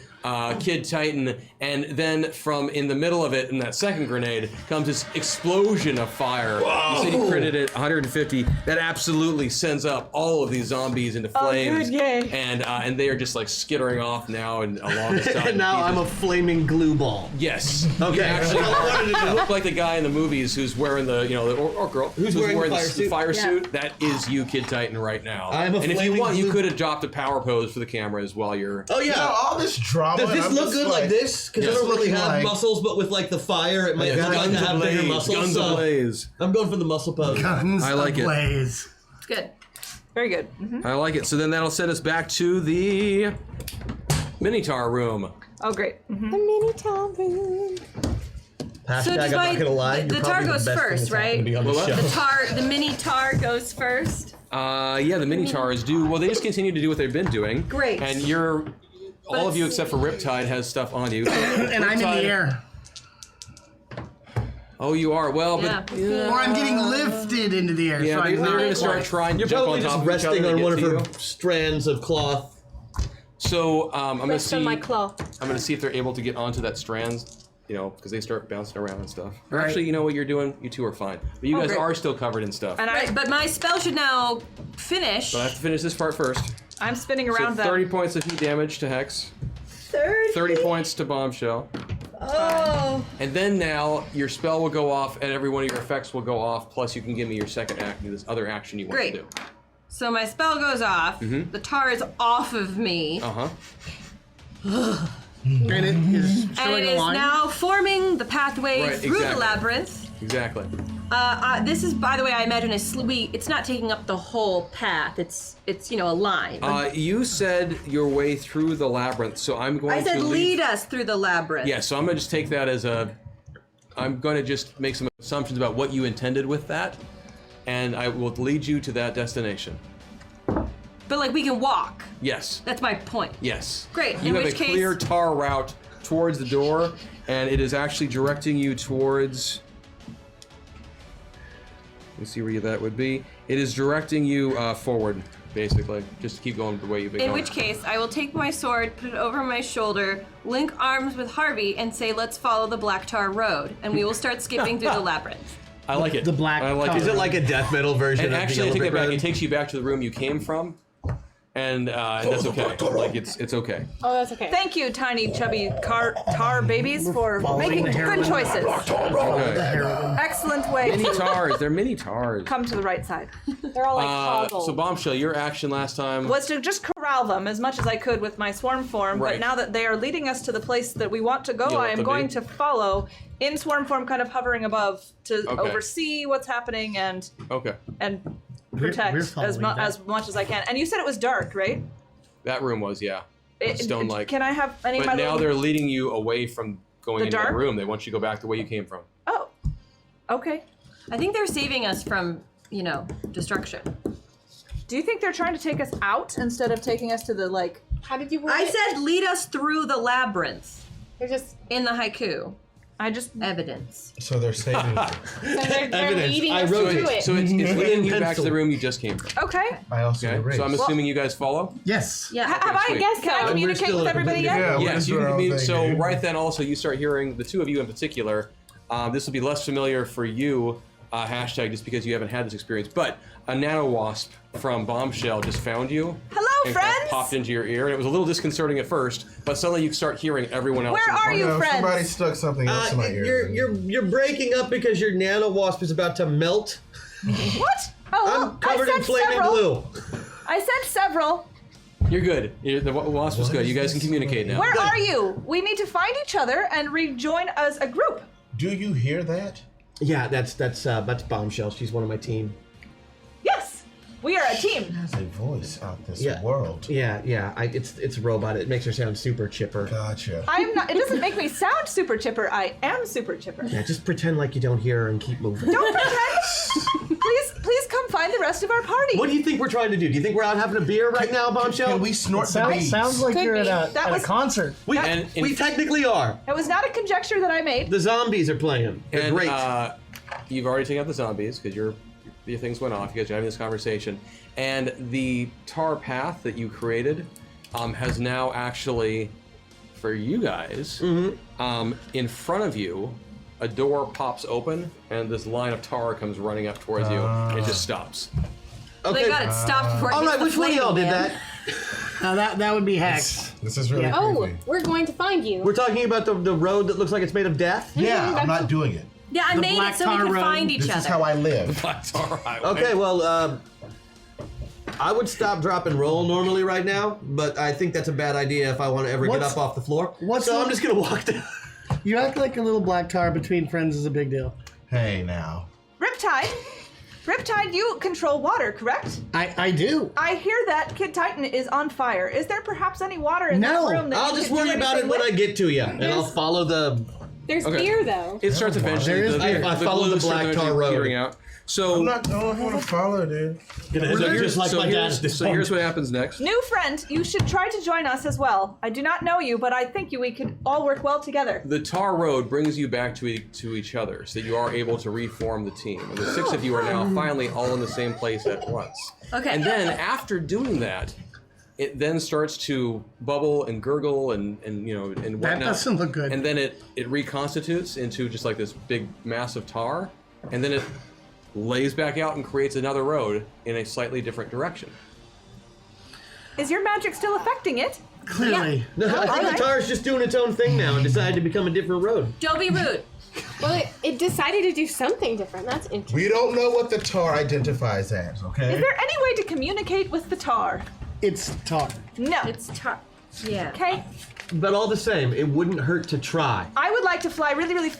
Kid Titan, and then from in the middle of it, in that second grenade, comes this explosion of fire. Whoa. You said you critted it 150. That absolutely sends up all of these zombies into flames, and they are just like skittering off now and along the side. And now I'm a flaming glue ball. Yes. Okay. You actually look like the guy in the movies who's wearing or girl who's wearing the fire suit. That is you, Kid Titan, right now. I'm a and if you flaming want, you glue- could adopt a power pose for the cameras while you're. Oh yeah. All this drama. Does this I'm look just good like this? Because Yes. I don't really Looking have like- muscles, but with like the fire, it might Yeah, feel like guns I have ablaze, bigger muscles. guns so ablaze. I'm going for the muscle pose. Guns I like it. ablaze. It's good. Very good. I like it. So then that'll send us back to the Minotaur room. Oh great. Hashtag, So I'm does not gonna lie. the you're tar probably goes the best thing first, that's happened to right? me on this What? show. The mini tar goes first. Yeah, the Minotaurs do. Well, they just continue to do what they've been doing. Great. And all of you except for Riptide has stuff on you. And I'm in the air. Oh, you are. Well, but Or I'm getting lifted into the air. yeah, so they're I'm not going to start trying to You're jump probably on top just of each other resting to on get one of to her you. strands of cloth. So I'm gonna Rest see. on my claw. I'm gonna see if they're able to get onto that strand. Because they start bouncing around and stuff. Or actually, you know what you're doing? You two are fine. But you guys great. are still covered in stuff. And Right, but my spell should now finish. But I have to finish this part first. I'm spinning So around 30 points of heat damage to Hex. 30 points to Bombshell. Oh. And then now your spell will go off and every one of your effects will go off, plus you can give me your second action, this other action you want Great. to do. So my spell goes off. Mhm. The tar is off of me. Uh-huh. And it is And showing it a is line. now forming the pathway Right, through the exactly. labyrinth. Exactly. This is, by the way, I imagine it's not taking up the whole path. It's a line. You said your way through the labyrinth, so I'm going I said to lead us through the labyrinth. Yeah, so I'm going to just take that as I'm going to just make some assumptions about what you intended with that, and I will lead you to that destination. But we can walk. Yes. That's my point. Yes. Great, You in have which a case- clear tar route towards the door, and it is actually directing you towards. Let me see where that would be. It is directing you forward, basically. Just to keep going the way you've been going. In which case, I will take my sword, put it over my shoulder, link arms with Harvey, and say, let's follow the Black Tar Road, and we will start skipping through the labyrinth. I like it. The black. I like it. Is it like a death metal version And of actually, I the take that Limerick back. Road? It takes you back to the room you came from, and that's okay. Like it's okay. Oh, that's okay. Thank you, tiny, chubby tar babies, for making good choices. Okay. Excellent way Mini to tars. They're mini tars. come to the right side. They're all like toggle. So Bombshell, your action last time Was to just corral them as much as I could with my swarm form, Right. but now that they are leading us to the place that we want to go, You I let am them going be. to follow in swarm form, kind of hovering above to Okay. oversee what's happening and Okay. protect we're as, following that. as much as I can. And you said it was dark, right? That room was, yeah. Stone-like. Can I have any of But my now little... they're leading you away from going The into dark? that room. They want you to go back the way you came from. Oh, okay. I think they're saving us from, destruction. Do you think they're trying to take us out instead of taking us to the, like... How did you word I it? said lead us through the labyrinth They're just in the haiku. I just... Evidence. So they're saving you. so they're Evidence. leading I us wrote through it. it. So it's leading you back to pencil. the room you just came from. Okay. I also Okay. erased. So I'm assuming you guys follow? Yes. Yeah. Have I sweet. guessed? Can I And we're communicate still with at the everybody yet? Yeah, Yes, you can communicate. communicate. So right then also you start hearing, the two of you in particular, this will be less familiar for you, hashtag, just because you haven't had this experience, but a nano wasp from Bombshell just found you. Hello, and kind of friends! popped into your ear, and it was a little disconcerting at first, but suddenly you start hearing everyone else. Where in the are party. you, No, friends? somebody stuck something else in my ear. You're breaking up because your nano wasp is about to melt. What? Oh, well, I'm covered I in said flaming several. blue. I said several. You're good. The wasp was What good. is You guys can this? communicate now. Where are you? We need to find each other and rejoin as a group. Do you hear that? Yeah, that's Bombshell. She's one of my team. Yes, we are a team. Has a voice out this Yeah. world. Yeah. It's a robot. It makes her sound super chipper. Gotcha. I am not. It doesn't make me sound super chipper. I am super chipper. Yeah, just pretend like you don't hear her and keep moving. Don't pretend. Please come find the rest of our party. What do you think we're trying to do? Do you think we're out having a beer right now, Bombshell? Can we snort the Sounds, bees? sounds like Could you're be. at That a was- concert. We, And- we technically are. It was not a conjecture that I made. The zombies are playing. They're And great. you've already taken out the zombies because your things went off. You guys are having this conversation, and the tar path that you created has now actually, for you guys, in front of you, a door pops open, and this line of tar comes running up towards you. And it just stops. Okay. They got it stopped before it All hits right, the which one of flame, y'all did man. that? That would be Hex. This is really Oh, creepy. we're going to find you. We're talking about the road that looks like it's made of death? Yeah, I'm not doing it. Yeah, I The made it Black so we Tar could Road. find each This other. is how I live. Black tar highway. Okay, well, I would stop, drop, and roll normally right now, but I think that's a bad idea if I want to ever get What's- up off the floor. what's so the- I'm just going to walk down. You act like a little black tar between friends is a big deal. Hey, now. Riptide, you control water, correct? I do. I hear that Kid Titan is on fire. Is there perhaps any water in No. that room that I'll you just could do worry about it anything when with? I get to you, and I'll follow the... There's Okay. beer though. It starts eventually. There is the, beer. I follow glue the starts black tar eventually road. petering out. So I don't want to follow, dude. Just like my dad at this so point. here's what happens next. New friend, you should try to join us as well. I do not know you, but I think we could all work well together. The tar road brings you back to each other, so you are able to reform the team. And the six of you are now finally all in the same place at once. Okay. And then after doing that, it then starts to bubble and gurgle and whatnot. That doesn't look good. And then it reconstitutes into just like this big mass of tar, and then it lays back out and creates another road in a slightly different direction. Is your magic still affecting it? Clearly. No, I think alright. the tar's just doing its own thing now and decided to become a different road. Don't be rude. Well, it decided to do something different. That's interesting. We don't know what the tar identifies as, okay? Is there any way to communicate with the tar? It's tar. No. It's tough. Yeah. Okay. But all the same, it wouldn't hurt to try. I would like to fly really.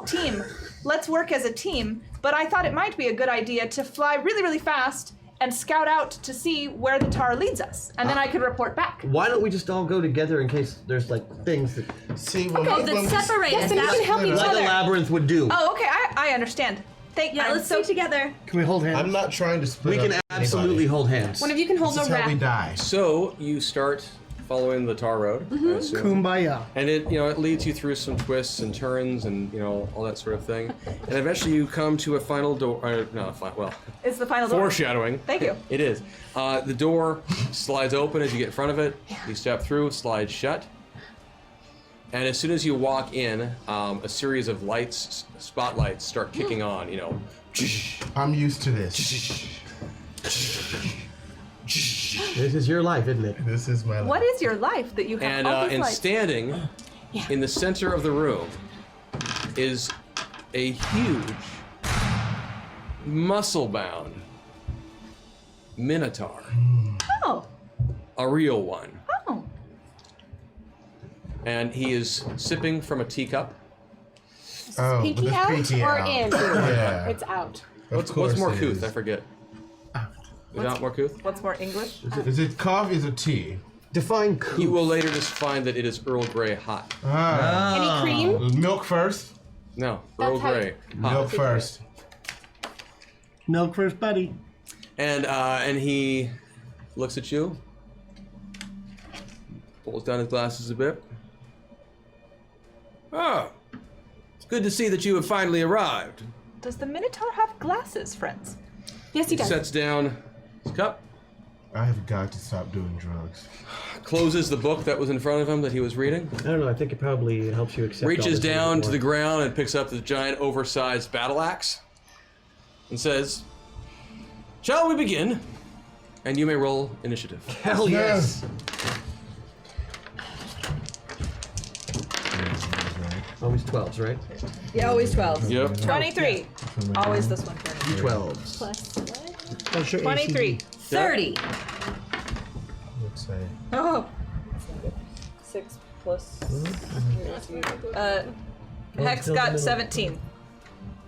Team. Let's work as a team. But I thought it might be a good idea to fly really fast and scout out to see where the tar leads us, and then I could report back. Why don't we just all go together in case there's like things that... See, when Okay, we, then when we- separate us. Yes, and we can help each Like other. a labyrinth would do. Oh, okay. I understand. Yeah, let's stay together. Can we hold hands? I'm not trying to split We can up absolutely anybody. hold hands. One of you can hold This is a how we wrap. die. So you start following the tar road. I assume. Kumbaya. And it, it leads you through some twists and turns and all that sort of thing. And eventually you come to a final door. It's the final door. Foreshadowing. Thank you. It is. The door slides open as you get in front of it. You step through, slides shut. And as soon as you walk in, a series of spotlights start kicking on. I'm used to this. This is your life, isn't it? This is my life. What is your life that you have all these And lights? standing in the center of the room is a huge, muscle-bound minotaur. Oh. A real one. Oh. And he is sipping from a teacup. Oh, Pinky but out it's pinky or out. in? Yeah. It's out. What's course more it couth? is. I forget. Is that more couth? What's more English? Is it coffee? Is it tea? Define You will later just find that it is Earl Grey hot. Any cream? Milk first. No, That's Earl how- Grey. Hot. Milk first. Milk first, buddy. And he looks at you, pulls down his glasses a bit. Oh, it's good to see that you have finally arrived. Does the Minotaur have glasses, friends? Yes, he He does. sets down his cup, I have got to stop doing drugs. closes the book that was in front of him that he was reading, I don't know. I think it probably helps you accept. all reaches this a little down bit to more. the ground and picks up the giant oversized battle axe and says, "Shall we begin?" And you may roll initiative. Hell yes. Always 12s, right? Yeah, always 12. Yep. 23. Always this one. 12s. Plus what? That's your 23. 30. Let's say. Oh. 6 plus. Hex got 17.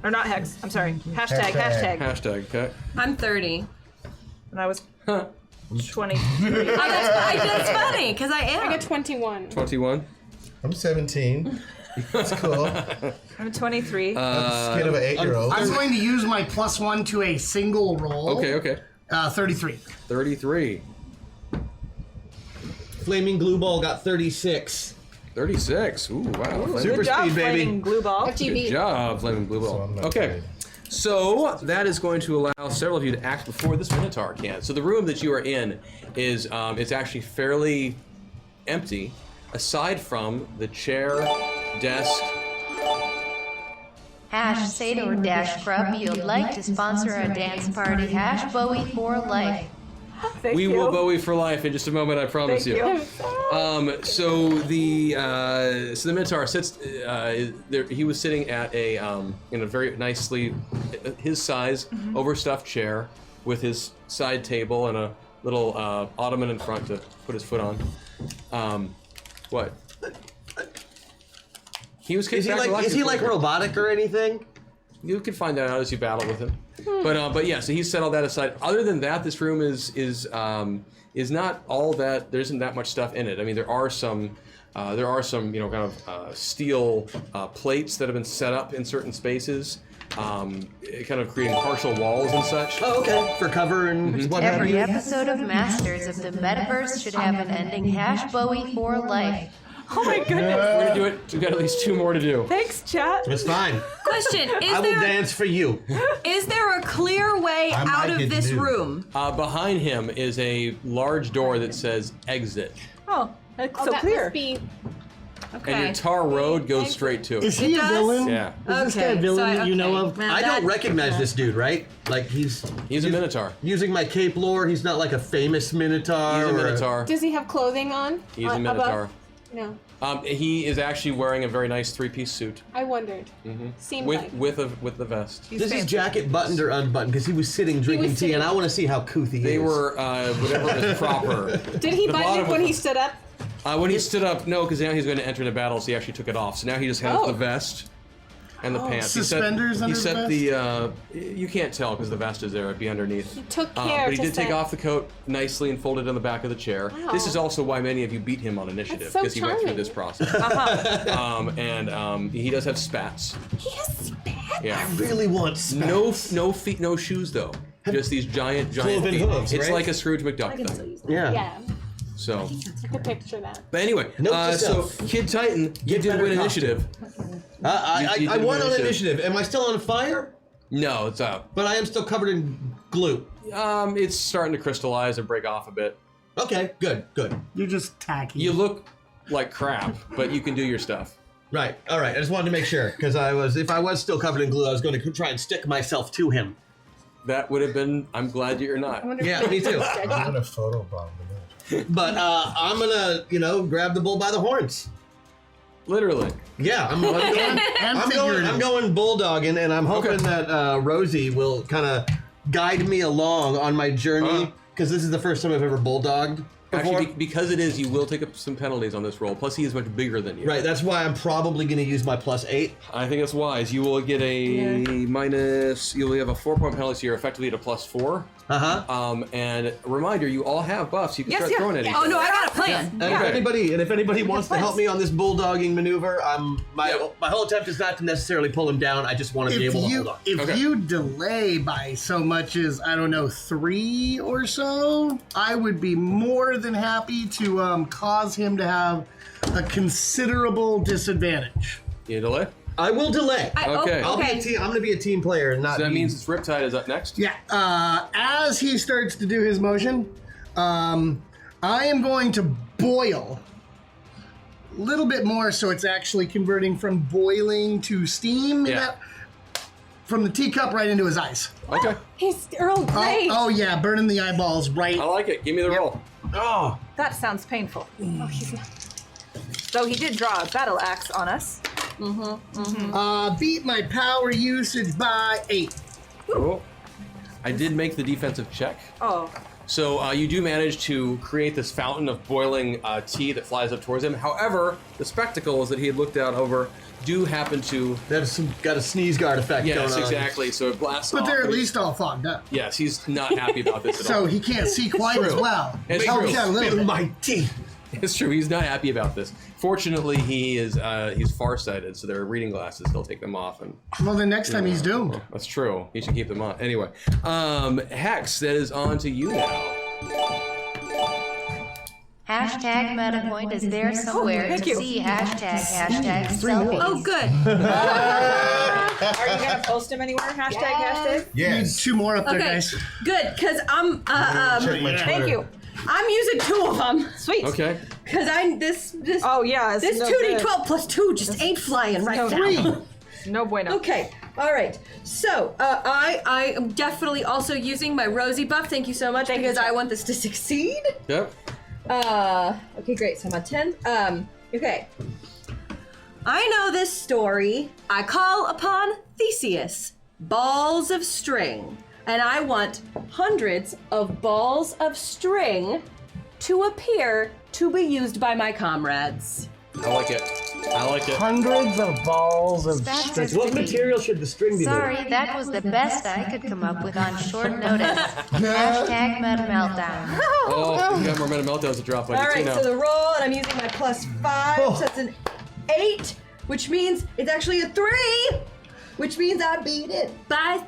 Or not Hex. I'm sorry. Hashtag. Hashtag, okay. I'm 30. And I was 23. That's funny, because I am. I got 21. 21. I'm 17. That's cool. I'm 23. That's the kid of an 8-year-old. I'm going to use my +1 to a single roll. Okay. 33. 33. Flaming glue ball got 36. 36. Ooh, wow. Super Good job, speed, baby. Flaming Glue Ball. Good FGB. job, Flaming Blue So Ball. I'm not Okay. afraid. So that is going to allow several of you to act before this Minotaur can. So the room that you are in is it's actually fairly empty, aside from the chair, desk. Hash Sador Dash Grub, you'd like to sponsor a dance party. Hash Bowie for life. Thank We you. will Bowie for life in just a moment, I promise Thank you. So the Minotaur sits. He was sitting at in a very nicely his size overstuffed chair with his side table and a little ottoman in front to put his foot on. What? He was Is he like robotic or anything? You can find that out as you battle with him. But yeah, so he set all that aside. Other than that, this room is not all that. There isn't that much stuff in it. I mean, there are some kind of steel plates that have been set up in certain spaces, kind of creating partial walls and such. Oh, okay. For cover and what have Every you. episode of Masters of the Metaverse should have an ending. Hash Bowie for life. Oh my goodness. We're gonna do it. We've got at least 2 more to do. Thanks, chat. It's fine. Question: I will dance for you. Is there a clear way I might out of get this nude. room? Behind him is a large door that says exit, Oh, that's Oh, so that clear. must be. Okay. and your tar road goes straight to Is it. he a does? villain? Yeah, Is this guy a villain that you know of? Well, I that- don't recognize this dude, right? Like he's a Minotaur. using my cape lore. He's not like a famous Minotaur. He's a or Minotaur. Does he have clothing on? He's a Above? Minotaur. No. He is actually wearing a very nice 3-piece suit I wondered. Seemed like. with the vest. He's This is fancy. jacket buttoned or unbuttoned because he was sitting drinking tea, and I want to see how couth he is. They were whatever is proper. Did he The button bottom it when of- he stood up? When he stood up, no, because now he's going to enter the battle, so he actually took it off. So now he just has Oh. the vest and the pants. Suspenders under he the set vest? the you can't tell because the vest is there. It'd be underneath. He took care But he to did take set- off the coat nicely and folded it on the back of the chair. Wow. This is also why many of you beat him on initiative That's so because he went through charming. this process. And he does have spats. He has spats. Yeah. I really want spats. No feet, no shoes though. Just these giant Cloven feet. hooves, It's right? like a Scrooge McDuck thing. Yeah. Yeah. So. I could picture that. But anyway, Note to so self. Kid Titan, you did win initiative. I did won win on initiative. Am I still on fire? No, it's out. But I am still covered in glue. It's starting to crystallize and break off a bit. Okay, good. You're just tacky. You look like crap, but you can do your stuff. Right. All right. I just wanted to make sure because if I was still covered in glue, I was going to try and stick myself to him. That would have been. I'm glad you're not. Yeah, me too. I'm gonna photobomb the But I'm gonna, grab the bull by the horns. Literally. Yeah, I'm going bulldogging, and I'm hoping that Rosie will kind of guide me along on my journey because this is the first time I've ever bulldogged. Actually, because it is, you will take up some penalties on this roll. Plus, he is much bigger than you. Right, that's why I'm probably going to use my +8. I think it's wise. You will get a minus. You'll have a 4-point penalty, so you're effectively at a +4. And a reminder, you all have buffs. You can start throwing at each Oh other. no, I got a plan. And if anybody wants to help me on this bulldogging maneuver, my whole attempt is not to necessarily pull him down. I just want to be able to hold on. If you delay by so much as, I don't know, 3 or so, I would be more than happy to cause him to have a considerable disadvantage. You delay? I will delay. Okay. I'm going to be a team player, and not. So that means it's Riptide is up next. Yeah. As he starts to do his motion, I am going to boil a little bit more, so it's actually converting from boiling to steam. Yeah. From the teacup right into his eyes. Okay. He's Earl Grey. Oh yeah, burning the eyeballs right. I like it. Give me the roll. Oh. That sounds painful. So he did draw a battle axe on us. Beat my power usage by 8. Cool. I did make the defensive check. Oh. So you do manage to create this fountain of boiling tea that flies up towards him. However, the spectacles that he had looked out over do happen to... That's got a sneeze guard effect going on. Yes, exactly. So it blasts off. But they're at least all fogged up. Yes, he's not happy about this at all. So he can't see quite as well. It's Helps true. out a little bit. My teeth. It's true. He's not happy about this. Fortunately, he's farsighted, so there are reading glasses. He'll take them off, and Well, the next time he's doomed. that's true. He should keep them on. Anyway, Hex, that is on to you now. Hashtag MetaPoint is there somewhere to see hashtag selfies. Oh, good. Are you gonna post him anywhere? Hashtag. Need 2 more up there, Okay, guys. good, because I'm. Check my Thank Twitter. you. I'm using 2 of them. Sweet. Okay. Because this. Oh yeah. It's This no 2d12 plus 2 just ain't flying right now. 3. No bueno. Okay, all right. So I am definitely also using my Rosie buff. Thank you so much because I want this to succeed. Yep. Okay, great. So I'm on 10. Okay. I know this story. I call upon Theseus, balls of string, and I want hundreds of balls of string to appear to be used by my comrades. I like it. I like it. Hundreds of balls of That's string. What material should the string be made of? Sorry, that was the best I could come up with on short notice. Hashtag Meta Meltdown. Oh, we got more Meta Meltdowns to drop on All you too right, now. so the roll, and I'm using my +5, so that's an 8, which means it's actually a 3, which means I beat it by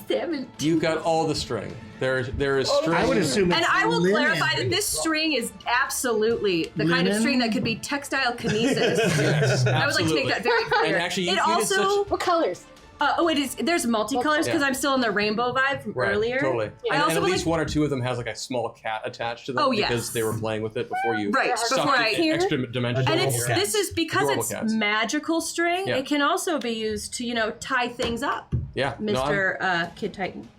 7. You got all the string. There is string. I would assume it's And I will linen. clarify that this string is absolutely the kind of Linen? string that could be textile kinesis. Yes, I would like to make that very clear. And actually, it you did also. What colors? It is. There's multicolors because Yeah. I'm still in the rainbow vibe from Right, earlier. totally. I And also at would least like, one or two of them has like a small cat attached to them Oh, yes. because they were playing with it before you Right, sucked before I- extra dimensions. and Adorable it's cats. this is because Adorable it's cats. magical string. Yeah. It can also be used to tie things up. Yeah, no, Mr. Kid Titan.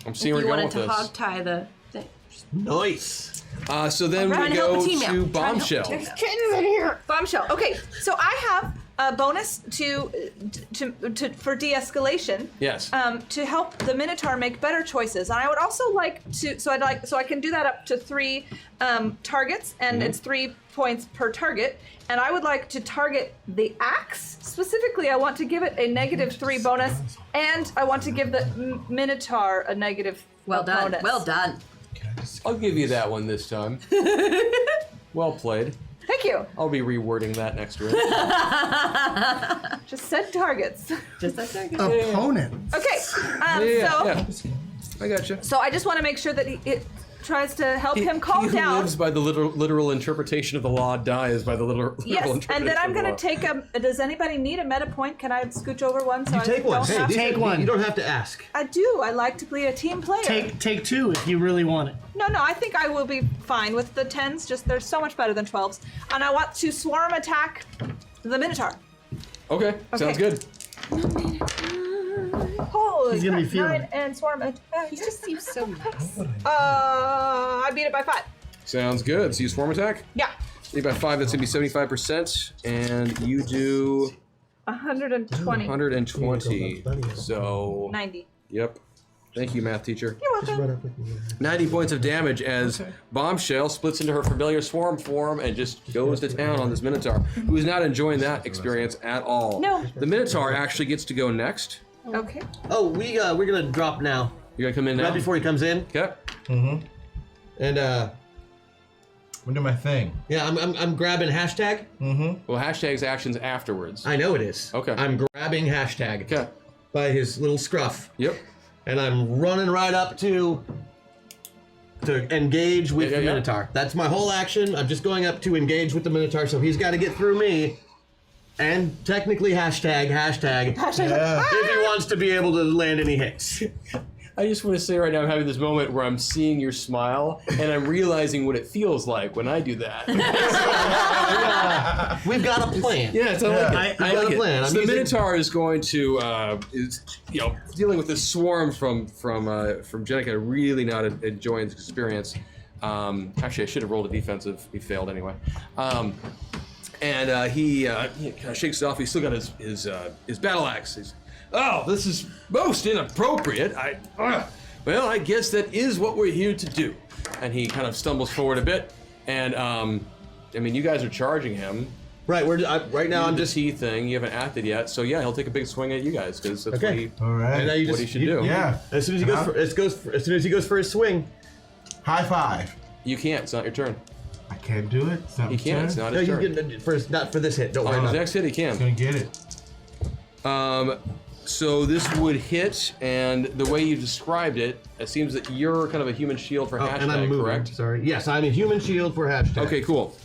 I'm seeing If where you you're going wanted with to this. hog tie the thing. Nice. So then Trying we to help go the team out. to Trying to help the Bombshell. team out. Kittens in here. Bombshell. Okay, so I have a bonus to for de-escalation. Yes. To help the Minotaur make better choices, and I would also like to. So I can do that up to 3 targets, and it's 3 points per target. And I would like to target the axe specifically. I want to give it a -3 bonus, and I want to give the Minotaur a negative. Well done. bonus. Well done. I'll give you that one this time. Well played. Thank you. I'll be rewording that next round. Just said targets. Just that target. Opponent. Okay. Yeah. I got you. So I just want to make sure that tries to help him calm he who down. lives by the literal interpretation of the law dies by the literal Yes, interpretation and then I'm of the gonna law. take a. Does anybody need a meta point? Can I scooch over one? So You take one. Don't have to? Take one. You don't have to ask. I do. I like to be a team player. Take two if you really want it. No, I think I will be fine with the 10s. Just they're so much better than 12s. And I want to swarm attack the Minotaur. Okay, sounds good. Holy He's gonna be crap, feeling 9 it. and swarm attack. He just seems so nice. I beat it by 5. Sounds good. So you swarm attack? Yeah. You by 5, that's gonna be 75%, and you do 120. 120. So 90. Yep. Thank you, math teacher. You're welcome. 90 points of damage as Bombshell splits into her familiar swarm form and just goes to town on this Minotaur, who is not enjoying that experience at all. No. The Minotaur actually gets to go next. Okay. Oh, we're gonna drop now. You're gonna come in now? Right before he comes in. Okay. Mm-hmm. And I'm doing my thing. yeah, I'm grabbing hashtag. Mm-hmm. Well, hashtag's actions afterwards. I know it is. Okay. I'm grabbing hashtag. Okay. By his little scruff. Yep. And I'm running right up to engage with the Minotaur. That's my whole action. I'm just going up to engage with the Minotaur, so he's got to get through me. And technically hashtag. Yeah. If he wants to be able to land any hits. I just want to say right now I'm having this moment where I'm seeing your smile and I'm realizing what it feels like when I do that. We've got a plan. Yes, I like it. I got a plan. So the Minotaur is going to is dealing with this swarm from Jenica, really not enjoying this experience. Actually, I should have rolled a defensive. He failed anyway. And he kind of shakes it off. He's still got his battle axe. He's, oh, this is most inappropriate. Well, I guess that is what we're here to do. And he kind of stumbles forward a bit. And I mean, you guys are charging him. Right. Right now I'm just T thing. You haven't acted yet, so yeah, he'll take a big swing at you guys because that's okay. All right. what he should do. Yeah. As soon as he goes for his swing. High five. You can't. It's not your turn. I can't do it. It's not He my can't. turn. It's not No, his you turn. get not for this hit. Don't worry On his about it. next hit, he He's can. gonna get it. So this would hit, and the way you described it, it seems that you're kind of a human shield for hashtag, and I'm moving. correct? Sorry. Yes, I'm a human shield for hashtag. Okay, cool.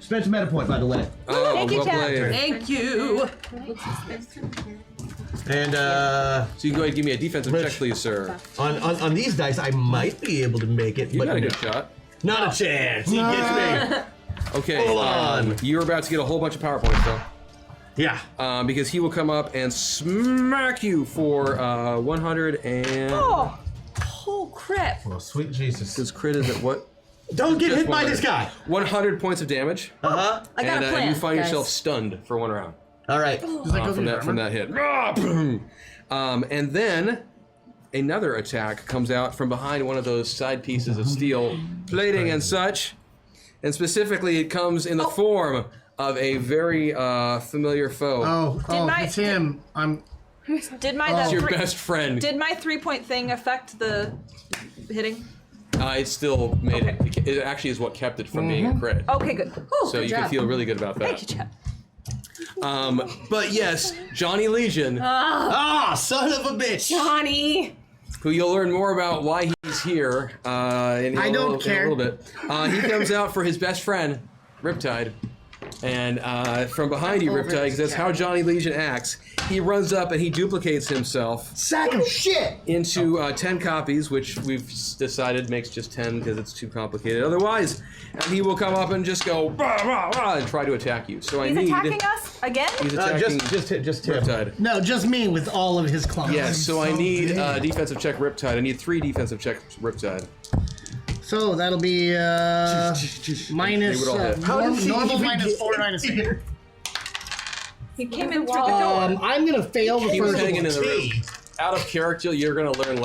Spent a meta point, by the way. Oh, Thank you, well Chad. played. Thank you. And So you can go ahead and give me a defensive Rich. check, please, sir. on these dice, I might be able to make it. You but got a no. good shot. Not a chance. He gets me. Okay, Hold on. you're about to get a whole bunch of power points, though. Yeah. Because he will come up and smack you for 100 and... Oh crap. Well, sweet Jesus. His crit is at what? Don't get Just hit by 100. this guy. 100 points of damage. Uh-huh. I got And a plan. you find guys. yourself stunned for one round. All right. From that hit. And then another attack comes out from behind one of those side pieces of steel plating and such. And specifically, it comes in the form of a very familiar foe. It's him. Did my It's that your three- best friend. Did my 3-point thing affect the hitting? It still made it. It actually is what kept it from being a crit. Okay, good. Ooh, So good you job. can feel really good about that. Thank you, Chad. But yes, Johnny Legion, Son of a bitch. Johnny. who you'll learn more about why he's here in I don't care. a little bit. He comes out for his best friend, Riptide. And from behind you, Riptide, because that's how Johnny Legion acts, he runs up and he duplicates himself Sack of shit. into 10 copies, which we've decided makes just 10 because it's too complicated otherwise. And he will come up and just go rah, rah, rah, and try to attack you. So He's I need. attacking us again? He's attacking Just him. Riptide. No, just me with all of his claws. Yes, so I need defensive check Riptide. I need 3 defensive checks Riptide. So that'll be minus They would all hit. normal minus 4 minus 8. He came in through the door. I'm gonna fail the He was first hanging one. in the room. Out of character, you're going to learn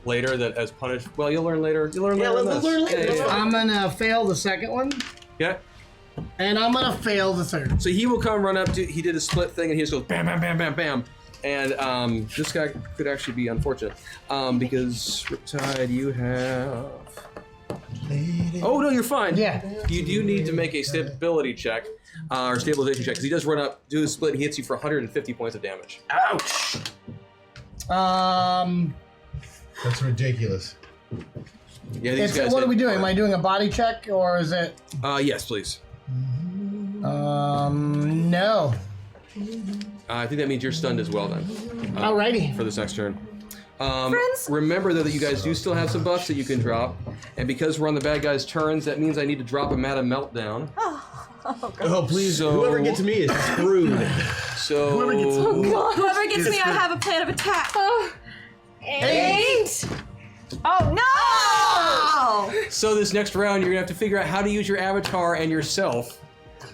later that as punish. Well, you'll learn later. You'll learn later. we'll than learn this. later. Yeah. I'm gonna fail the second one, Yeah. and I'm gonna fail the third. So he will come run up to. He did a split thing, and he just goes bam, bam, bam, bam, bam. And this guy could actually be unfortunate because Riptide, you have. Oh no, you're fine. Yeah. You do need to make a stability check or stabilization check because he does run up, do a split, and he hits you for 150 points of damage. That's ridiculous. Yeah, these guys. What are we doing? Am I doing a body check or is it? Yes, please. No. I think that means you're stunned as well then. Alrighty. For this next turn. Friends? Remember though that you guys do still have some buffs that you can drop, and because we're on the bad guys' turns, that means I need to drop a Meta Meltdown. Oh, please. So- Whoever gets me is screwed. So Whoever gets me, I have a plan of attack. Eight. Oh no! So this next round, you're gonna have to figure out how to use your avatar and yourself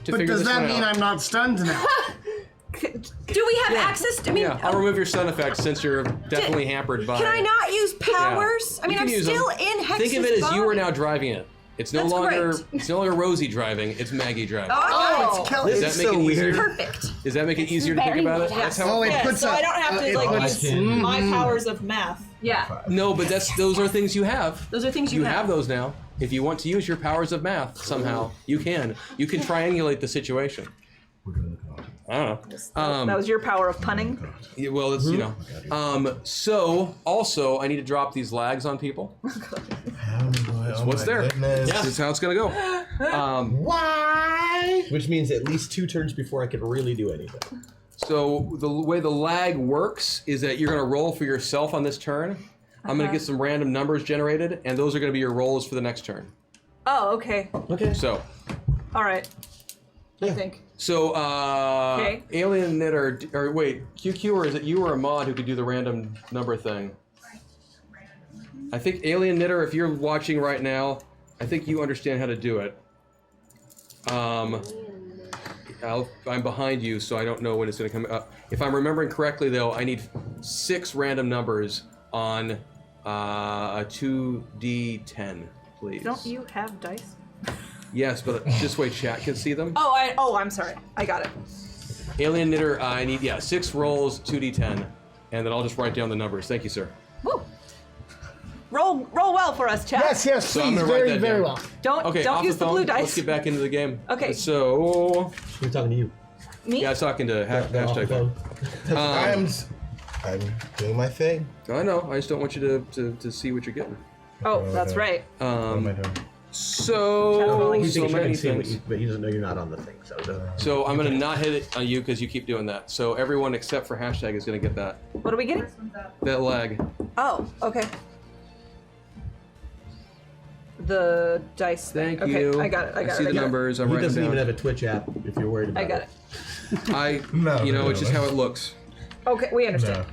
to But figure does this that one mean out. I'm not stunned now? Do we have access to? I mean, Yeah, I'll remove your stun effect since you're definitely hampered by. can I not use powers? I mean, You can I'm use still them. in Hex's Think of it as you are body. now driving it. It's no That's longer great. it's no longer Rosie driving. It's Maggie driving. Oh, it's Kelly. Does that It's make so it easier? weird. Perfect. Does that make it easier to think very about it? weird. That's how. Oh, it Yeah, puts so a, I don't have to it like puts- use my powers of math. Yeah. No, but those are things you have. Those are things You you have those now. If you want to use your powers of math somehow, you can. You can triangulate the situation. I don't know. That was your power of punning. Yeah, well, it's you know. So also, I need to drop these lags on people. What's there? This is how it's gonna go. Why? Which means at least 2 turns before I could really do anything. So the way the lag works is that you're gonna roll for yourself on this turn. I'm gonna get some random numbers generated, and those are gonna be your rolls for the next turn. Oh, okay. Okay. So, All right. I think. so Okay. Alien Knitter, or wait, QQ, or is it you or a mod who could do the random number thing? I think Alien Knitter, if you're watching right now, I think you understand how to do it. I'm behind you, so I don't know when it's going to come up. If I'm remembering correctly, though, I need 6 random numbers on a 2d10, please. Don't you have dice? Yes, but this way chat can see them. Oh, I'm sorry. I got it. Alien Knitter, I need 6 rolls, 2d10, and then I'll just write down the numbers. Thank you, sir. Woo. Roll well for us, chat. Yes, So I'm please, gonna write very, that very down. well. Don't Okay, off use the phone. blue dice. Let's get back into the game. Okay. So, We're talking to you. Me? yeah, I was talking to hashtag. I'm doing my thing. I know. I just don't want you to see what you're getting. Oh, that's right. What am I doing? So He thinks you many can see what things. but he doesn't know you're not on the thing. So So I'm gonna not hit it on you because you keep doing that. So everyone except for hashtag is gonna get that What are we getting? that lag. Oh, okay. The dice. Thank okay, you. I got it. I got see it. the numbers. I'm he writing doesn't them even down. have a Twitch app if you're worried about I got it. You know, it's just how it looks. Okay, we understand.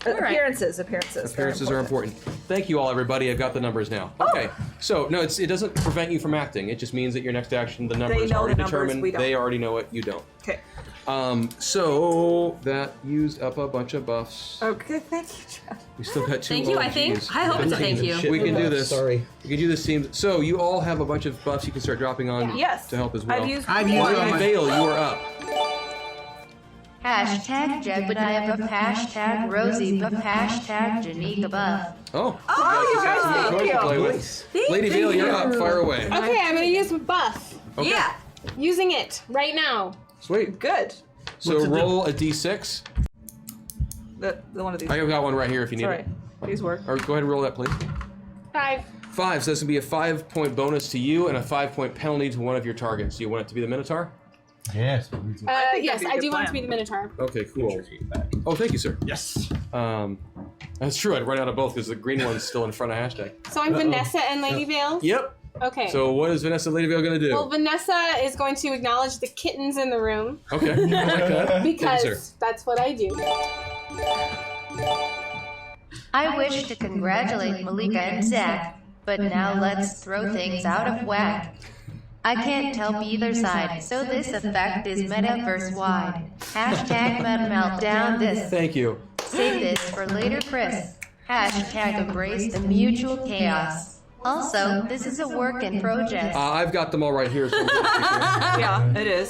All right. Appearances. Appearances are important. Thank you all, everybody. I've got the numbers now. Okay. So no, it doesn't prevent you from acting. It just means that your next action, the numbers know already the numbers, determined. we don't. They already know it. You don't. Okay. So that used up a bunch of buffs. Okay, thank you, Chad. We still got 2 Thank you, I think. OGs. I hope it's a thank you. We can do this. Sorry. We can do this team. So you all have a bunch of buffs you can start dropping on Yes. to help as well. I've used Lady one. Vale, you are up. Hashtag Jebediah buff, hashtag Rosie buff, hashtag Janika buff. Oh. Oh, you guys, Choice thank to you. play with. Lady Vale, you're up. Fire away. Okay, I'm gonna use buff. Okay. Yeah. Using it right now. Sweet. Good. So roll a d6. The one of these. I got one right here if you need Sorry. it. These work. Or go ahead and roll that, please. 5. 5. So this will be a 5-point bonus to you and a 5-point penalty to one of your targets. Do you want it to be the Minotaur? Yes. Yes, be a I good do want it plan. to be the Minotaur. Okay, cool. Oh, thank you, sir. Yes. That's true. I'd run out of both because the green one's still in front of hashtag. So I'm Vanessa and Lady Vale? Yep. Okay. So what is Vanessa and Lady Vale going to do? Well, Vanessa is going to acknowledge the kittens in the room. Okay. I like that. Thank you, sir. Because that's what I do. I wish to congratulate Malika and Zach, but now let's throw things out of whack. I can't help either side, so this effect is metaverse-wide. Hashtag meltdown this. Thank you. Save this for later, Chris. Hashtag embrace the mutual chaos. Also, this is a work in progress. I've got them all right here. So Yeah, it is.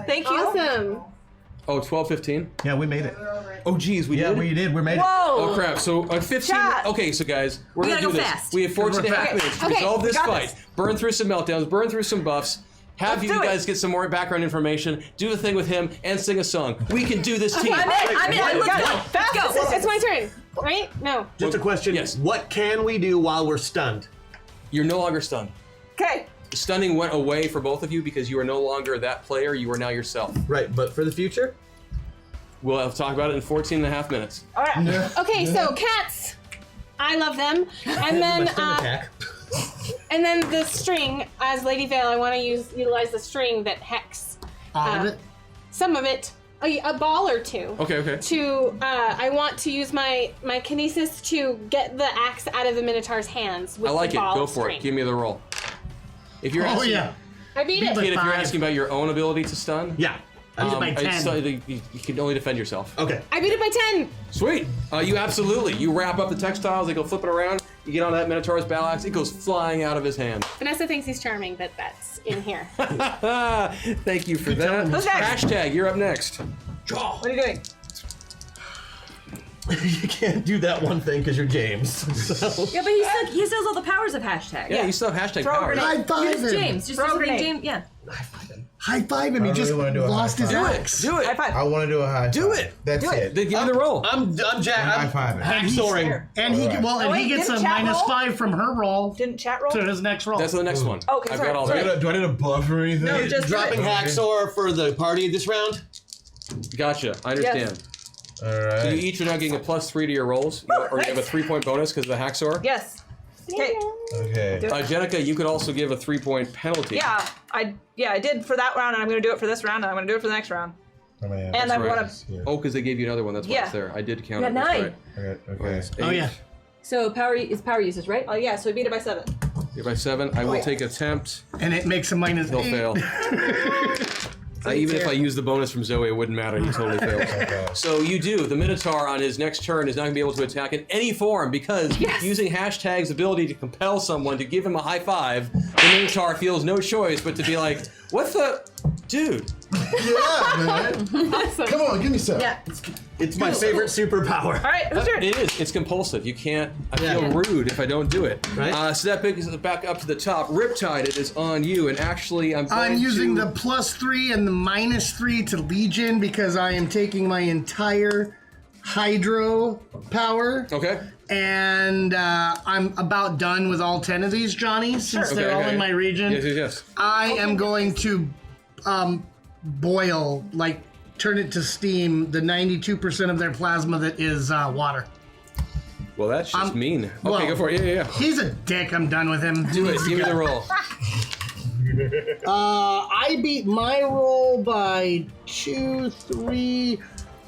Thank you. Awesome. Oh, 12, 15? Yeah, we made it. Oh, geez, we Yeah, did? we did. We made it. Whoa. Oh, crap. So 15. Chat. Okay, so guys, we're We going to gotta do go this. fast. We have 14 and a half minutes to Okay, resolve this got fight. this. Burn through some meltdowns, burn through some buffs. Have Let's you do guys it. get some more background information, do the thing with him, and sing a song. We can do this team. I'm in. Let's Let's go. Fast. It's my turn. right? No. Just a question. Yes. What can we do while we're stunned? You're no longer stunned. Okay. Stunning went away for both of you because you are no longer that player. You are now yourself. Right, but for the future? We'll have to talk about it in 14 and a half minutes. All right. Okay, so cats, I love them, and then and then the string. As Lady Vale, I want to utilize the string that hex. All of it? Some of it, a ball or two. Okay. To I want to use my kinesis to get the axe out of the Minotaur's hands. With I like the it. ball Go of for string. it. Give me the roll. If you're Oh, asking, yeah. I beat it. Kid, if you're 5. asking about your own ability to stun, Yeah. I beat it by 10. you can only defend yourself. Okay. I beat it by 10. Sweet. You absolutely. You wrap up the textiles. They go flipping around. You get on that Minotaur's battle axe. It goes flying out of his hand. Vanessa thinks he's charming, but that's in here. Thank you for that. Who's next? Hashtag, you're up next. What are you doing? You can't do that one thing because you're James. So. Yeah, but he still has all the powers of hashtag. Yeah, you still have hashtag Throw a power. grenade. High five You're just him. James. Just Throw a doesn't mean grenade. James. Yeah. High five him. He just really wanna do a lost high his five. axe. Do it. High five. I want to do a high Do five. it. That's Do it. it. Then give me the roll. I'm Jack. I'm I'm high-fiving. hacksoring. And he Alright. well, and Oh, wait, he gets a didn't chat roll? -5 from her roll Didn't chat roll? to his next roll. That's the next one. Okay, I've sorry, got all sorry. that. Do I need a buff or anything? No, just Dropping hacksaw for the party this round? Gotcha. I understand. All So right. you each are now getting a +3 to your rolls, or you have a 3-point bonus because of the hacksaw. Yes. Okay. Okay. Jenica, you could also give a 3-point penalty. Yeah, I did for that round, and I'm going to do it for this round, and I'm going to do it for the next round. Oh, man. And I Right. want to. Oh, because they gave you another one. That's why Yeah. it's there. I did count You it. got That's 9. right. Okay. Oh yeah. So power usage, right? Oh yeah, so we beat it by 7. You're by 7. I will yeah. take attempt. And it makes a -8. He'll fail. Even if I use the bonus from Zoe, it wouldn't matter. He totally fails. So you do. The Minotaur on his next turn is not going to be able to attack in any form because using hashtag's ability to compel someone to give him a high five, the Minotaur feels no choice but to be like, "What the, dude?" Yeah, man. Come on, give me some. Yeah. It's my favorite superpower. All right, who's turn? It is. It's compulsive. You can't. I feel Yeah. rude if I don't do it. Right. So that brings us back up to the top. Riptide, it is on you. And actually, I'm using to... the +3 and the -3 to Legion because I am taking my entire Hydro power. Okay. And I'm about done with all 10 of these, Johnny, since they're all in my region. Yes. I am going to boil, like, turn it to steam, the 92% of their plasma that is water. Well, that's just mean. Okay, well, go for it. Yeah. He's a dick. I'm done with him. Do it. Give me the roll. I beat my roll by 2, 3,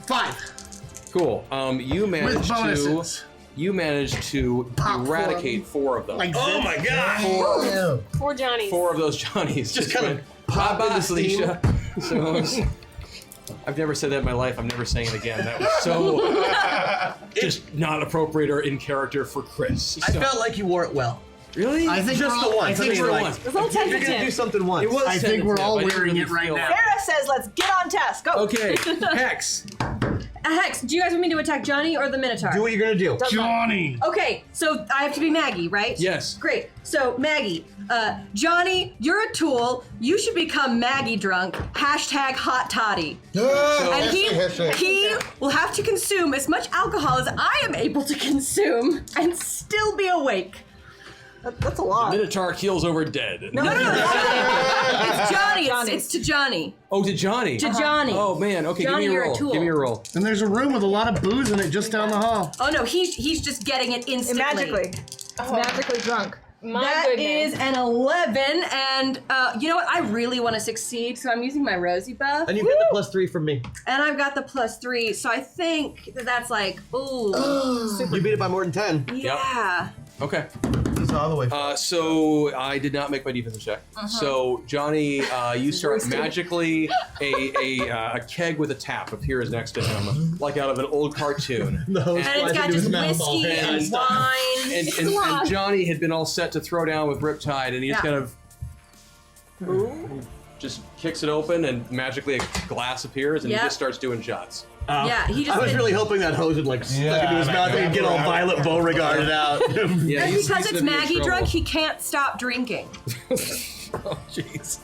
5. Cool. You managed With bonuses. You managed to Pop eradicate 4 of them. Like Oh my god! 4 Johnnies. 4 of those Johnnies Just kind of went, pop "Bye-bye, into steam." Felicia." So I've never said that in my life. I'm never saying it again. That was so just not appropriate or in character for Chris. I felt like you wore it well. Really? I think Just we're the all- once. I think mean, we're like, all- It's a little if you're gonna do tentative. something once. It was I think we're all tentative. I didn't wearing it right feel now. that. Farrah says, "Let's get on task." Go. Okay, Hex. Hex, do you guys want me to attack Johnny or the Minotaur? Do what you're gonna do. Johnny. Okay, so I have to be Maggie, right? Yes. Great. So Maggie, Johnny, you're a tool. You should become Maggie drunk. Hashtag hot toddy. And he will have to consume as much alcohol as I am able to consume and still be awake. That's a lot. Minotaur keels over dead. No. It's Johnny. It's to Johnny. Oh, to Johnny. To Johnny. Oh man. Okay, Johnny, give me a you're a roll. tool. Give me a roll. And there's a room with a lot of booze in it just down the hall. Oh no, he's just getting it instantly. Magically. It's magically drunk. My That goodness. is an 11, and you know what? I really want to succeed, so I'm using my Rosie buff. And you get the +3 from me. And I've got the +3, so I think that's like, ooh, super. You beat it by more than 10. Yeah. Okay. He's all the way. So I did not make my defensive check. So Johnny, you start magically a keg with a tap appears next to him, like out of an old cartoon. The host And it's flies got into his just mouth all whiskey hand. and wine. And Johnny had been all set to throw down with Riptide, and he just Yeah. kind of just kicks it open, and magically a glass appears, and he Yep. just starts doing shots. Yeah, he just I was did- really hoping that hose would like stuck Yeah, into his like mouth and he'd get all that. Violet Beauregarded out. Yeah, And he's because it's gonna be in Maggie trouble. drunk, he can't stop drinking. Oh, jeez.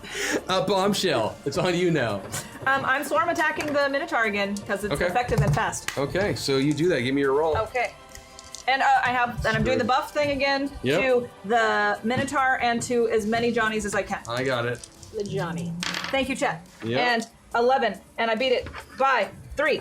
Bombshell. It's on you now. I'm swarm attacking the Minotaur again because it's Okay. effective and fast. Okay, so you do that. Give me your roll. Okay. And I'm doing the buff thing again to the Minotaur and to as many Johnnies as I can. I got it. The Johnny. Thank you, chat. Yep. And 11, and I beat it by 3.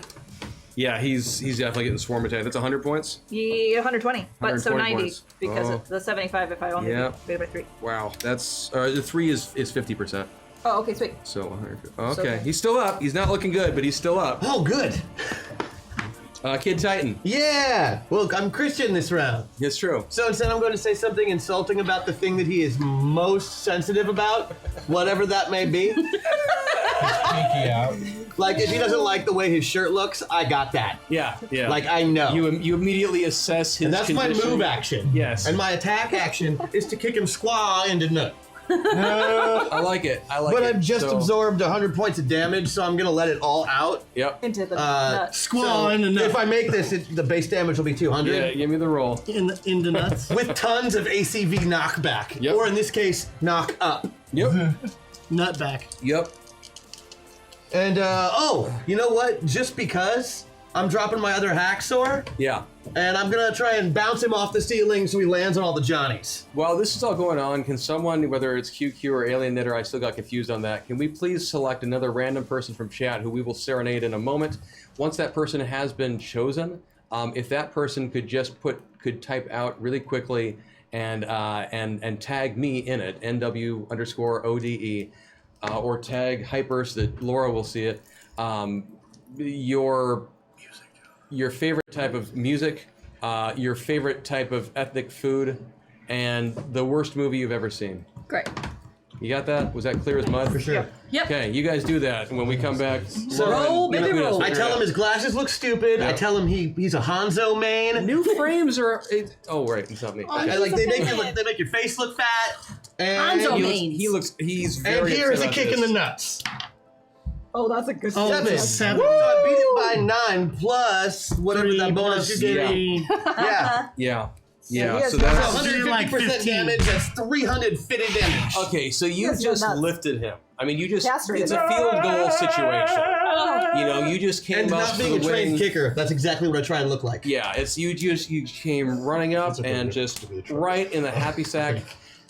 Yeah, he's definitely getting swarm attack. That's 100 points. Yeah, 120, but so 120 90 points. because Oh. of the 75 if I only beat it by 3. Wow, that's the 3 is 50%. Oh, okay, sweet. So 100. Okay, So- he's still up. He's not looking good, but he's still up. Oh, good. Kid Titan. Yeah. Well, I'm Christian this round. It's true. So instead, I'm going to say something insulting about the thing that he is most sensitive about, whatever that may be. Pinky out. Like, if he doesn't like the way his shirt looks, I got that. Yeah. Like, I know. You immediately assess his And that's condition. my move action. Yes. And my attack action is to kick him squaw into nut. I like it. But I've just absorbed 100 points of damage, so I'm going to let it all out. Yep. Into the nut. Squaw into nut. If I make this, the base damage will be 200. Yeah, give me the roll. Into nuts. With tons of ACV knockback. Yep. Or in this case, knock up. Yep. Nut back. Yep. And, you know what? Just because I'm dropping my other hacksaw, Yeah. and I'm going to try and bounce him off the ceiling so he lands on all the Johnnies. While this is all going on, can someone, whether it's QQ or Alien Knitter, I still got confused on that, can we please select another random person from chat who we will serenade in a moment? Once that person has been chosen, if that person could just could type out really quickly and tag me in it, NW_ODE, or tag Hyper so that Laura will see it. Your favorite type of music, your favorite type of ethnic food, and the worst movie you've ever seen. Great. You got that? Was that clear as mud? For sure. Yep. Okay, you guys do that. When we come back, So Roll, baby, roll. I tell him his glasses look stupid. I tell him he's a Hanzo main. New frames are. Oh, right, it's not me. And, like they make your face look fat. And Hanzo He's and very. here is a upset kick about in the this. nuts. Oh, that's a good Oh, 7. So I beat it by 9 plus whatever that bonus you gave me. Yeah. Yeah. he Yeah. has So done that's. that. 150% like 15. damage. That's 300 fitted damage. Okay, so you Yes, just nuts. lifted him. I mean, you just. Castrated. It's a field goal situation. You know, you just came And up not being for a the trained wing. kicker, that's exactly what I try and look like. Yeah, it's you came running up and just right in the happy sack,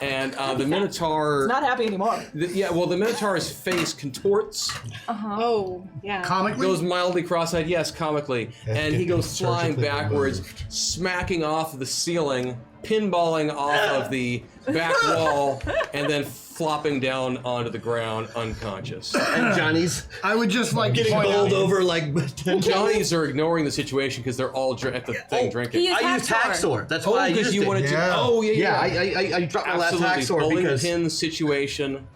and the Minotaur. Not happy anymore. The Minotaur's face contorts, Oh, yeah. Comically? goes mildly cross-eyed, yes, comically, and he goes flying surgically backwards, removed. smacking off of the ceiling, pinballing off of the back wall, and then flopping down onto the ground unconscious. And Johnny's I would just like getting point bowled out- over like 10 Johnnies are ignoring the situation because they're all at the thing drinking. He is I used hacksaw. That's why I because used you it. wanted to. Yeah. Oh yeah, Yeah, I dropped my last Absolutely, hacksaw bowling because pin situation,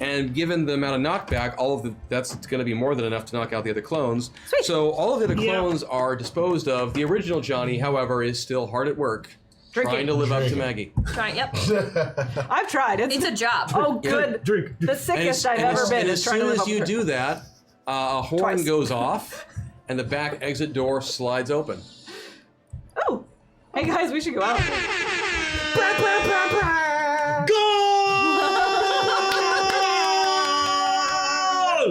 and given the amount of knockback, that's going to be more than enough to knock out the other clones. Sweet. So all of the other clones are disposed of. The original Johnny, however, is still hard at work, Drinking. trying to live up to Maggie. Trying, yep. I've tried. It's a job. Oh, good. Drink. The sickest I've ever been and is as trying to soon live as up you to do that, a horn Twice. goes off, and the back exit door slides open. Oh, hey guys, we should go out.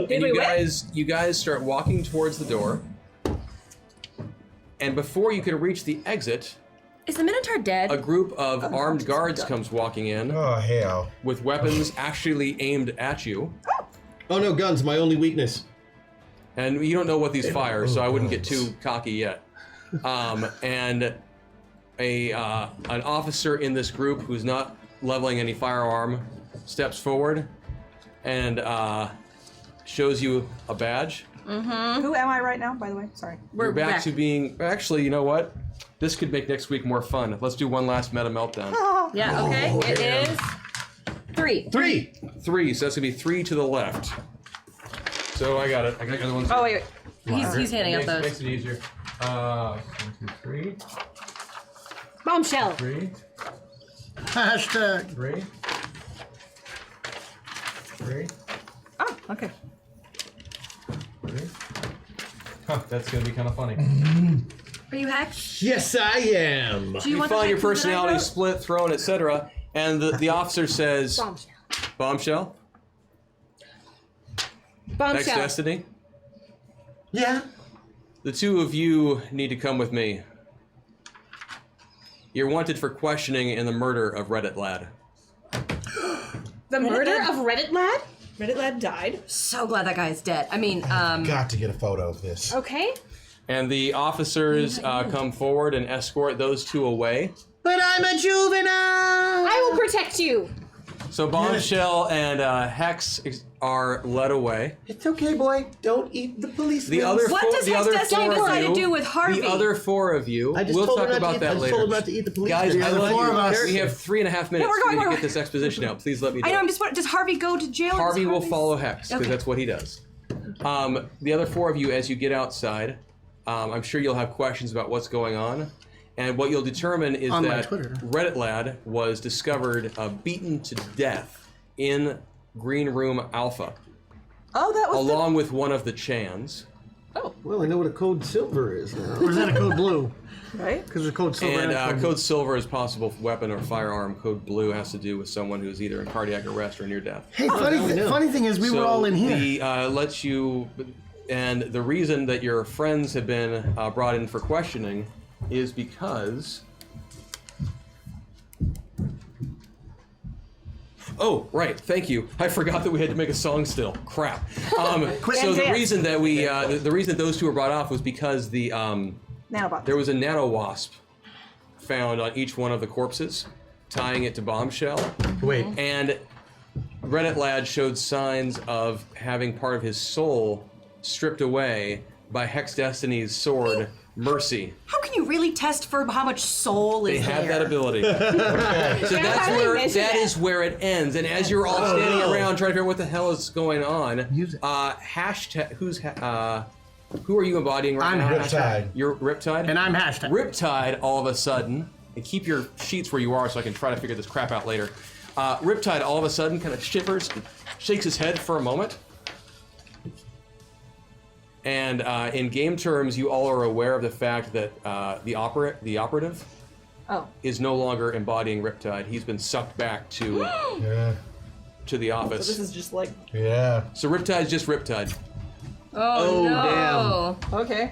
Did And we win? you guys start walking towards the door, and before you can reach the exit, Is the Minotaur dead? a group of armed guards comes walking in Oh, hell. with weapons actually aimed at you. oh no, guns, my only weakness. And you don't know what these fire, so I wouldn't get too cocky yet. And an officer in this group who's not leveling any firearm steps forward and shows you a badge. Who am I right now, by the way? Sorry. You're back to being... Actually, you know what? This could make next week more fun. Let's do one last meta meltdown. Yeah, okay. It is 3. 3, so that's gonna be 3 to the left. So I got it. I got the other ones. Oh, wait. He's handing out those. Makes it easier. 1, 2, 3. Bombshell. 3. Hashtag. 3. 3. Oh, okay. 3. Huh, that's gonna be kind of funny. Are you hacked? Yes, I am. Do you You want the find your hack clue that I personality wrote? split, thrown, etc. And the officer says, Bombshell. Bombshell? Next Bombshell. Destiny? Yeah. The two of you need to come with me. You're wanted for questioning in the murder of Reddit Lad. The murder of Reddit Lad? Reddit Lad died. So glad that guy is dead. I mean, Got to get a photo of this. Okay. And the officers come forward and escort those two away. But I'm a juvenile! I will protect you. So Bombshell and Hex are led away. It's okay, boy. Don't eat the policeman. The other what four, does the Hex other Destiny four decide of to you, do with Harvey? the other four of you, I just we'll told talk her not about to that eat, later. I just told her not to eat the policeman. Guys, The I other love four you. of us. We have 3.5 minutes we're for me to going. get this exposition out. Please let me do I know. it. I'm just. Does Harvey go to jail? Harvey will Harvey's- follow Hex, because Okay. that's what he does. The other four of you, as you get outside, I'm sure you'll have questions about what's going on. And what you'll determine is On my that Twitter. Reddit Lad was discovered beaten to death in Green Room Alpha, Oh, that was along with one of the Chans. Well, I know what a code silver is now. Or is that a code blue? right. Because the code silver. And Code Silver is possible weapon or firearm. Code Blue has to do with someone who's either in cardiac arrest or near death. Hey, funny thing is, we were all in here. He lets you, and the reason that your friends have been brought in for questioning is because. Oh, right. Thank you. I forgot that we had to make a song still. Crap. So the reason that we, the reason that those two were brought off was because the Nanobot. there was a nano wasp found on each one of the corpses, tying it to Bombshell. Wait. And Reddit Lad showed signs of having part of his soul stripped away by Hex Destiny's sword, Mercy. How can you really test for how much soul is They have there? that ability. So that is where it ends. And as you're all standing around trying to figure out what the hell is going on, hashtag who are you embodying right now? I'm Riptide. You're Riptide? And I'm hashtag. Riptide, all of a sudden, and keep your sheets where you are so I can try to figure this crap out later. Riptide, all of a sudden, kind of shivers, shakes his head for a moment. And in game terms, you all are aware of the fact that the operative is no longer embodying Riptide. He's been sucked back to the office. So this is just like. Yeah. So Riptide's just Riptide. Oh, no. Okay.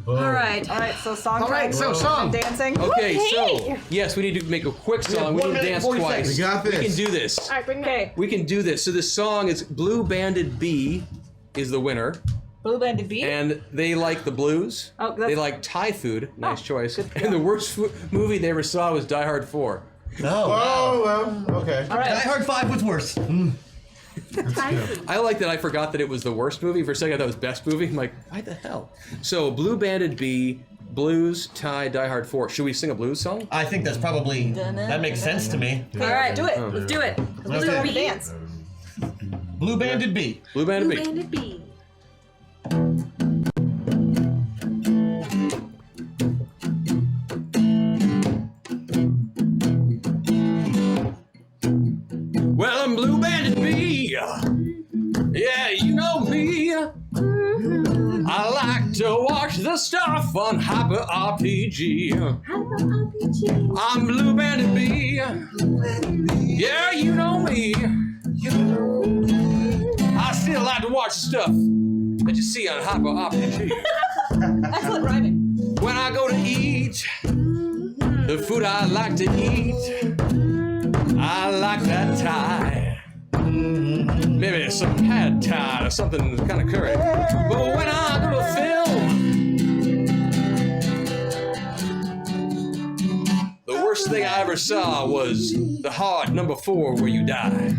Boom. All right. All right. So song. All right, time. so song. And dancing. Okay, so yes, we need to make a quick song. We need to dance twice. We got this. We can do this. All right, bring me. Okay. We can do this. So this song is Blue Banded Bee is the winner. Blue Banded Bee. And they like the blues. Oh, that's- they like Thai food. Nice choice. good. And the worst movie they ever saw was Die Hard 4. Oh, well, okay. All right. Die Hard 5 was worse. I like that I forgot that it was the worst movie. For a second I thought it was best movie. I'm like, why the hell? So Blue Banded Bee, blues, Thai, Die Hard 4. Should we sing a blues song? I think that's probably, that makes sense to me. All right. Do it. Let's do it. Let's do a dance. Blue Banded Bee. Blue Banded Bee. Banded bee. Well, I'm Blue Banded Bee. Yeah, you know me. I like to watch the stuff on Hyper RPG. I'm Blue Banded Bee. Yeah, you know me. I still like to watch the stuff that you see on Hyper RPG. Excellent rhyming. When I go to eat, the food I like to eat, I like that Thai. Maybe some pad Thai or something kind of curry. But when I go to film, the worst thing I ever saw was the hard number 4 where you die.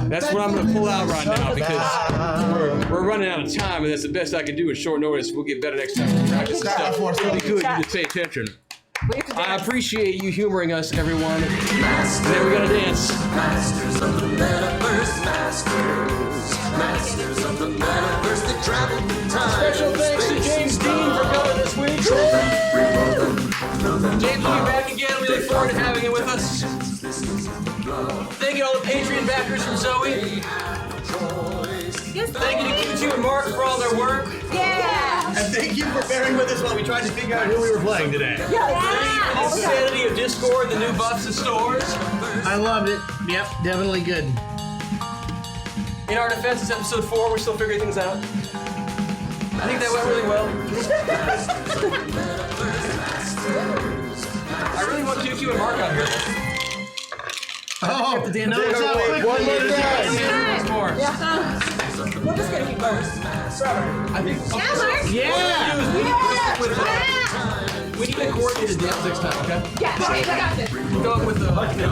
That's what I'm going to pull out right now because we're running out of time and that's the best I can do in short notice. We'll get better next time we practice and stuff. It'll be good. You just pay attention. I appreciate you humoring us, everyone. Then we're gonna dance. Masters of the Metaverse, masters of the Metaverse, they travel through time. Special thanks to James Dean for coming this week. James will be back again. We look forward to having him with us. Thank you to all the Patreon backers from Zoe. Thank you to Q2 and Mark for all their work. Yeah. And thank you for bearing with us while we tried to figure out who we were playing today. Thank you for the insanity of Discord, the new buffs and stores. I loved it. Yep, definitely good. In our defense, it's episode 4. We're still figuring things out. I think that went really well. I really want QQ and Mark out here. Oh, have to dance. no, it's not quick. One more time. Once more. We're just gonna keep going. I think. Yeah, Mark. We need to coordinate a dance next time, okay? Yeah, okay, I got this. Go up with the, Mario.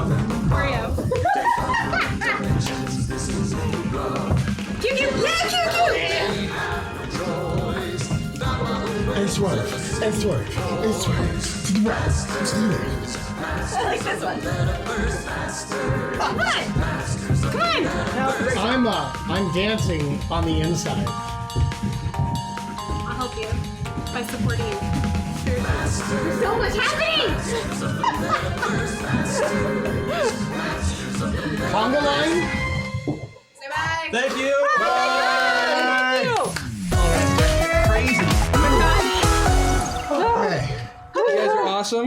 QQ. Yeah, QQ. And swerve. And swerve. And swerve. To the right. To the left. I like this one. Come on. I'm dancing on the inside. I'll help you by supporting you. There's so much happening. Conga line? Say bye. Thank you. Thank you. Crazy. Okay. You guys are awesome.